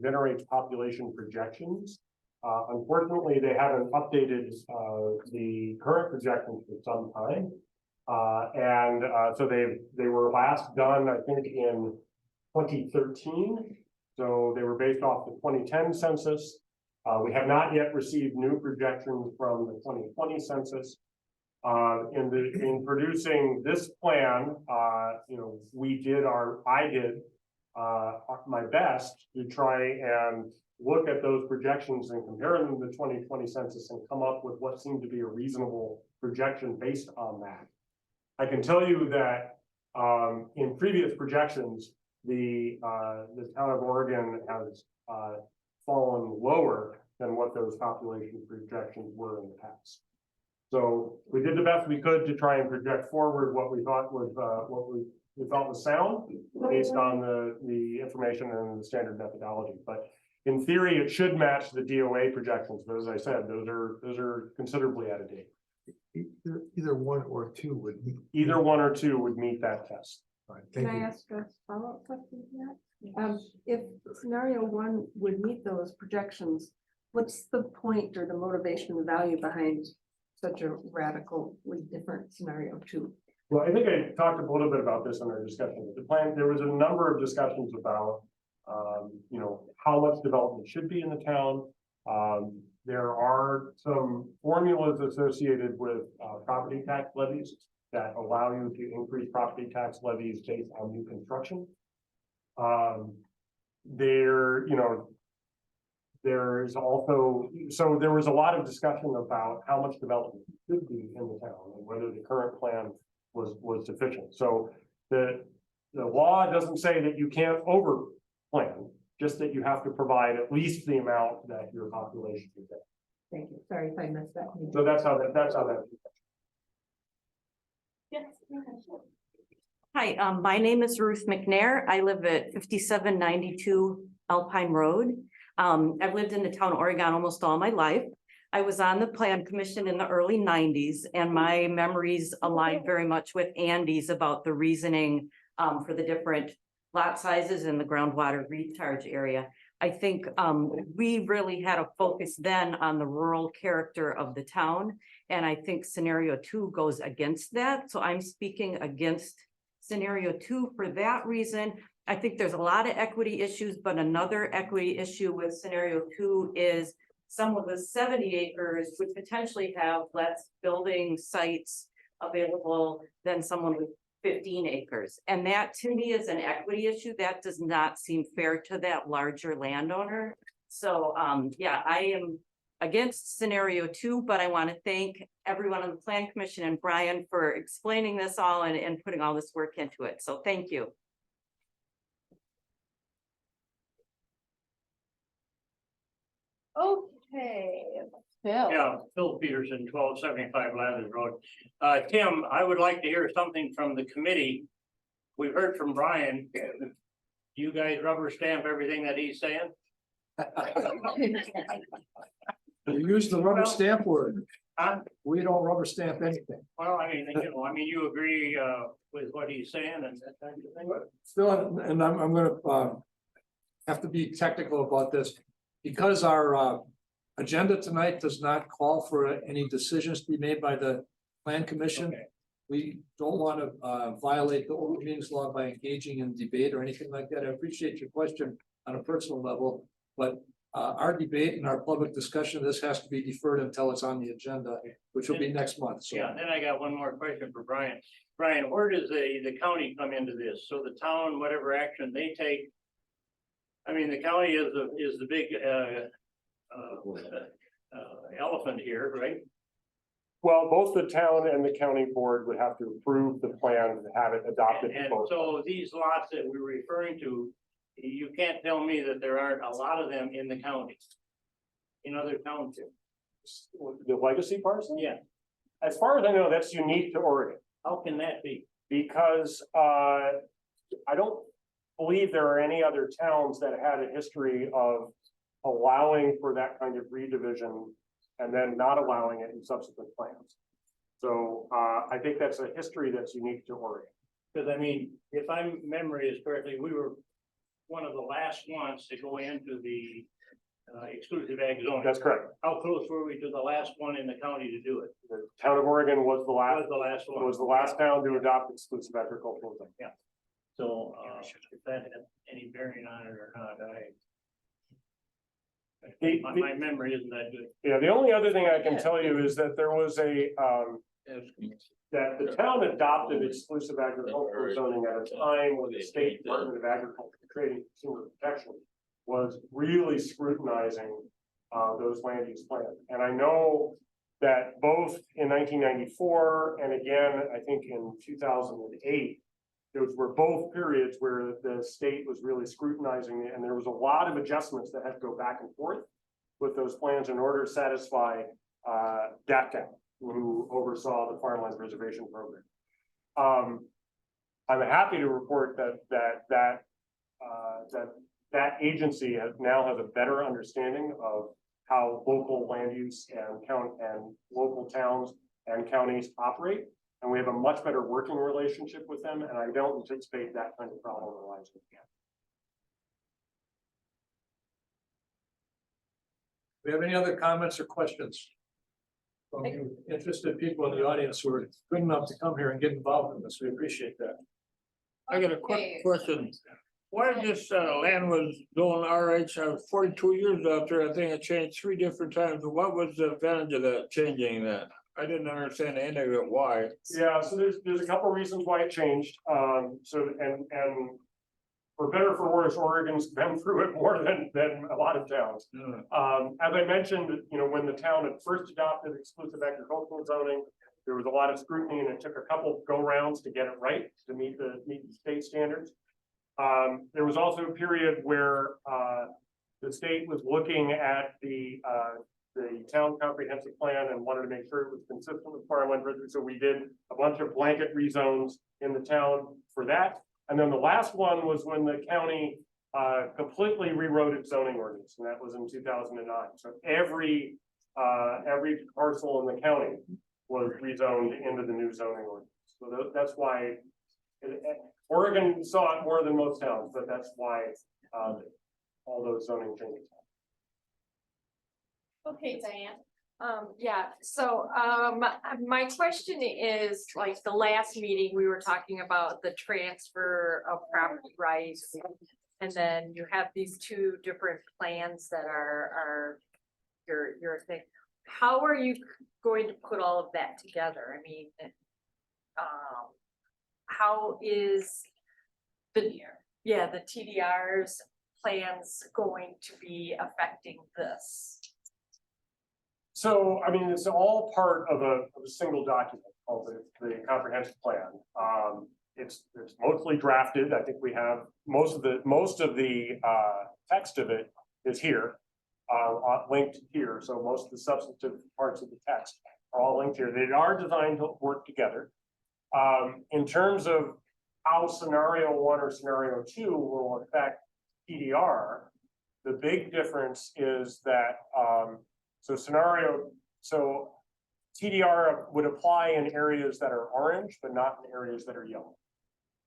generates population projections. Unfortunately, they haven't updated the current projections for some time. So they were last done, I think, in 2013. So they were based off the 2010 census. We have not yet received new projections from the 2020 census. In producing this plan, I did my best to try and look at those projections and compare them to the 2020 census and come up with what seemed to be a reasonable projection based on that. I can tell you that in previous projections, the town of Oregon has fallen lower than what those population projections were in the past. So we did the best we could to try and project forward what we thought was we thought was sound based on the information and the standard methodology. But in theory, it should match the DOA projections. But as I said, those are considerably out of date. Either one or two would. Either one or two would meet that test. Can I ask a follow-up question to that? If scenario one would meet those projections, what's the point or the motivation, the value behind such a radically different scenario two? Well, I think I talked a little bit about this in our discussion with the plan. There was a number of discussions about, how much development should be in the town. There are some formulas associated with property tax levies that allow you to increase property tax levies based on new construction. There's also, so there was a lot of discussion about how much development should be in the town and whether the current plan was sufficient. So the law doesn't say that you can't over plan, just that you have to provide at least the amount that your population is at. Thank you. Sorry if I missed that. So that's how that. Yes. Hi, my name is Ruth McNair. I live at 5792 Alpine Road. I've lived in the town of Oregon almost all my life. I was on the plan commission in the early 90s, and my memories align very much with Andy's about the reasoning for the different lot sizes in the groundwater recharge area. I think we really had a focus then on the rural character of the town. And I think scenario two goes against that. So I'm speaking against scenario two for that reason. I think there's a lot of equity issues, but another equity issue with scenario two is some of the 70 acres would potentially have less building sites available than someone with 15 acres. And that to me is an equity issue. That does not seem fair to that larger landowner. So yeah, I am against scenario two, but I want to thank everyone on the Plan Commission and Brian for explaining this all and putting all this work into it. So thank you. Okay. Yeah, Phil Peterson, 1275 Lathers Road. Tim, I would like to hear something from the committee. We've heard from Brian. Do you guys rubber stamp everything that he's saying? You use the rubber stamp word. Huh? We don't rubber stamp anything. Well, you agree with what he's saying and that kind of thing? Still, and I'm gonna have to be technical about this, because our agenda tonight does not call for any decisions to be made by the Plan Commission. Okay. We don't want to violate the open meetings law by engaging in debate or anything like that. I appreciate your question on a personal level, but our debate and our public discussion of this has to be deferred until it's on the agenda, which will be next month. So. Yeah, then I got one more question for Brian. Brian, where does the county come into this? So the town, whatever action they take, I mean, the county is the big elephant here, right? Well, both the town and the county board would have to approve the plan and have it adopted. And so these lots that we're referring to, you can't tell me that there aren't a lot of them in the county, in other townships. The legacy parcel? Yeah. As far as I know, that's unique to Oregon. How can that be? Because I don't believe there are any other towns that had a history of allowing for that kind of redivision and then not allowing it in subsequent plans. So I think that's a history that's unique to Oregon. Because I mean, if my memory is correctly, we were one of the last ones to go into the exclusive ag zone. That's correct. How close were we to the last one in the county to do it? The town of Oregon was the last. one. Was the last town to adopt exclusive agricultural zone. Yeah. So if that had any bearing on it or not, I My memory isn't that good. Yeah, the only other thing I can tell you is that there was that the town adopted exclusive agricultural zoning at a time when the State Department of Agriculture, Trade and Consumer Protection was really scrutinizing those land use plans. And I know that both in 1994 and again, I think in 2008, those were both periods where the state was really scrutinizing it, and there was a lot of adjustments that had to go back and forth with those plans in order to satisfy DATCA, who oversaw the Farmland Preservation Program. I'm happy to report that agency now has a better understanding of how local land use and local towns and counties operate. And we have a much better working relationship with them, and I don't anticipate that kind of problem arising again. Do we have any other comments or questions from you interested people in the audience who are good enough to come here and get involved in this? We appreciate that. I got a quick question. Why this land was zoned RH, I was 42 years out there, I think it changed 3 different times. What was the advantage of that, changing that? I didn't understand the end of it, why? Yeah, so there's a couple reasons why it changed. So for better or for worse, Oregon's been through it more than a lot of towns. As I mentioned, when the town had first adopted exclusive agricultural zoning, there was a lot of scrutiny and it took a couple go rounds to get it right, to meet the state standards. There was also a period where the state was looking at the town comprehensive plan and wanted to make sure it was consistent with farmland preservation. So we did a bunch of blanket rezones in the town for that. And then the last one was when the county completely rewrote its zoning ordinance, and that was in 2009. So every parcel in the county was rezoned into the new zoning ordinance. So that's why Oregon saw it more than most towns, but that's why all those zoning changes. Okay, Diane. Yeah, so my question is, like, the last meeting, we were talking about the transfer of property rights. And then you have these 2 different plans that are your thing. How are you going to put all of that together? I mean, how is the TDR's plans going to be affecting this? So, I mean, it's all part of a single document called the comprehensive plan. It's mostly drafted. I think we have most of the text of it is here, linked here. So most of the substantive parts of the text are all linked here. They are designed to work together. In terms of how scenario 1 or scenario 2 will affect TDR, the big difference is that so TDR would apply in areas that are orange, but not in areas that are yellow.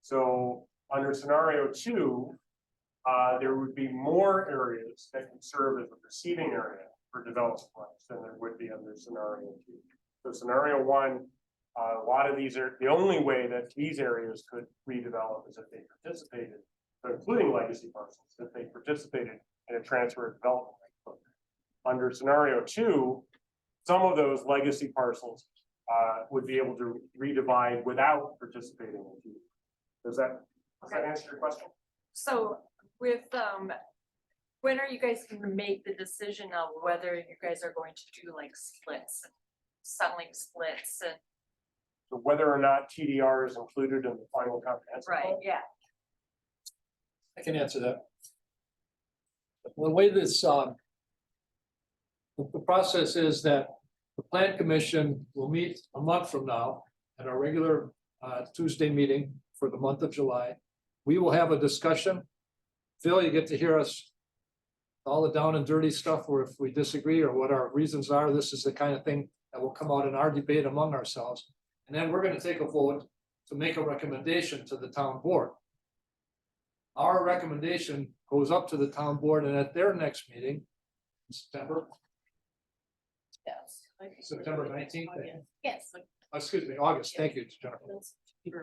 So under scenario 2, there would be more areas that can serve as a receiving area for development plans than there would be under scenario 2. So scenario 1, a lot of these are the only way that these areas could redevelop is if they participated, including legacy parcels, if they participated in a transfer of development program. Under scenario 2, some of those legacy parcels would be able to redivide without participating in TDR. Does that answer your question? So with, when are you guys gonna make the decision of whether you guys are going to do like splits, settling splits and? So whether or not TDR is included in the final comprehensive plan? Right, yeah. I can answer that. The way this, the process is that the Plan Commission will meet a month from now at our regular Tuesday meeting for the month of July. We will have a discussion. Phil, you get to hear us all the down and dirty stuff, or if we disagree or what our reasons are. This is the kind of thing that will come out in our debate among ourselves. And then we're going to take a vote to make a recommendation to the town board. Our recommendation goes up to the town board, and at their next meeting in September. Yes. September 19th. Yes. Excuse me, August. Thank you, Jennifer.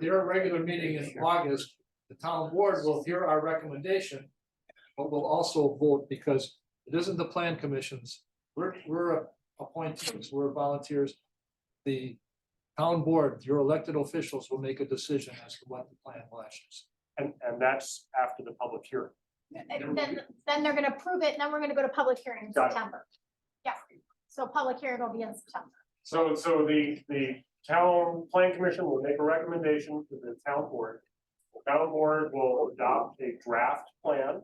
Their regular meeting in August, the town board will hear our recommendation, but will also vote because It isn't the plan commissions. We're appointees, we're volunteers. The town board, your elected officials will make a decision as to what the plan will actually say. And that's after the public hearing. And then they're gonna approve it, and then we're gonna go to public hearing in Got it. September. Yeah, so public hearing will be in September. So the town plan commission will make a recommendation to the town board. The town board will adopt a draft plan.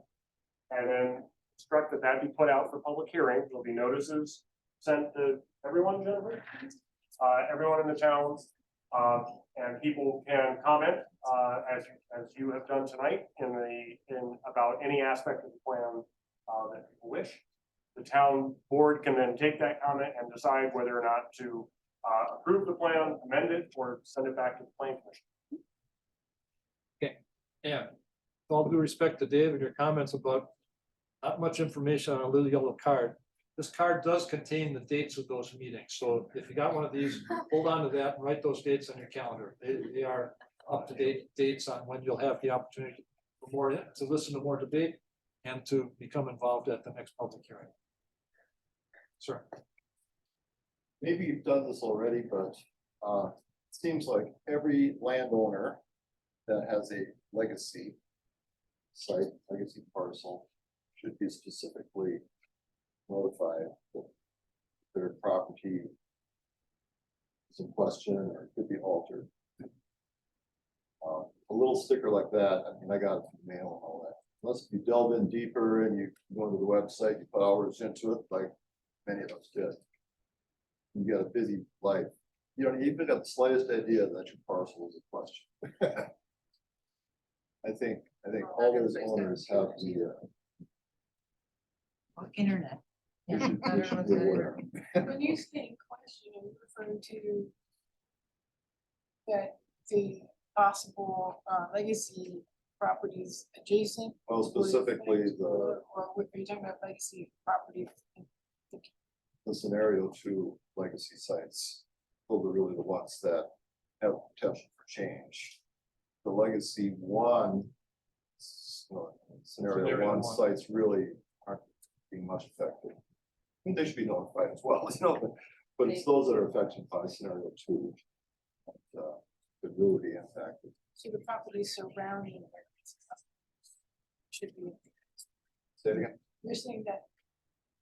And then instruct that that be put out for public hearing. There'll be notices sent to everyone, Jennifer. Everyone in the town, and people can comment, as you have done tonight in about any aspect of the plan, that people wish. The town board can then take that comment and decide whether or not to, approve the plan, amend it, or send it back to the plan commission. And with all due respect to Dave and your comments about not much information on a little yellow card. This card does contain the dates of those meetings. So if you got one of these, hold on to that and write those dates on your calendar. They are up to date dates on when you'll have the opportunity for more, to listen to more debate and to become involved at the next public hearing. Sir. Maybe you've done this already, but it seems like every landowner that has a legacy site, legacy parcel, should be specifically notified that their property is in question or could be altered. A little sticker like that, I mean, I got it from mail and all that. Unless you delve in deeper and you go to the website, you put hours into it, like many of us did. You got a busy life. You don't even got the slightest idea that your parcel is in question. I think all those owners have the, Internet. they should be aware. When you say question, are you referring to that the possible legacy properties adjacent? Well, specifically Or what are you talking about legacy property? the scenario 2 legacy sites. Those are really the ones that have potential for change. The legacy 1 scenario 1 sites really aren't being much affected. I think they should be notified as well, but it's those that are affected by scenario 2. that, could really be impacted. So the properties surrounding it should be. Say it again. You're saying that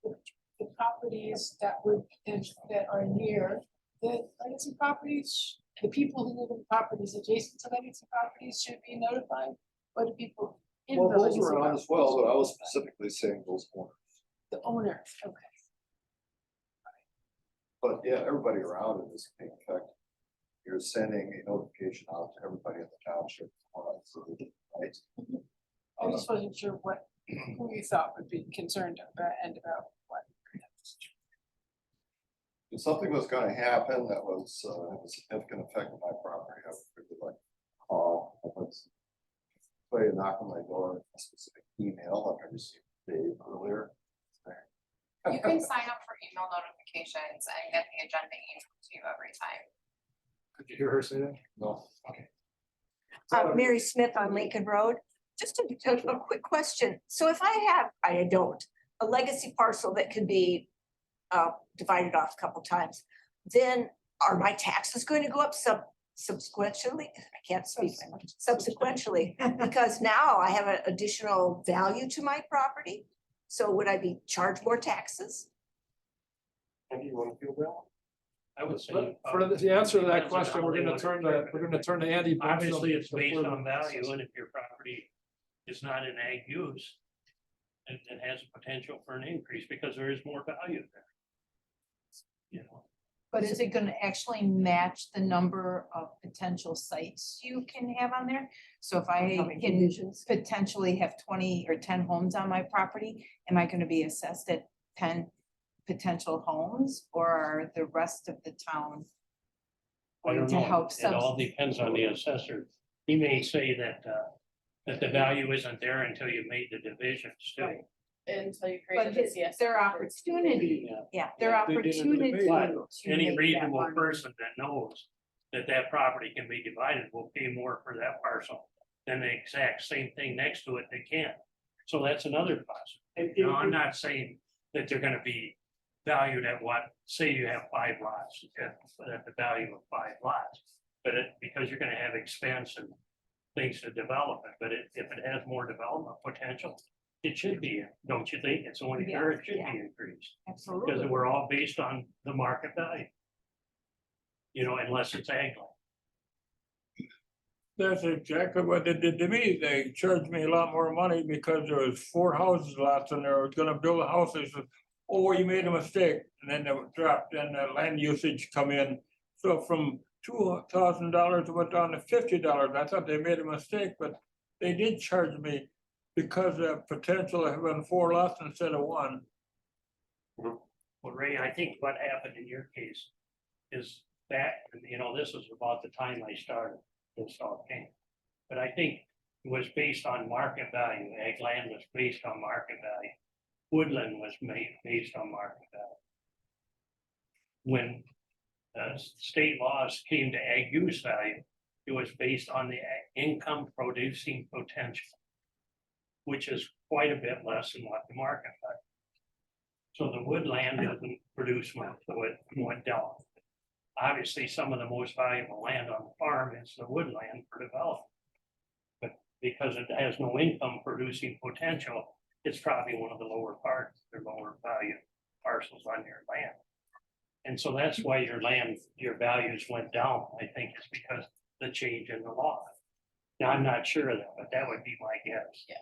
the properties that are near the legacy properties, the people who live in properties adjacent to legacy properties should be notified, or the people in the Well, those legacy are on properties? as well, but I was specifically saying those owners. The owner, okay. But yeah, everybody around it is being affected. You're sending a notification out to everybody in the township. Right? I just wasn't sure who you thought would be concerned about and about what. If something was gonna happen that was, have a significant effect on my property, I would really like to call. Play a knock on my door, a specific email, like I received Dave earlier. You can sign up for email notifications and get the agenda emailed to you every time. Could you hear her say that? No. Okay. Mary Smith on Lincoln Road. Just a quick question. So if I don't, a legacy parcel that could be divided off a couple times, then are my taxes going to go up subsequently? I can't speak subsequently, because now I have an additional value to my property. So would I be charged more taxes? And do you want to feel that? I would say. For the answer to that question, we're gonna turn to Andy. Obviously, it's based on value, and if your property is not in ag use, it has a potential for an increase because there is more value there. You know. But is it gonna actually match the number of potential sites you can have on there? So if I can potentially have 20 or 10 homes on my property, am I gonna be assessed at 10 potential homes, or are the rest of the town I going don't to know. help? It all depends on the assessor. He may say that the value isn't there until you made the divisions too. Until you But create the CS. their opportunity, their opportunity. But to any make that reasonable money. person that knows that property can be divided will pay more for that parcel than the exact same thing next to it they can't. So that's another possibility. Now, I'm not saying that they're gonna be valued at what, say you have 5 lots, at the value of 5 lots. But because you're gonna have expense and things to develop it, but if it has more development potential, it should be, don't you think? It's only fair, it should be increased. Absolutely. Because we're all based on the market value. You know, unless it's ag land. That's exactly what they did to me. They charged me a lot more money because there was 4 houses lots and they were gonna build a house. They said, oh, you made a mistake. And then they would drop, then the land usage come in. So from $2,000 it went down to $50. I thought they made a mistake, but they did charge me because of potential of having 4 lots instead of 1. Well, Ray, I think what happened in your case is that, you know, this was about the time I started this all came. But I think it was based on market value. Ag land was based on market value. Woodland was based on market value. When state laws came to ag use value, it was based on the income producing potential, which is quite a bit less than what the market value. So the woodland doesn't produce much, so it went down. Obviously, some of the most valuable land on the farm is the woodland for development. But because it has no income producing potential, it's probably one of the lower parts, or lower value parcels on your land. And so that's why your values went down, I think, is because the change in the law. Now, I'm not sure of that, but that would be my guess. Yeah.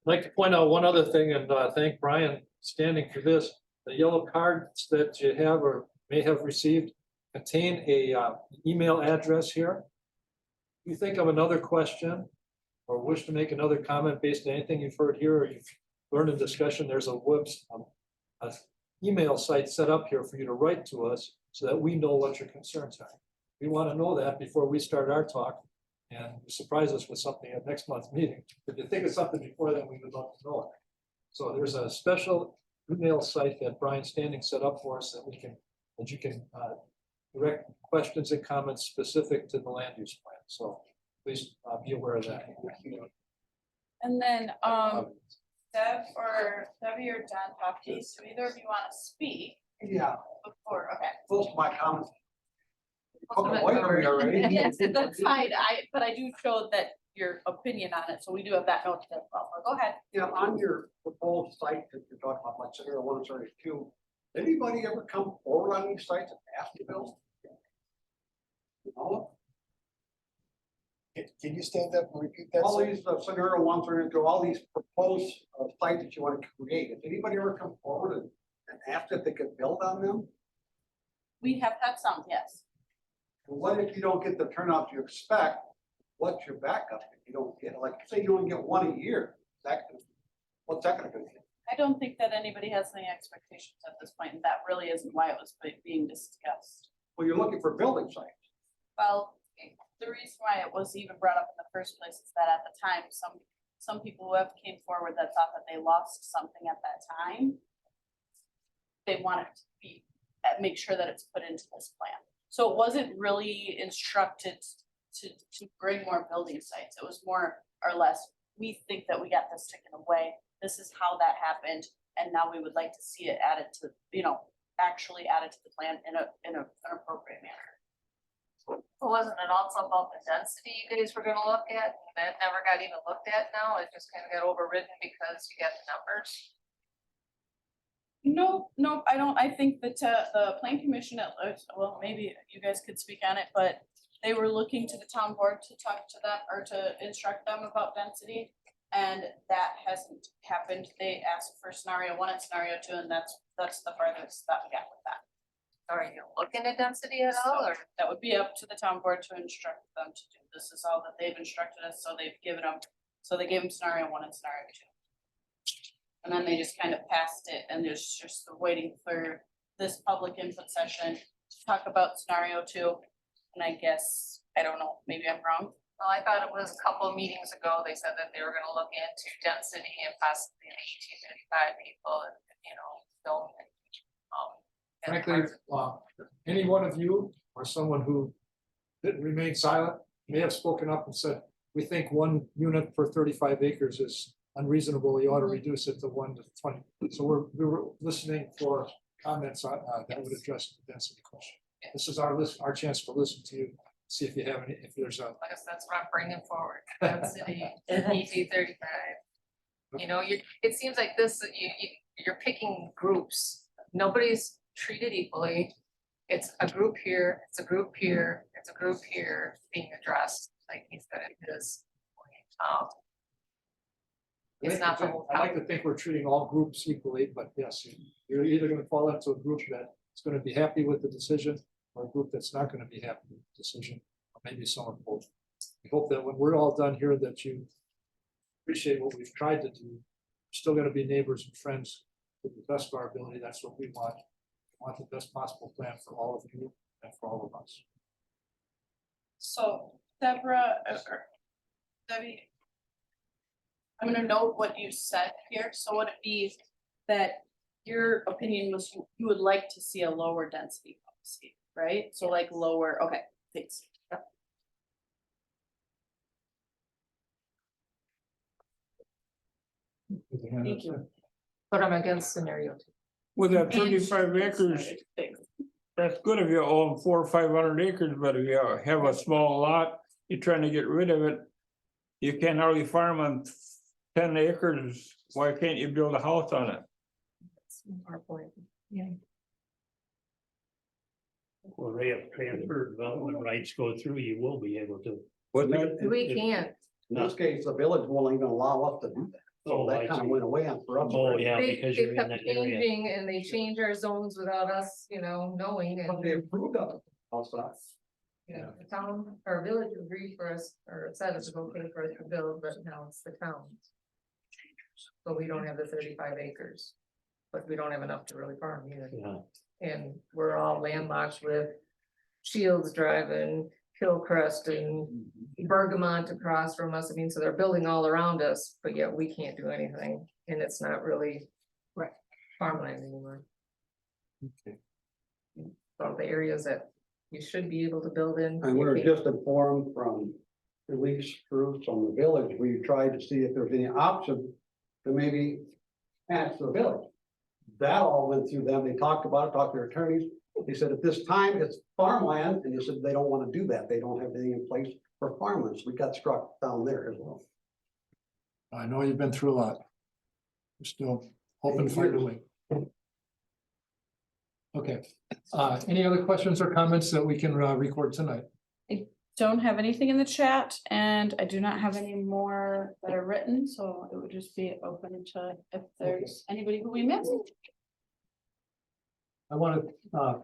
I'd like to point out one other thing and thank Brian standing for this. The yellow cards that you have or may have received contain a email address here. If you think of another question or wish to make another comment based on anything you've heard here or you've learned in discussion, there's a email site set up here for you to write to us so that we know what your concerns are. We want to know that before we start our talk and surprise us with something at next month's meeting. If you think of something before then, we would love to know it. So there's a special email site that Brian Standing set up for us that you can direct questions and comments specific to the land use plan. So please be aware of that. And then, Deb or Debbie or John Baptiste, do either of you want to speak? Yeah. Before, okay. Most of my comments. Yes, that's fine. But I do show that your opinion on it, so we do have that note as well. Go ahead. Yeah, on your proposed site that you're talking about, like scenario 1 and scenario 2, anybody ever come forward on these sites and ask to build? No? Can you stand up and repeat that? All these scenario 1, scenario 2, all these proposed sites that you want to create, if anybody ever come forward and ask if they could build on them? We have had some, yes. What if you don't get the turnout you expect? What's your backup if you don't get, like, say you only get 1 a year? What's that gonna be? I don't think that anybody has any expectations at this point, and that really isn't why it was being discussed. Well, you're looking for building sites. Well, the reason why it was even brought up in the first place is that at the time, some people who have came forward that thought that they lost something at that time, they wanted to make sure that it's put into this plan. So it wasn't really instructed to bring more building sites. It was more or less, we think that we got this taken away. This is how that happened. And now we would like to see it added to, actually added to the plan in an appropriate manner. Wasn't it also about the density you guys were gonna look at? That never got even looked at now. It just kind of got overridden because you got the numbers. No, I don't. I think that the plan commission, well, maybe you guys could speak on it, but they were looking to the town board to talk to them or to instruct them about density. And that hasn't happened. They asked for scenario 1 and scenario 2, and that's the farthest that we got with that. Are you looking at density at all, or? That would be up to the town board to instruct them to do. This is all that they've instructed us, so they've given them, so they gave them scenario 1 and scenario 2. And then they just kind of passed it, and there's just waiting for this public input session to talk about scenario 2. And I guess, I don't know, maybe I'm wrong. Well, I thought it was a couple of meetings ago, they said that they were gonna look into density and possibly 1855 people and, building. Frankly, any one of you or someone who didn't remain silent may have spoken up and said, we think 1 unit per 35 acres is unreasonable. You ought to reduce it to 1 to 20. So we're listening for comments on, that would address the density question. This is our chance to listen to you, see if you have any, if there's a. I guess that's what I'm bringing forward, density, EG 35. You know, it seems like this, you're picking groups, nobody's treated equally. It's a group here, it's a group here, it's a group here being addressed, like he said it is. It's not the whole I like to think we're treating all groups equally, but yes, you're either gonna fall into a group that's gonna be happy with the decision, or a group that's not gonna be happy with the decision, or maybe some of both. We hope that when we're all done here, that you appreciate what we've tried to do. We're still gonna be neighbors and friends to the best of our ability. That's what we want. We want the best possible plan for all of you and for all of us. So Deborah, or Debbie. I'm gonna note what you said here, so would it be that your opinion was you would like to see a lower density policy, right? So like lower, okay, thanks. Yep. Thank you. But I'm against scenario 2. With that 35 acres, that's good if you own 400 or 500 acres, but if you have a small lot, you're trying to get rid of it. You can't hardly farm on 10 acres. Why can't you build a house on it? Our point, yeah. Well, they have transfer development rights go through, you will be able to. We can't. In this case, the village won't even allow us to do that. So Oh, I that kind of see. went away on for us. Oh, yeah, They because you're in kept that area. changing and they change our zones without us, you know, knowing But they and. approved of it. Also. Yeah, the town, our village agreed for us, or said it's okay for us to build, but now it's the town. But we don't have the 35 acres, but we don't have enough to really farm either. Yeah. And we're all landlocked with Shields Drive and Hillcrest and Bergamont across from us. I mean, so they're building all around us, but yet we can't do anything, and it's not really farmland anymore. Okay. So the areas that you should be able to build in. And you we're can't. just informed from Elise Cruz from the village, we tried to see if there's any option to maybe ask the village. That all went through them, they talked about it, talked to their attorneys, they said at this time it's farmland, and they said they don't wanna do that, they don't have anything in place for farmland, so we got struck down there as well. I know you've been through a lot. We're still hoping to find a way. Okay, any other questions or comments that we can record tonight? Don't have anything in the chat and I do not have any more that are written, so it would just be open to if there's anybody who we missed. I want to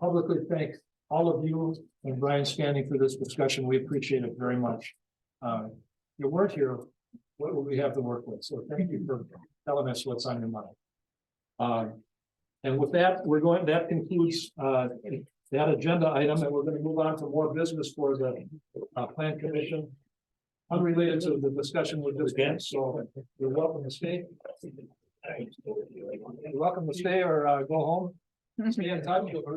publicly thank all of you and Brian Scanning for this discussion. We appreciate it very much. You weren't here, what would we have to work with? So thank you for telling us what's on your mind. And with that, that concludes that agenda item, and we're going to move on to more business for the Plan Commission. Unrelated to the discussion we just had, so you're welcome to stay. You're welcome to stay or go home. Stay in touch. Let's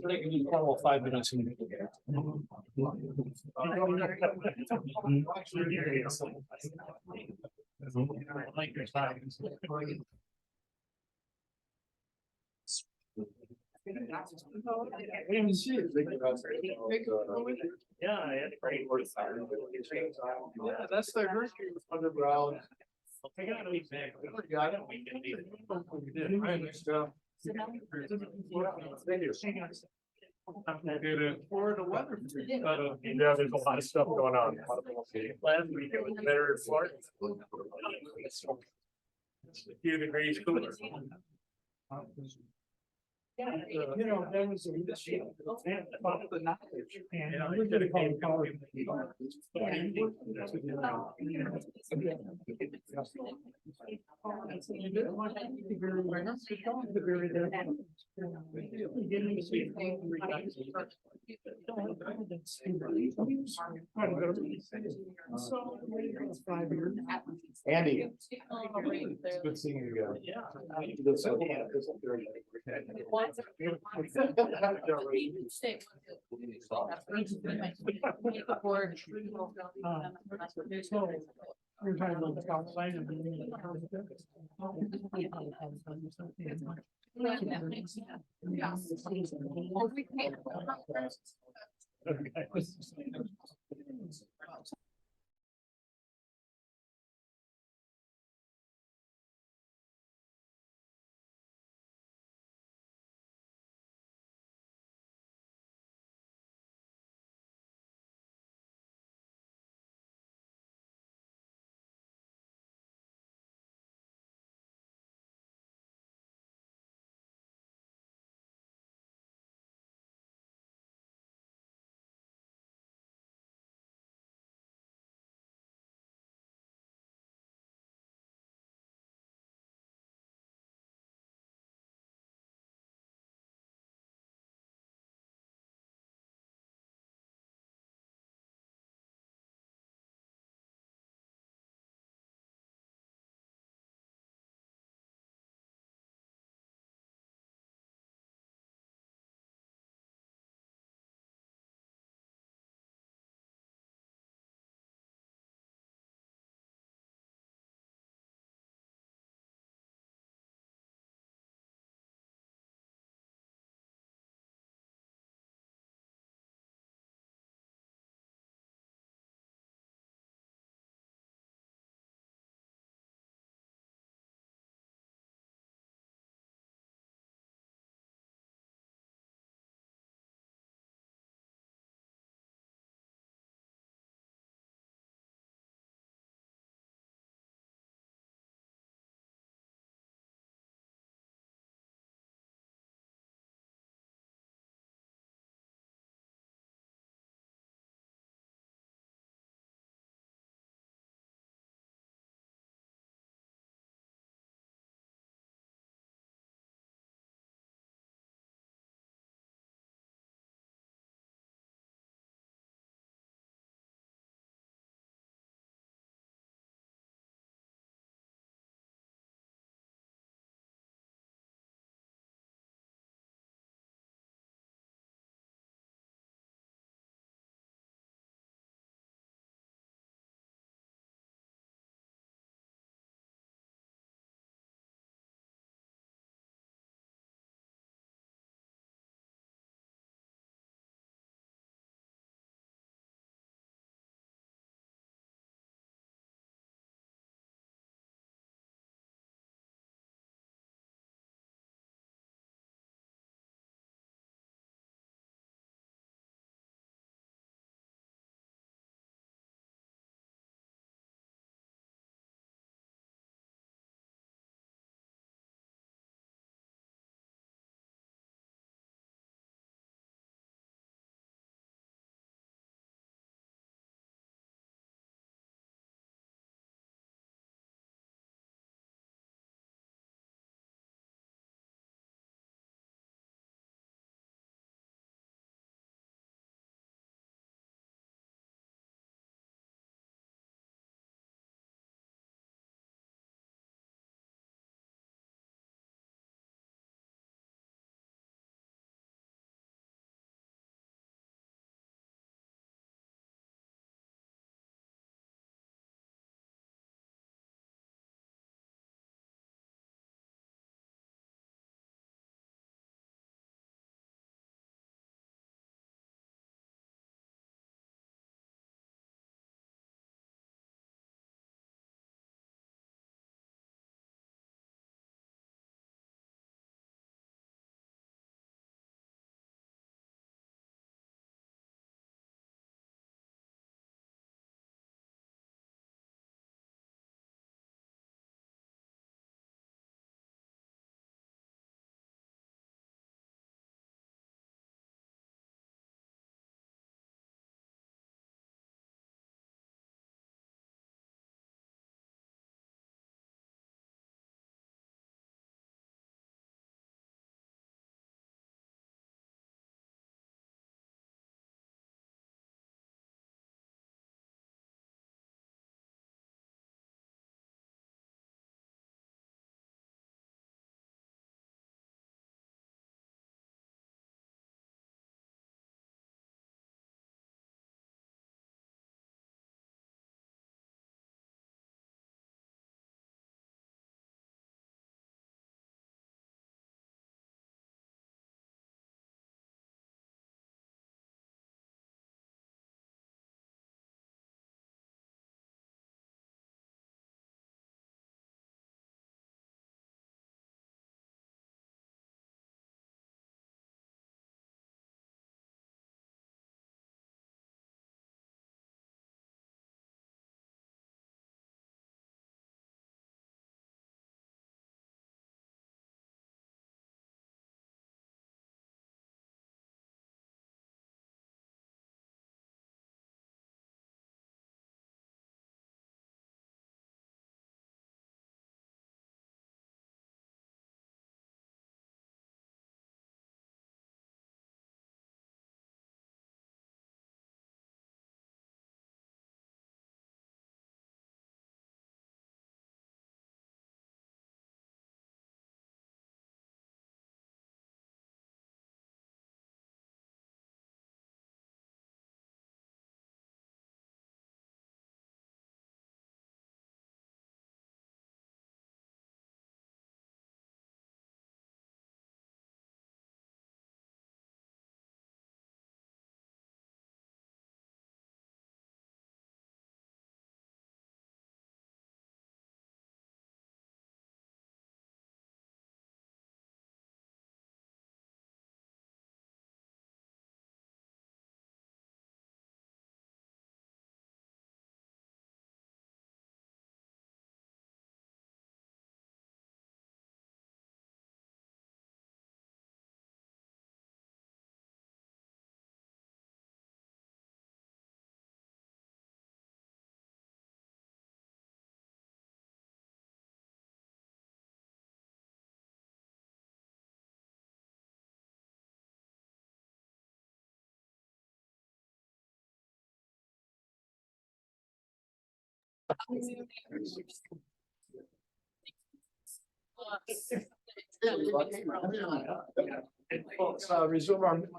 take a formal 5 minutes. Yeah, I had a great word. Yeah, that's the Hershey underground. I gotta be back. Got it. We can leave. We did. Right, nice job. For the weather. Yeah, there's a lot of stuff going on. Last week it was better in Florida. A few degrees cooler. You know, there was a. And we're gonna call it power. Andy. It's good seeing you again. We're trying to look outside and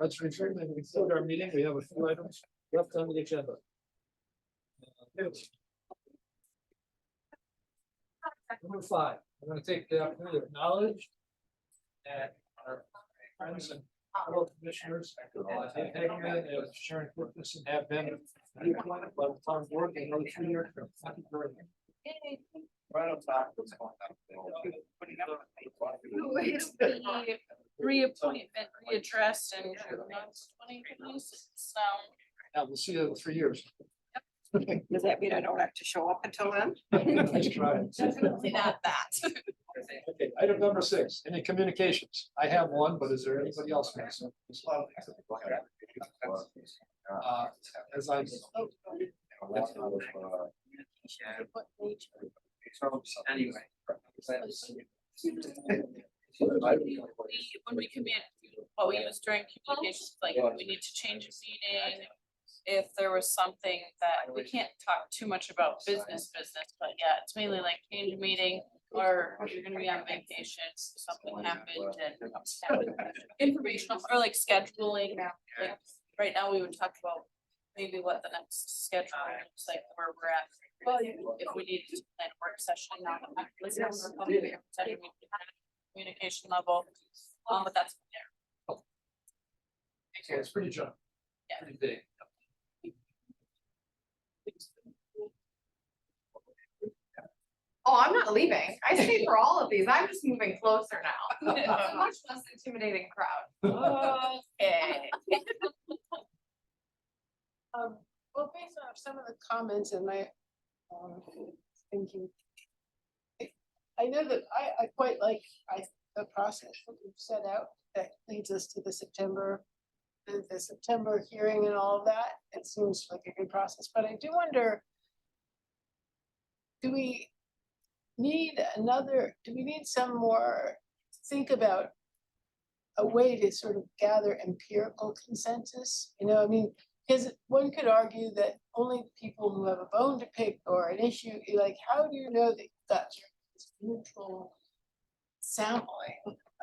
Let's resume and conclude our meeting. We have a few items left on the agenda. Number 5, I'm gonna take the opportunity to acknowledge that our friends and fellow commissioners, Dave Hageman and Sharon Clifton have been reappointed by the town board in another 3 years. Thank you very much. Right on top. Reappointment readdressed in 2026, so. Yeah, we'll see you in 3 years. Does that mean I don't have to show up until then? Let's try it. Definitely not that. Okay, item number 6, any communications? I have one, but is there anybody else? Who has some? As I. Anyway. When we commit, what we use during communications, like we need to change a meeting. If there was something that, we can't talk too much about business, but yeah, it's mainly like change a meeting. Or you're gonna be on vacation, something happened and informational, or like scheduling, like right now we would talk about maybe what the next schedule looks like, where we're at. Well, if we need to plan a work session, not communication level, but that's there. Okay, it's pretty junk. Yeah. Pretty big. Oh, I'm not leaving. I stayed for all of these. I'm just moving closer now. It's a much less intimidating crowd. Okay. Well, based on some of the comments and my thinking. I know that I quite like the process that we've set out that leads us to the September hearing and all of that. It seems like a good process, but I do wonder, do we need some more, think about a way to sort of gather empirical consensus? You know, I mean, because one could argue that only people who have a bone to pick or an issue, like, how do you know that you've got this neutral sampling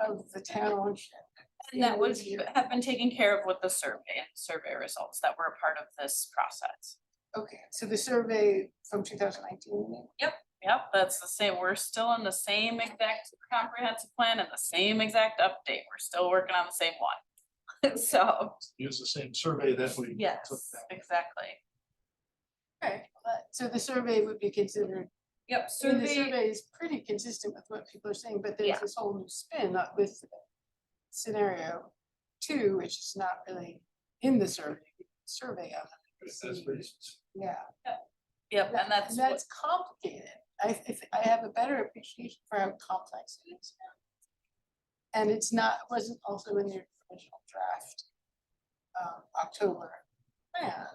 of the township? And that would have been taken care of with the survey results that were a part of this process. Okay, so the survey from 2019. Yep, that's the same. We're still in the same exact comprehensive plan and the same exact update. We're still working on the same one. So. Use the same survey that we. Yes, took back. exactly. Okay, so the survey would be considered. Yep, So the survey is pretty consistent with what people are saying, but there's this whole new spin with scenario 2, which is not really in the survey of it. That's pretty specific. Yeah. Yep, and that's complicated. I have a better appreciation for how complex it is. And wasn't also in the original draft October plan.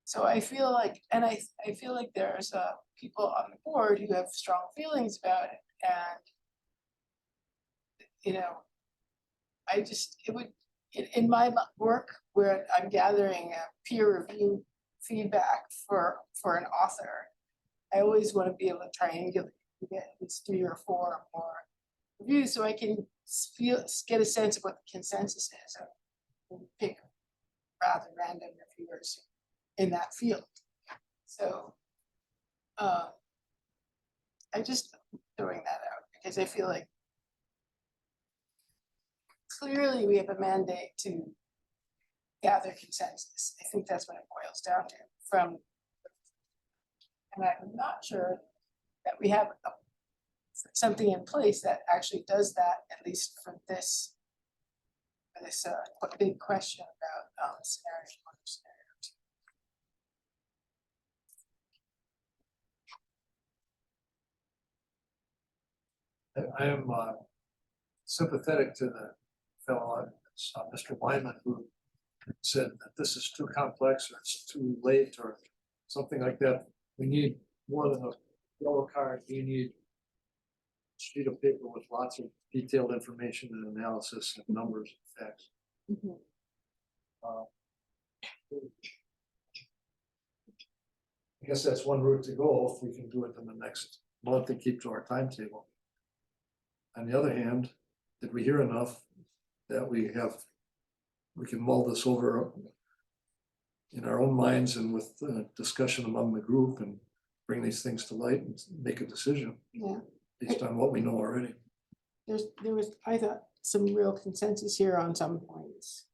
So I feel like, and I feel like there's people on the board who have strong feelings about it, and you know, in my work where I'm gathering peer review feedback for an author, I always want to be able to triangulate and get at least 3 or 4 or more reviews so I can get a sense of what the consensus is and pick rather random reviewers in that field. So I just throwing that out because I feel like clearly we have a mandate to gather consensus. I think that's what it boils down to and I'm not sure that we have something in place that actually does that, at least for this big question about scenario 1 or scenario 2. I am sympathetic to the fellow, Mr. Wyman, who said that this is too complex or it's too late or something like that. We need more than a yellow card. We need a sheet of paper with lots of detailed information and analysis and numbers and facts. I guess that's one route to go if we can do it in the next month and keep to our timetable. On the other hand, did we hear enough that we can mull this over in our own minds and with discussion among the group and bring these things to light and make a decision Yeah, based on what we know already? there was, I thought, some real consensus here on some points.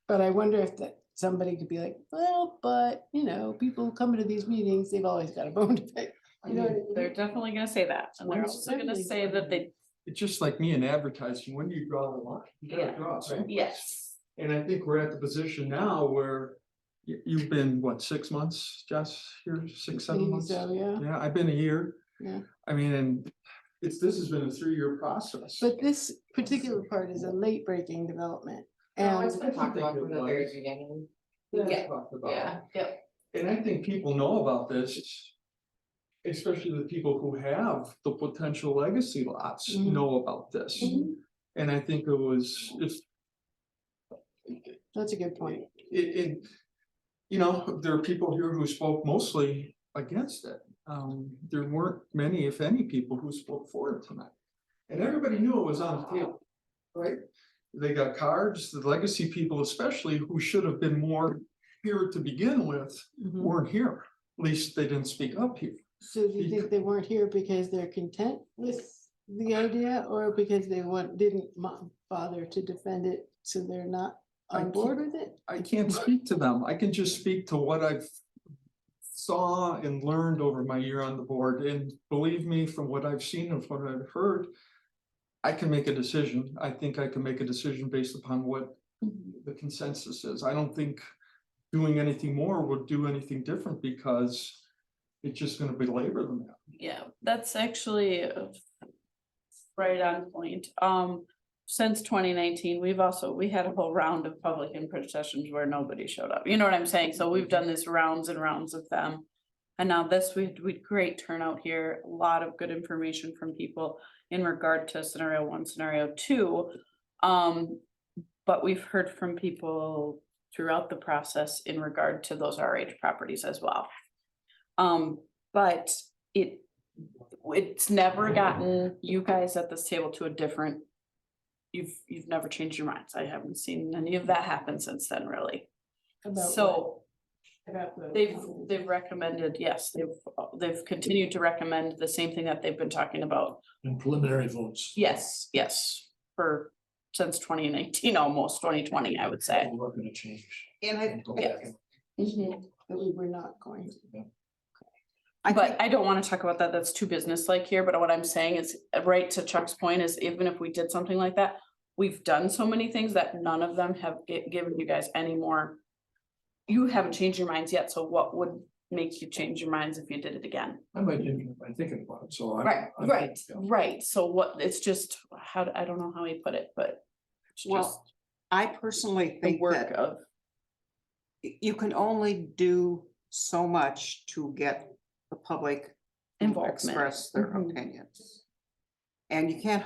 But I wonder if that somebody could be like, well, but, you know, people coming to these meetings, they've always got a bone to pick. You know what I mean? They're definitely gonna say that, and they're also gonna Certainly. say that they, It's just like me in advertising, when do you draw the line? You gotta Yeah. draw, right? yes. And I think we're at the position now where you've been, what, 6 months, Jess, here, 6, 7 Maybe months? so, yeah. Yeah, I've been a year. Yeah. I mean, and this has been a 3-year process. But this particular part is a late breaking development. And That's what I think it was. beginning. Yeah. Talked about. Yep. And I think people know about this, especially the people who have the potential legacy lots Mhm. know about this. Mhm. And I think it was, that's a good point. you know, there are people here who spoke mostly against it. There weren't many, if any, people who spoke for it tonight. And everybody knew it was on the table, right? They got cards, the legacy people especially, who should have been more here to begin with, Mhm. weren't here. At least they didn't speak up here. So do you think they weren't here because they're content with the idea, or because they didn't bother to defend it, so they're not on board with it? I can't speak to them. I can just speak to what I've saw and learned over my year on the board. And believe me, from what I've seen and what I've heard, I can make a decision. I think I can make a decision based upon what the consensus is. I don't think doing anything more would do anything different because it's just gonna belabor them. Yeah, that's actually right on point. Since 2019, we had a whole round of public input sessions where nobody showed up. You know what I'm saying? So we've done this rounds and rounds of them. And now this, we had great turnout here, a lot of good information from people in regard to scenario 1, scenario 2. But we've heard from people throughout the process in regard to those RH properties as well. But it's never gotten you guys at this table to a different, you've never changed your minds. I haven't seen any of that happen since then, really. About So About the- they've recommended, yes, they've continued to recommend the same thing that they've been talking about. In preliminary votes. Yes, since 2019, almost 2020, I would say. We're gonna change. And I, But we were not going to. But I don't wanna talk about that, that's too business-like here, but what I'm saying is, right to Chuck's point, is even if we did something like that, we've done so many things that none of them have given you guys any more. You haven't changed your minds yet, so what would make you change your minds if you did it again? I might change my thinking about it, so. Right, so what, it's just, I don't know how he put it, but. it's just Well, I personally the think work that of, you can only do so much to get the public to Involvement. express their Mhm. opinions. And you can't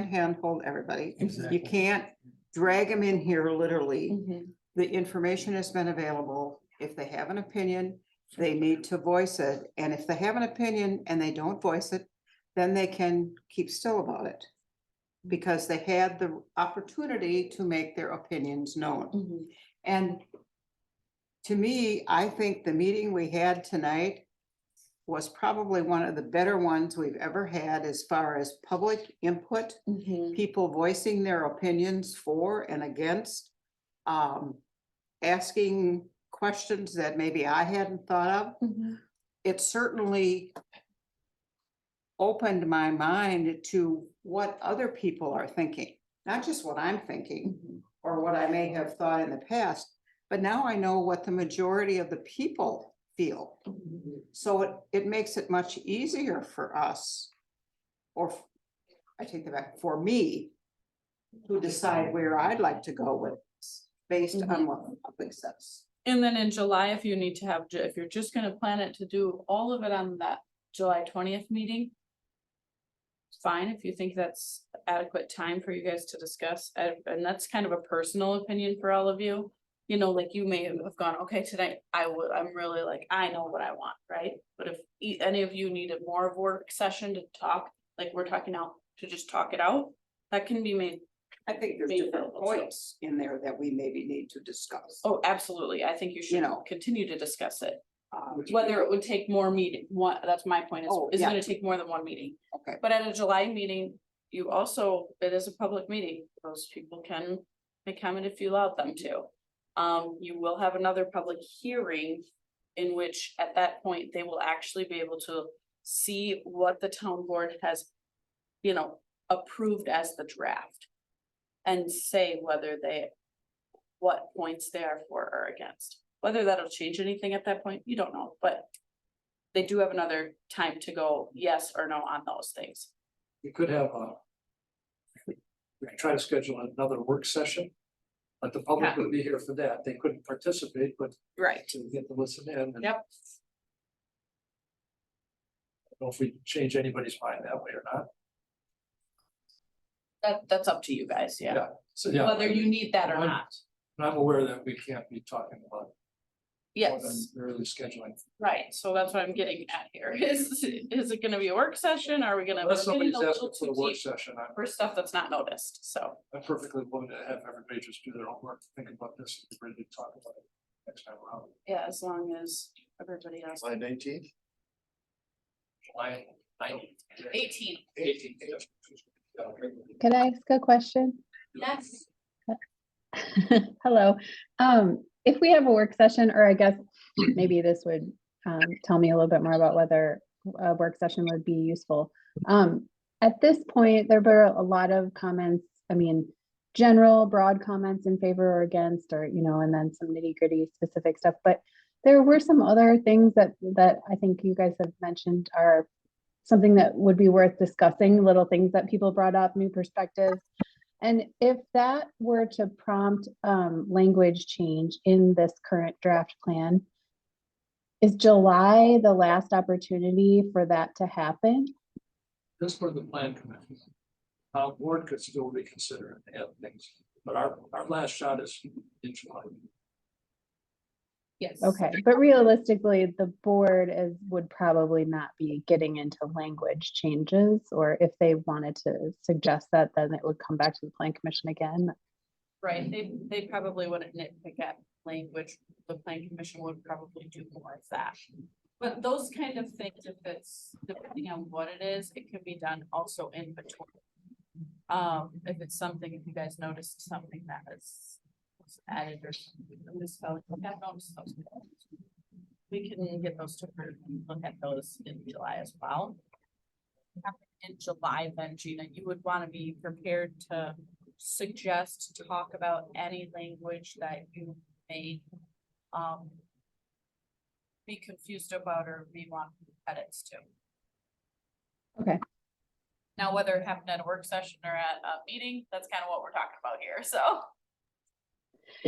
handhold everybody. Exactly. You can't drag them in here literally. Mhm. The information has been available. If they have an opinion, they need to voice it. And if they have an opinion and they don't voice it, then they can keep still about it. Because they had the opportunity to make their opinions known. Mhm. And to me, I think the meeting we had tonight was probably one of the better ones we've ever had as far as public input, Mhm. people voicing their opinions for and against, asking questions that maybe I hadn't thought of. Mhm. It certainly opened my mind to what other people are thinking, not just what I'm thinking or what I may have thought in the past, but now I know what the majority of the people feel. So it makes it much easier for us, I take that back, for me to decide where I'd like to go with this, based on what the public says. And then in July, if you need to have, if you're just gonna plan it to do all of it on that July 20th meeting. Fine, if you think that's adequate time for you guys to discuss, and that's kind of a personal opinion for all of you. you know, like you may have gone, okay, tonight I'm really like, I know what I want, right? But if any of you needed more of work session to talk, like we're talking out, to just talk it out, that can be made. I think there's made different available, so. points in there that we maybe need to discuss. Oh, absolutely. I think you should know. continue to discuss it. Um, Whether it would take more meeting, that's my point, Oh, is yeah. gonna take more than one meeting. Okay. But at a July meeting, you also, it is a public meeting, those people can make comment if you allow them to. You will have another public hearing in which at that point, they will actually be able to see what the town board has, you know, approved as the draft. And say whether what points they are for or against. Whether that'll change anything at that point, you don't know, but they do have another time to go yes or no on those things. We could have we could try to schedule another work session. But the public Yeah. would be here for that. They couldn't participate, but Right. to get to listen in. And Yep. I don't know if we change anybody's mind that way or not. That's up to you guys, yeah. So, yeah. Whether you need that or I'm- not. I'm aware that we can't be talking about more than Yes, early scheduling. right. So that's what I'm getting at here. Is it gonna be a work session? Are we gonna? Unless we're getting somebody's a asking little for a too work deep session, For stuff that's not noticed, so. I'm perfectly willing to have everybody just do their own work, think about this, and be ready to talk about it next time around. Yeah, as long as everybody else. July 19th? July 19th. 18. 18th. Can I ask a question? Yes. Hello. If we have a work session, or I guess maybe this would tell me a little bit more about whether a work session would be useful. At this point, there were a lot of comments, I mean, general broad comments in favor or against, or, you know, and then some nitty gritty specific stuff, but there were some other things that I think you guys have mentioned are something that would be worth discussing, little things that people brought up, new perspectives. And if that were to prompt language change in this current draft plan, is July the last opportunity for that to happen? This for the plan committee. Our board could still reconsider and add things, but our last shot is in July. Yes. Okay, but realistically, the board would probably not be getting into language changes, or if they wanted to suggest that, then it would come back to the plan commission again. Right, they probably wouldn't nitpick at language, the plan commission would probably do more of that. But those kind of things, if it's depending on what it is, it can be done also in between. If it's something, if you guys noticed something that is was added or something, have noticed those. We can get those to her and look at those in July as well. In July, then Gina, you would want to be prepared to suggest, talk about any language that you may be confused about or may want edits to. Okay. Now, whether it happened at a work session or at a meeting, that's kind of what we're talking about here, so.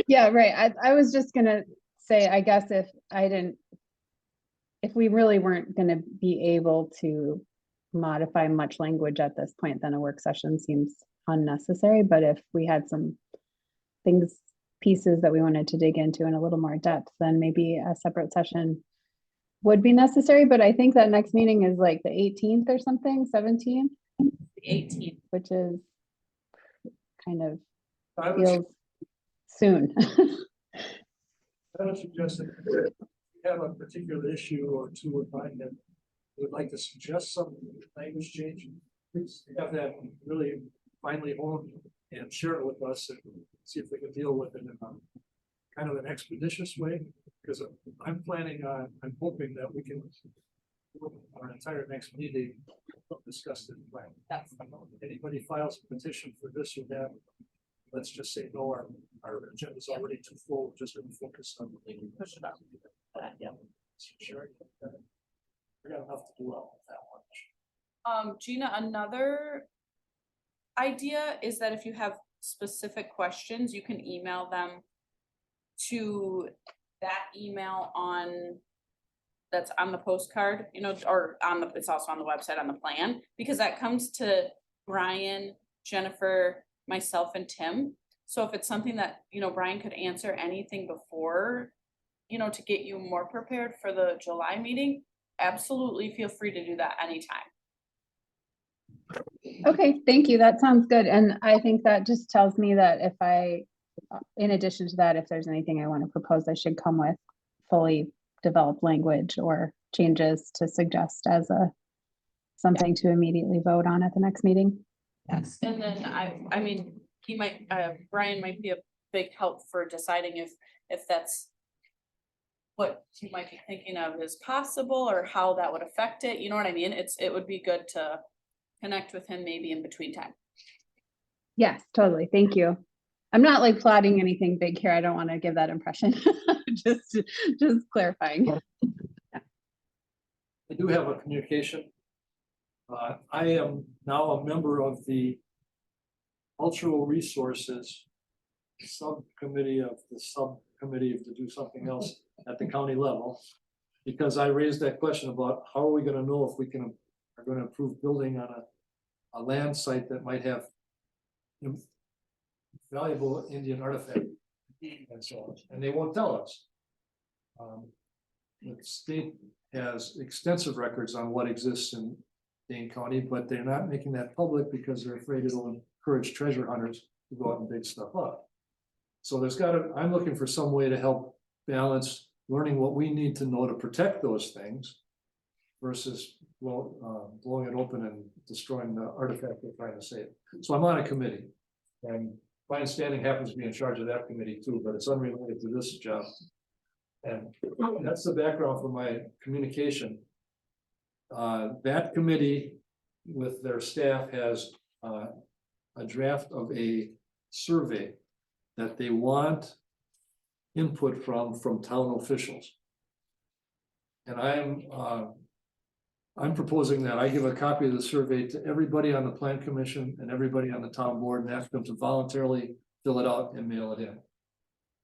Yeah, right. I was just gonna say, I guess if we really weren't gonna be able to modify much language at this point, then a work session seems unnecessary. But if we had some pieces that we wanted to dig into in a little more depth, then maybe a separate session would be necessary. But I think that next meeting is like the 18th or something, 17th. The 18th. Which is kind of I would feels soon. I would suggest that if you have a particular issue or two in mind that you would like to suggest some language change, please have that really finally honed and share it with us and see if we can deal with it in kind of an expeditious way. Because I'm hoping that we can, our entire next meeting, discuss this plan. That's Anybody files a petition for this or that, let's just say, no, our agenda is already too full, just gonna focus on. Push it up. Yeah. Sure. We got enough to do all of that one. Gina, another idea is that if you have specific questions, you can email them to that email that's on the postcard, you know, or it's also on the website on the plan, because that comes to Brian, Jennifer, myself and Tim. So if it's something that, you know, Brian could answer anything before, you know, to get you more prepared for the July meeting, absolutely feel free to do that anytime. Okay, thank you. That sounds good. And I think that just tells me that if in addition to that, if there's anything I want to propose, I should come with fully developed language or changes to suggest as something to immediately vote on at the next meeting. Yes, and then I mean, Brian might be a big help for deciding if that's what you might be thinking of is possible or how that would affect it, you know what I mean? It would be good to connect with him maybe in between time. Yes, totally. Thank you. I'm not like plotting anything big here. I don't want to give that impression. just clarifying. I do have a communication. I am now a member of the Cultural Resources Subcommittee of the Subcommittee to do something else at the county level. Because I raised that question about how are we gonna know if we are gonna approve building on a land site that might have valuable Indian artifact and so on, and they won't tell us. The state has extensive records on what exists in Dane County, but they're not making that public because they're afraid it'll encourage treasure hunters to go out and dig stuff up. So I'm looking for some way to help balance learning what we need to know to protect those things versus blowing it open and destroying the artifact we're trying to save. So I'm on a committee, and Brian Standing happens to be in charge of that committee too, but it's unrelated to this job. And that's the background for my communication. That committee with their staff has a draft of a survey that they want input from town officials. And I'm proposing that I give a copy of the survey to everybody on the plan commission and everybody on the town board and ask them to voluntarily fill it out and mail it in.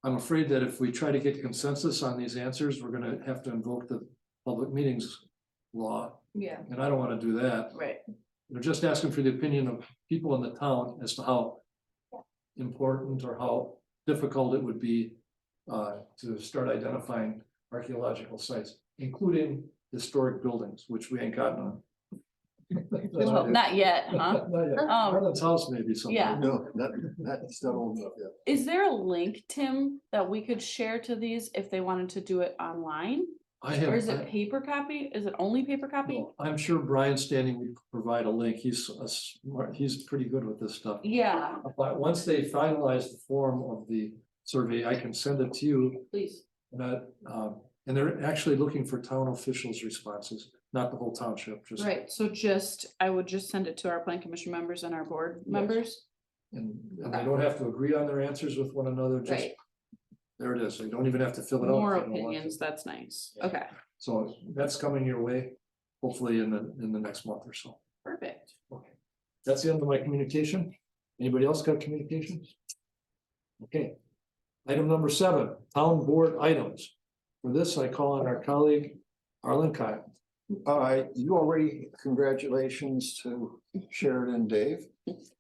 I'm afraid that if we try to get consensus on these answers, we're gonna have to invoke the public meetings law. Yeah. And I don't wanna do that. Right. They're just asking for the opinion of people in the town as to how important or how difficult it would be to start identifying archaeological sites, including historic buildings, which we ain't gotten on. Well, not yet, huh? Not yet. Marlon's house maybe someday. Yeah. No, that's not old enough yet. Is there a link, Tim, that we could share to these if they wanted to do it online? Or is it paper copy? Is it only paper copy? I'm sure Brian Standing would provide a link. He's pretty good with this stuff. Yeah, But once they finalize the form of the survey, I can send it to you. please. And they're actually looking for town officials' responses, not the whole township, just. Right, so I would just send it to our plan commission members and our board members. And they don't have to agree on their answers with one another, just, Right. there it is. They don't even have to fill it out. More if they don't want to. opinions, that's nice. Okay, So that's coming your way, hopefully in the next month or so. perfect. Okay, that's the end of my communication. Anybody else got communications? Okay. Item number 7, town board items. For this, I call on our colleague, Arlen Kyle. You already, congratulations to Sharon and Dave.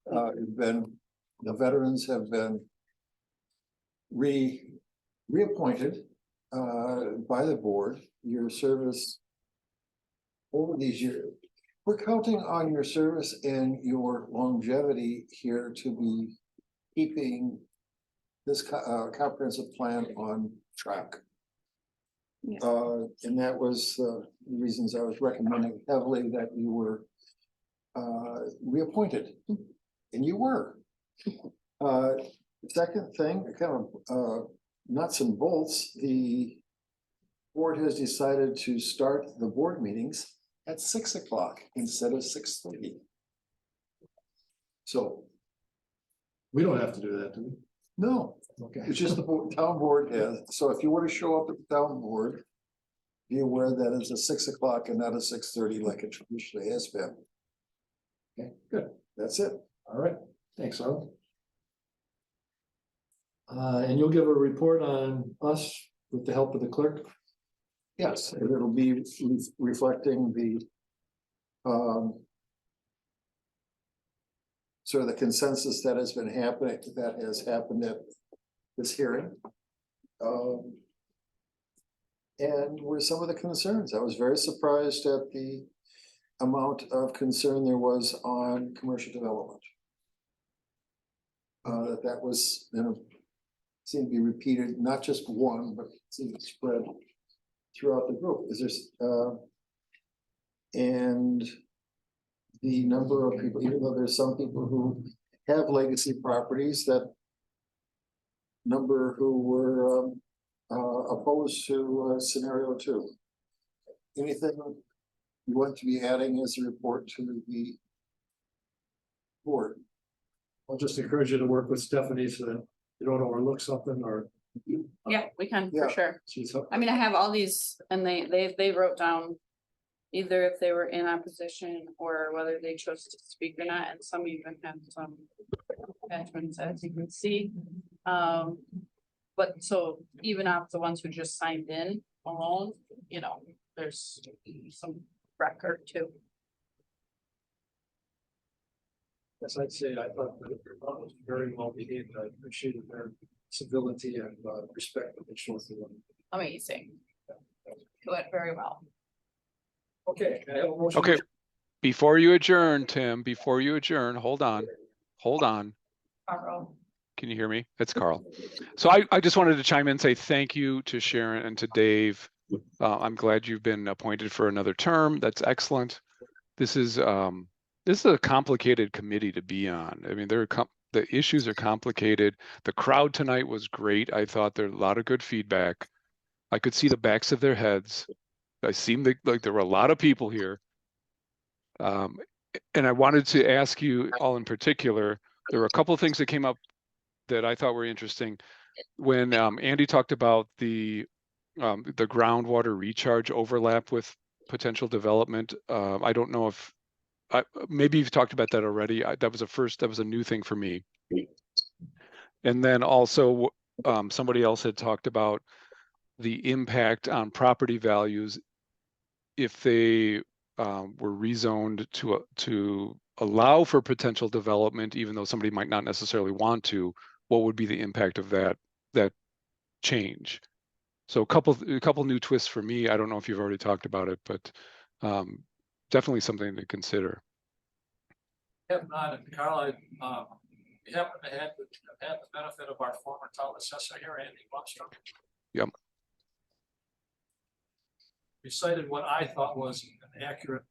The veterans have been reappointed by the board. Your service over these years, we're counting on your service and your longevity here to be keeping this comprehensive plan on track. And that was the reasons I was recommending heavily that you were reappointed, and you were. Second thing, kind of nuts and bolts, the board has decided to start the board meetings at 6 o'clock instead of 6:30. So. We don't have to do that, do we? No, Okay. it's just the town board has, so if you were to show up at the town board, be aware that it's a 6 o'clock and not a 6:30 like it traditionally has been. Okay, good. That's it. All right, thanks, Arlen. And you'll give a report on us with the help of the clerk? Yes, and it'll be reflecting the sort of the consensus that has been happening, that has happened at this hearing. And were some of the concerns. I was very surprised at the amount of concern there was on commercial development. That was, seemed to be repeated, not just one, but seemed to spread throughout the group. Is there, and the number of people, even though there's some people who have legacy properties, that number who were opposed to scenario 2. Anything you want to be adding as a report to the board? I'll just encourage you to work with Stephanie so that you don't overlook something or. Yeah, we can, Yeah. for sure. She's. I mean, I have all these and they wrote down either if they were in opposition or whether they chose to speak or not, and some even have some attachments, as you can see. But so even of the ones who just signed in alone, you know, there's some record too. As I'd say, I thought that the was very well behaved. I appreciated their civility and respect that they showed to them. Amazing. Went very well. Okay. Can I have a motion? Okay, before you adjourn, Tim, before you adjourn, hold on. Carl. Can you hear me? It's Carl. So I just wanted to chime in and say thank you to Sharon and to Dave. I'm glad you've been appointed for another term. That's excellent. This is a complicated committee to be on. I mean, the issues are complicated. The crowd tonight was great. I thought there were a lot of good feedback. I could see the backs of their heads. I seemed like there were a lot of people here. And I wanted to ask you all in particular, there were a couple of things that came up that I thought were interesting. When Andy talked about the groundwater recharge overlap with potential development, I don't know if maybe you've talked about that already. That was a new thing for me. And then also somebody else had talked about the impact on property values if they were rezoned to allow for potential development, even though somebody might not necessarily want to. What would be the impact of that change? So a couple new twists for me. I don't know if you've already talked about it, but definitely something to consider. Have not, and Carl, we happen to have had the benefit of our former town assessor here, Andy Blumstrom. Yep. We cited what I thought was an accurate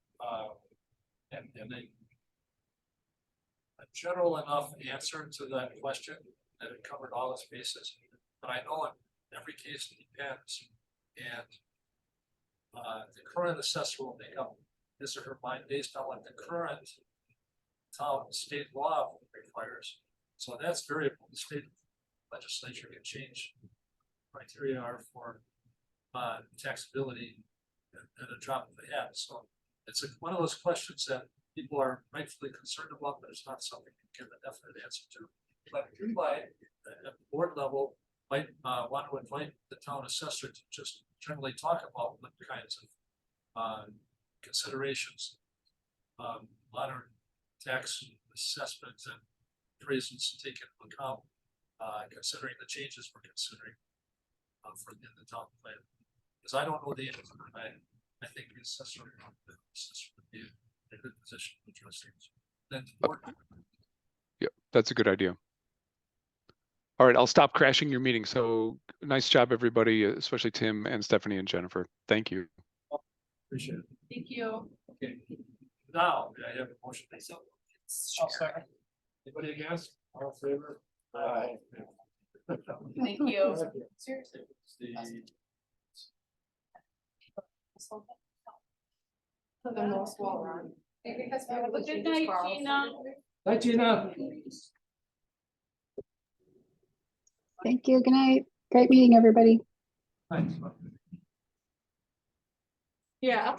and a general enough answer to that question that it covered all its bases. But I know in every case it depends, and the current assessor will make up his or her mind based on what the current town state law requires. So that's variable. The state legislature can change criteria are for taxability at a drop of the hat. So it's one of those questions that people are rightfully concerned about, but it's not something you can give a definite answer to. But you might, at the board level, might want to invite the town assessor to just generally talk about what kinds of considerations modern tax assessments and appraisals to take into account, considering the changes we're considering for in the town plan. Because I don't know the answer, I think the assessor would be in a good position to address things. Then the board. Yeah, that's a good idea. All right, I'll stop crashing your meeting. So nice job, everybody, especially Tim and Stephanie and Jennifer. Thank you. Appreciate it. Thank you. Okay. Now, I have a motion. I'll second. Anybody against? All in favor? Aye. Thank you. Seriously. The most well run. Have a good night, Gina. Hi, Gina. Thank you. Good night. Great meeting, everybody. Thanks. Yeah.